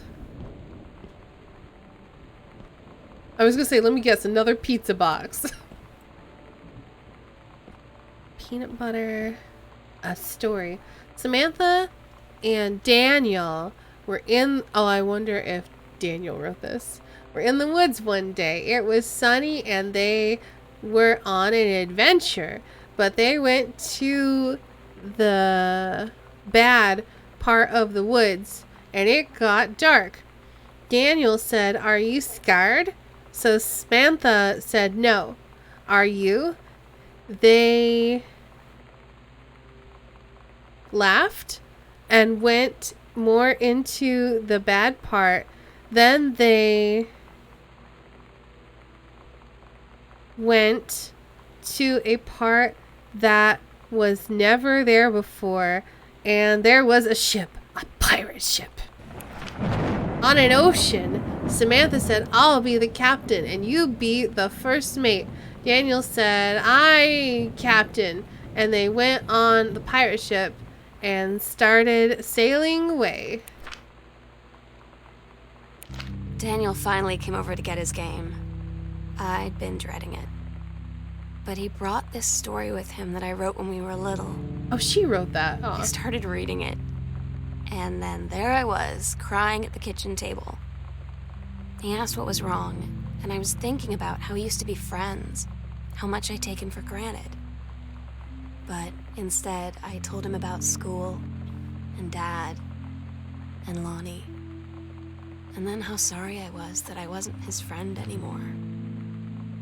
A: I was gonna say, let me guess, another pizza box. Peanut butter. A story. Samantha and Daniel were in... Oh, I wonder if Daniel wrote this. were in the woods one day. It was sunny and they were on an adventure, but they went to the bad part of the woods and it got dark. Daniel said, "Are you scared?" So Samantha said, "No." "Are you?" They laughed and went more into the bad part. Then they went to a part that was never there before, and there was a ship, a pirate ship, on an ocean. Samantha said, "I'll be the captain and you be the first mate." Daniel said, "I captain." And they went on the pirate ship and started sailing away.
C: Daniel finally came over to get his game. I'd been dreading it. But he brought this story with him that I wrote when we were little.
A: Oh, she wrote that. Oh.
C: I started reading it. And then there I was, crying at the kitchen table. He asked what was wrong, and I was thinking about how we used to be friends, how much I'd taken for granted. But instead, I told him about school, and Dad, and Lonnie. And then how sorry I was that I wasn't his friend anymore.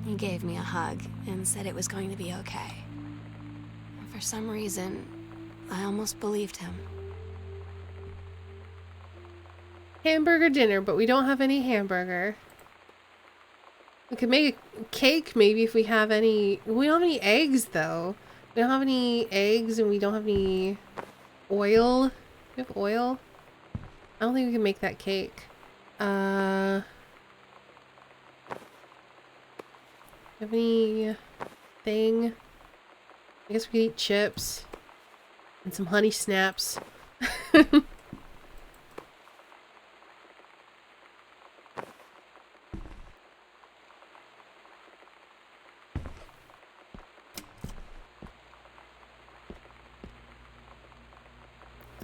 C: He gave me a hug and said it was going to be okay. And for some reason, I almost believed him.
A: Hamburger dinner, but we don't have any hamburger. We could make a cake maybe if we have any. We don't have any eggs though. We don't have any eggs and we don't have any oil. We have oil? I don't think we can make that cake. Have any thing? I guess we could eat chips and some honey snaps.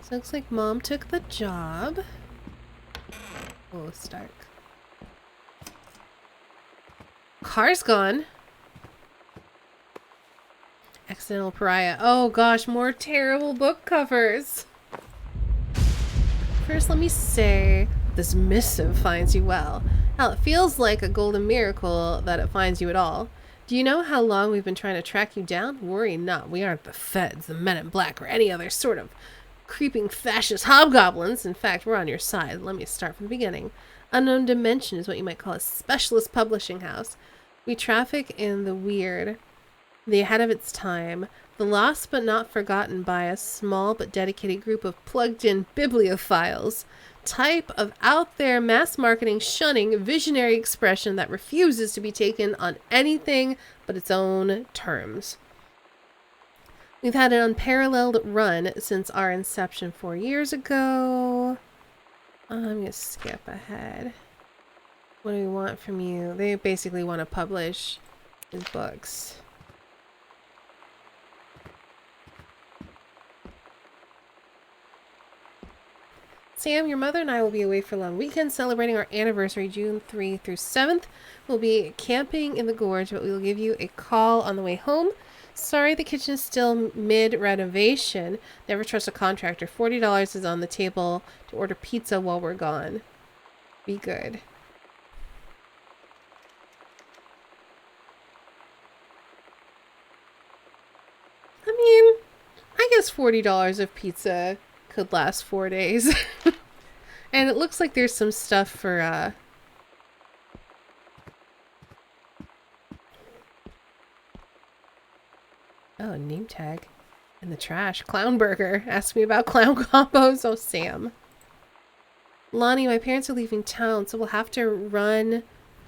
A: So looks like Mom took the job. Oh, it's dark. Car's gone. Accidental Pariah. Oh gosh, more terrible book covers. First, let me say this missive finds you well. Hell, it feels like a golden miracle that it finds you at all. Do you know how long we've been trying to track you down? Worry not. We aren't the feds, the men in black, or any other sort of creeping fascist hobgoblins. In fact, we're on your side. Let me start from the beginning. Unknown Dimension is what you might call a specialist publishing house. We traffic in the weird, the ahead of its time, the lost but not forgotten by a small but dedicated group of plugged-in bibliophiles, type of out-there mass marketing shunning visionary expression that refuses to be taken on anything but its own terms. We've had an unparalleled run since our inception 4 years ago. I'm going to skip ahead. What do we want from you? They basically want to publish his books. Sam, your mother and I will be away for a long weekend celebrating our anniversary, June 3 through 7th. We'll be camping in the gorge, but we will give you a call on the way home. Sorry, the kitchen is still mid-renovation. Never trust a contractor. $40 is on the table to order pizza while we're gone. Be good. I mean, I guess $40 of pizza could last 4 days. And it looks like there's some stuff for, oh, name tag in the trash. Clown burger. Ask me about clown combos. Oh, Sam. Lonnie, my parents are leaving town, so we'll have to run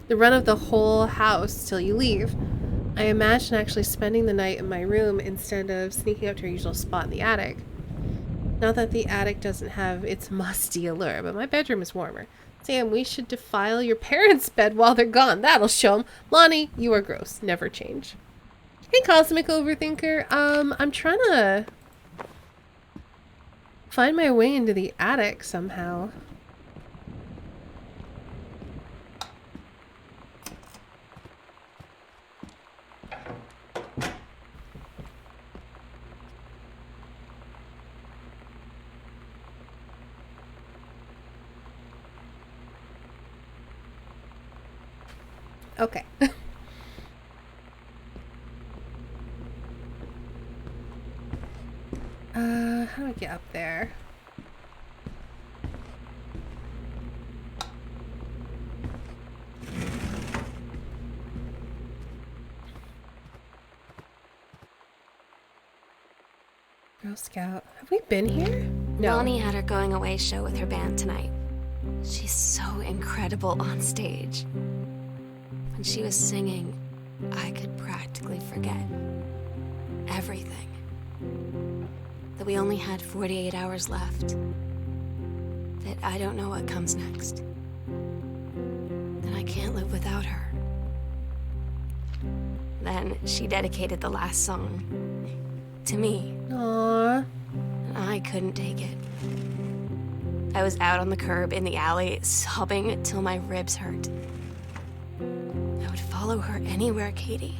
A: the run of the whole house till you leave. I imagine actually spending the night in my room instead of sneaking up to our usual spot in the attic. Not that the attic doesn't have its musty allure, but my bedroom is warmer. Sam, we should defile your parents' bed while they're gone. That'll show them. Lonnie, you are gross. Never change. Hey, Cosmic Overthinker. I'm trying to find my way into the attic somehow. Okay. How do I get up there? Girl Scout. Have we been here? No.
C: Lonnie had her going away show with her band tonight. She's so incredible on stage. When she was singing, I could practically forget everything. That we only had 48 hours left. That I don't know what comes next. That I can't live without her. Then she dedicated the last song to me.
A: Aww.
C: And I couldn't take it. I was out on the curb in the alley, sobbing till my ribs hurt. I would follow her anywhere, Katie.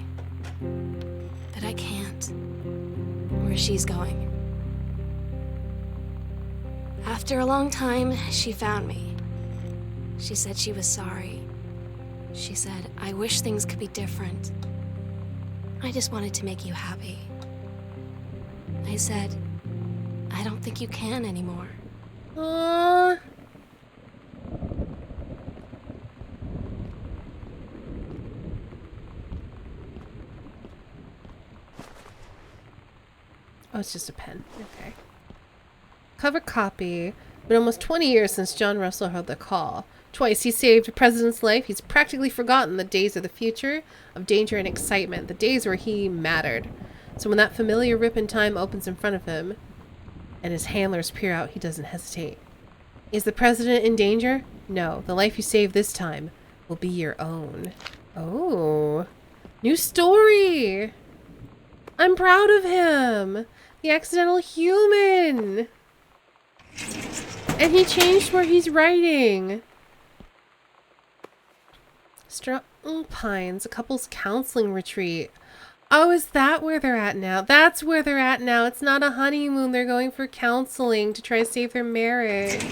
C: But I can't. Where she's going. After a long time, she found me. She said she was sorry. She said, I wish things could be different. I just wanted to make you happy. I said, I don't think you can anymore.
A: Aww. Oh, it's just a pen. Okay. Cover copy. Been almost 20 years since John Russell heard the call. Twice he saved a president's life. He's practically forgotten the days of the future, of danger and excitement, the days where he mattered. So when that familiar rip in time opens in front of him, and his handlers peer out, he doesn't hesitate. Is the president in danger? No. The life you save this time will be your own. Oh. New story! I'm proud of him! The accidental human! And he changed where he's writing. Strong Pines, a couple's counseling retreat. Oh, is that where they're at now? That's where they're at now. It's not a honeymoon. They're going for counseling to try to save their marriage.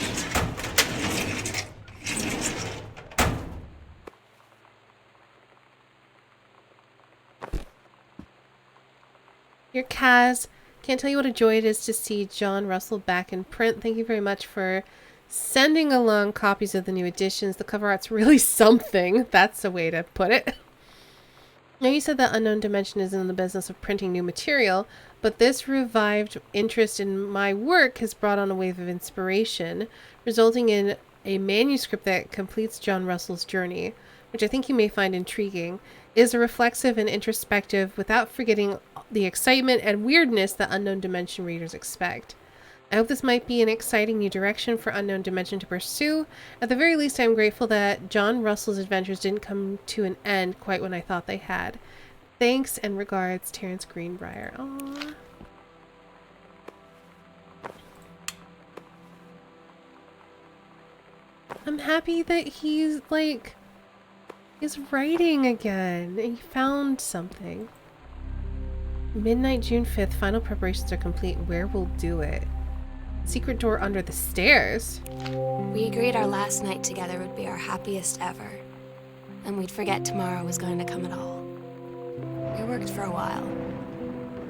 A: Dear Kaz, can't tell you what a joy it is to see John Russell back in print. Thank you very much for sending along copies of the new editions. The cover art's really something. That's a way to put it. Now, you said that Unknown Dimension is in the business of printing new material, but this revived interest in my work has brought on a wave of inspiration, resulting in a manuscript that completes John Russell's journey, which I think you may find intriguing. It is reflexive and introspective without forgetting the excitement and weirdness that Unknown Dimension readers expect. I hope this might be an exciting new direction for Unknown Dimension to pursue. At the very least, I'm grateful that John Russell's adventures didn't come to an end quite when I thought they had. Thanks and regards, Terrence Greenbrier. Aww. I'm happy that he's writing again. He found something. Midnight, June 5th. Final preparations are complete. Where we'll do it. Secret door under the stairs.
C: We agreed our last night together would be our happiest ever. And we'd forget tomorrow was going to come at all. It worked for a while.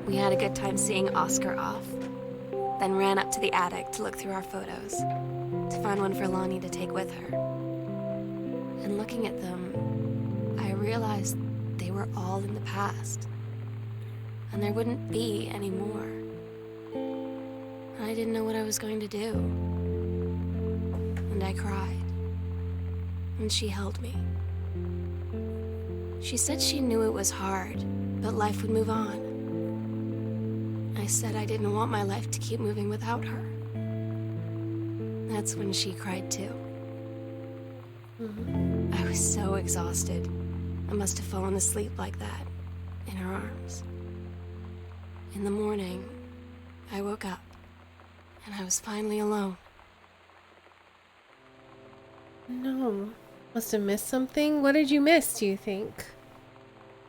C: We had a good time seeing Oscar off. Then ran up to the attic to look through our photos. To find one for Lonnie to take with her. And looking at them, I realized they were all in the past. And there wouldn't be any more. I didn't know what I was going to do. And I cried. And she held me. She said she knew it was hard, but life would move on. I said I didn't want my life to keep moving without her. That's when she cried too. I was so exhausted. I must have fallen asleep like that, in her arms. In the morning, I woke up. And I was finally alone.
A: No. Must have missed something. What did you miss, do you think?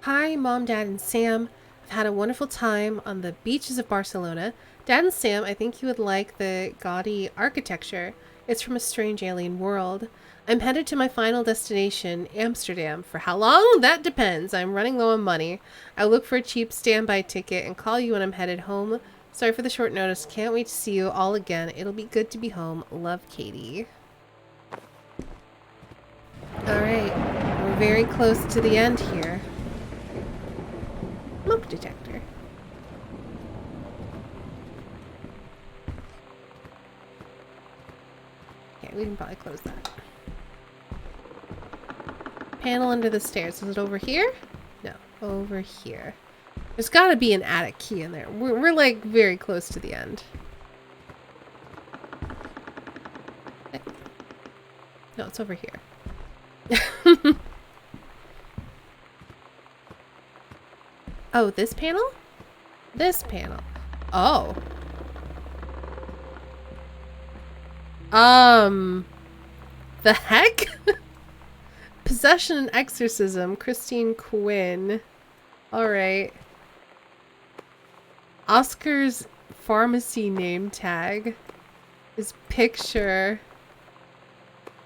A: Hi, Mom, Dad, and Sam. I've had a wonderful time on the beaches of Barcelona. Dad and Sam, I think you would like the gaudy architecture. It's from a strange alien world. I'm headed to my final destination, Amsterdam. For how long? That depends. I'm running low on money. I'll look for a cheap standby ticket and call you when I'm headed home. Sorry for the short notice. Can't wait to see you all again. It'll be good to be home. Love, Katie. Alright. We're very close to the end here. Smoke detector. Okay, we can probably close that. Panel under the stairs. Is it over here? No, over here. There's got to be an attic key in there. We're like very close to the end. No, it's over here. Oh, this panel? This panel. Oh. The heck? Possession and Exorcism, Christine Quinn. Alright. Oscar's pharmacy name tag. His picture.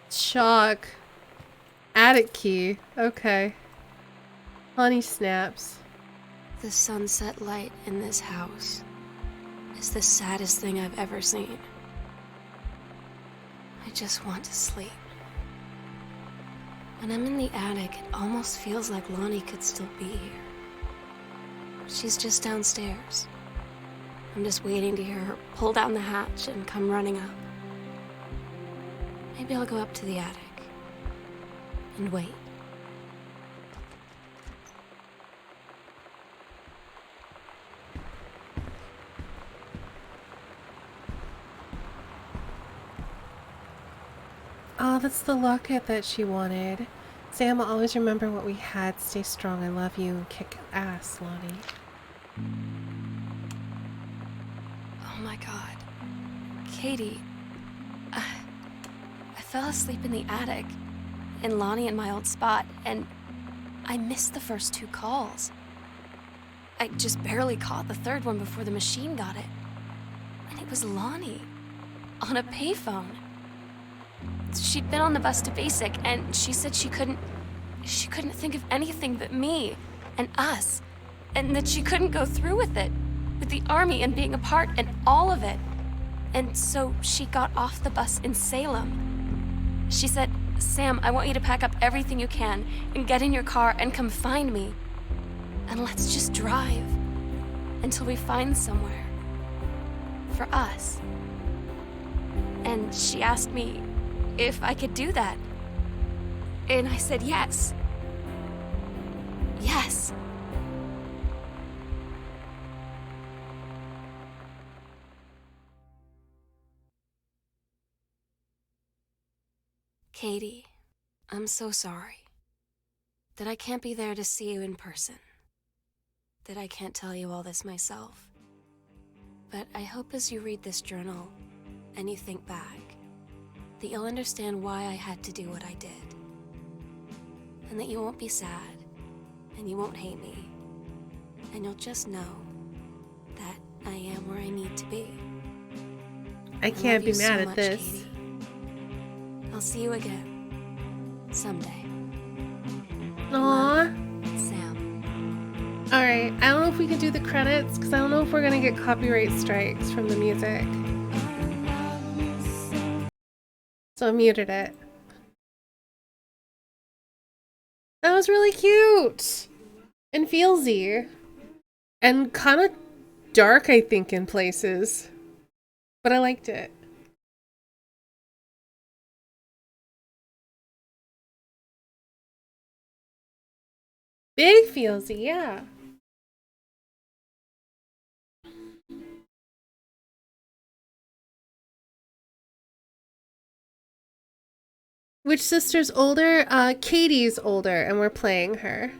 A: Chalk. Attic key. Okay. Honey snaps.
C: The sunset light in this house is the saddest thing I've ever seen. I just want to sleep. When I'm in the attic, it almost feels like Lonnie could still be here. She's just downstairs. I'm just waiting to hear her pull down the hatch and come running up. Maybe I'll go up to the attic and wait.
A: Oh, that's the locket that she wanted. Sam will always remember what we had. Stay strong. I love you. And kick ass, Lonnie.
C: Oh my god. Katie. I fell asleep in the attic, in Lonnie in my old spot, and I missed the first 2 calls. I just barely caught the 3rd one before the machine got it. And it was Lonnie, on a payphone. She'd been on the bus to Basic, and she said she couldn't think of anything but me and us, and that she couldn't go through with it, with the army and being apart and all of it. And so she got off the bus in Salem. She said, "Sam, I want you to pack up everything you can and get in your car and come find me. And let's just drive until we find somewhere for us." And she asked me if I could do that. And I said yes. Yes. Katie, I'm so sorry that I can't be there to see you in person, that I can't tell you all this myself. But I hope as you read this journal and you think back, that you'll understand why I had to do what I did. And that you won't be sad, and you won't hate me, and you'll just know that I am where I need to be.
A: I can't be mad at this.
C: Katie. I'll see you again. Someday.
A: Aww.
C: Sam.
A: Alright, I don't know if we can do the credits, because I don't know if we're going to get copyright strikes from the music. So I muted it. That was really cute! And feelsy. And kind of dark, I think, in places. But I liked it. Big feelsy, yeah. Which sister's older? Katie's older, and we're playing her.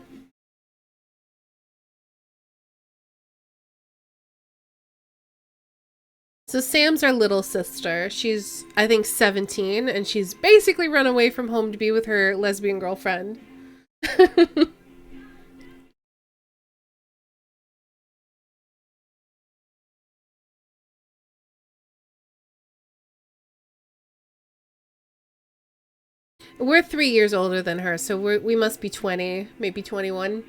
A: So Sam's our little sister. She's, I think, 17, and she's basically run away from home to be with her lesbian girlfriend. We're 3 years older than her, so we must be 20, maybe 21.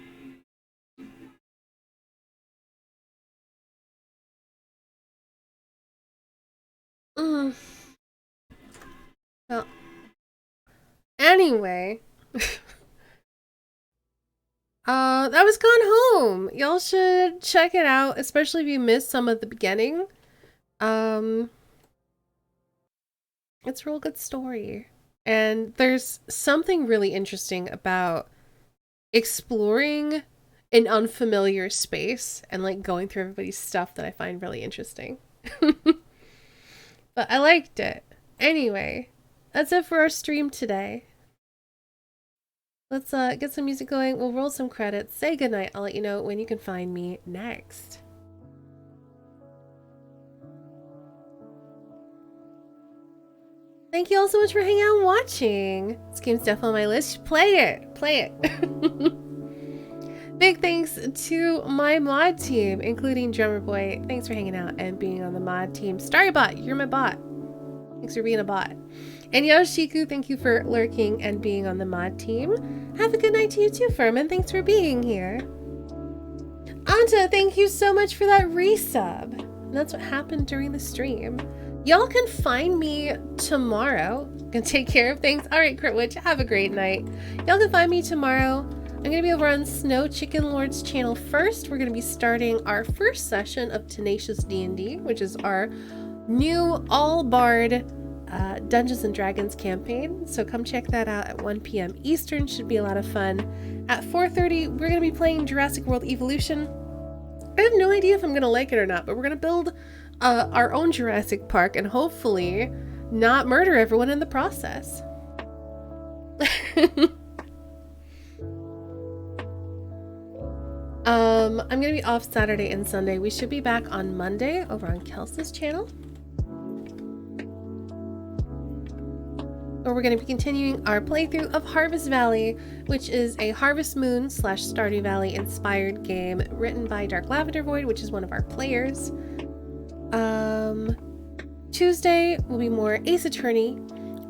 A: Well, anyway, that was Gone Home. Y'all should check it out, especially if you missed some of the beginning. It's a real good story. And there's something really interesting about exploring an unfamiliar space and like going through everybody's stuff that I find really interesting. But I liked it. Anyway, that's it for our stream today. Let's get some music going. We'll roll some credits. Say goodnight. I'll let you know when you can find me next. Thank you all so much for hanging out and watching. This game's definitely on my list. Play it. Play it. Big thanks to my mod team, including Drummer Boy. Thanks for hanging out and being on the mod team. Starrybot, you're my bot. Thanks for being a bot. And Yoshiku, thank you for lurking and being on the mod team. Have a good night to you too, Furman. Thanks for being here. Anta, thank you so much for that resub. And that's what happened during the stream. Y'all can find me tomorrow. Gonna take care of things. All right, Critwitch, have a great night. Y'all can find me tomorrow. I'm gonna be over on Snow Chicken Lord's channel first. We're gonna be starting our first session of Tenacious D&D, which is our new all-bard Dungeons and Dragons campaign. So come check that out at 1 p.m. Eastern. Should be a lot of fun. At 4:30, we're gonna be playing Jurassic World Evolution. I have no idea if I'm gonna like it or not, but we're gonna build our own Jurassic Park and hopefully not murder everyone in the process. I'm gonna be off Saturday and Sunday. We should be back on Monday over on Kelsey's channel, where we're going to be continuing our playthrough of Harvest Valley, which is a Harvest Moon / Stardew Valley inspired game written by Dark Lavender Void, which is one of our players. Tuesday will be more Ace Attorney.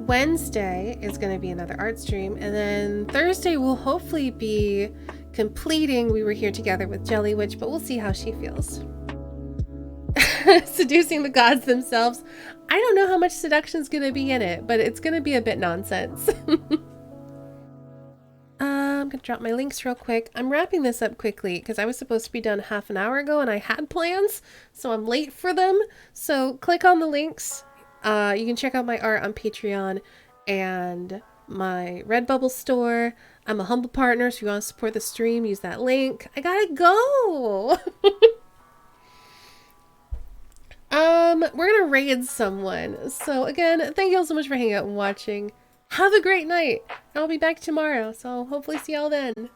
A: Wednesday is going to be another art stream, and then Thursday will hopefully be completing We Were Here Together with Jelly Witch, but we'll see how she feels. Seducing the gods themselves. I don't know how much seduction is going to be in it, but it's going to be a bit nonsense. I'm going to drop my links real quick. I'm wrapping this up quickly because I was supposed to be done half an hour ago and I had plans, so I'm late for them. So click on the links. You can check out my art on Patreon and my Redbubble store. I'm a humble partner, so if you want to support the stream, use that link. I gotta go! We're gonna raid someone. So again, thank you all so much for hanging out and watching. Have a great night. I'll be back tomorrow, so hopefully see y'all then.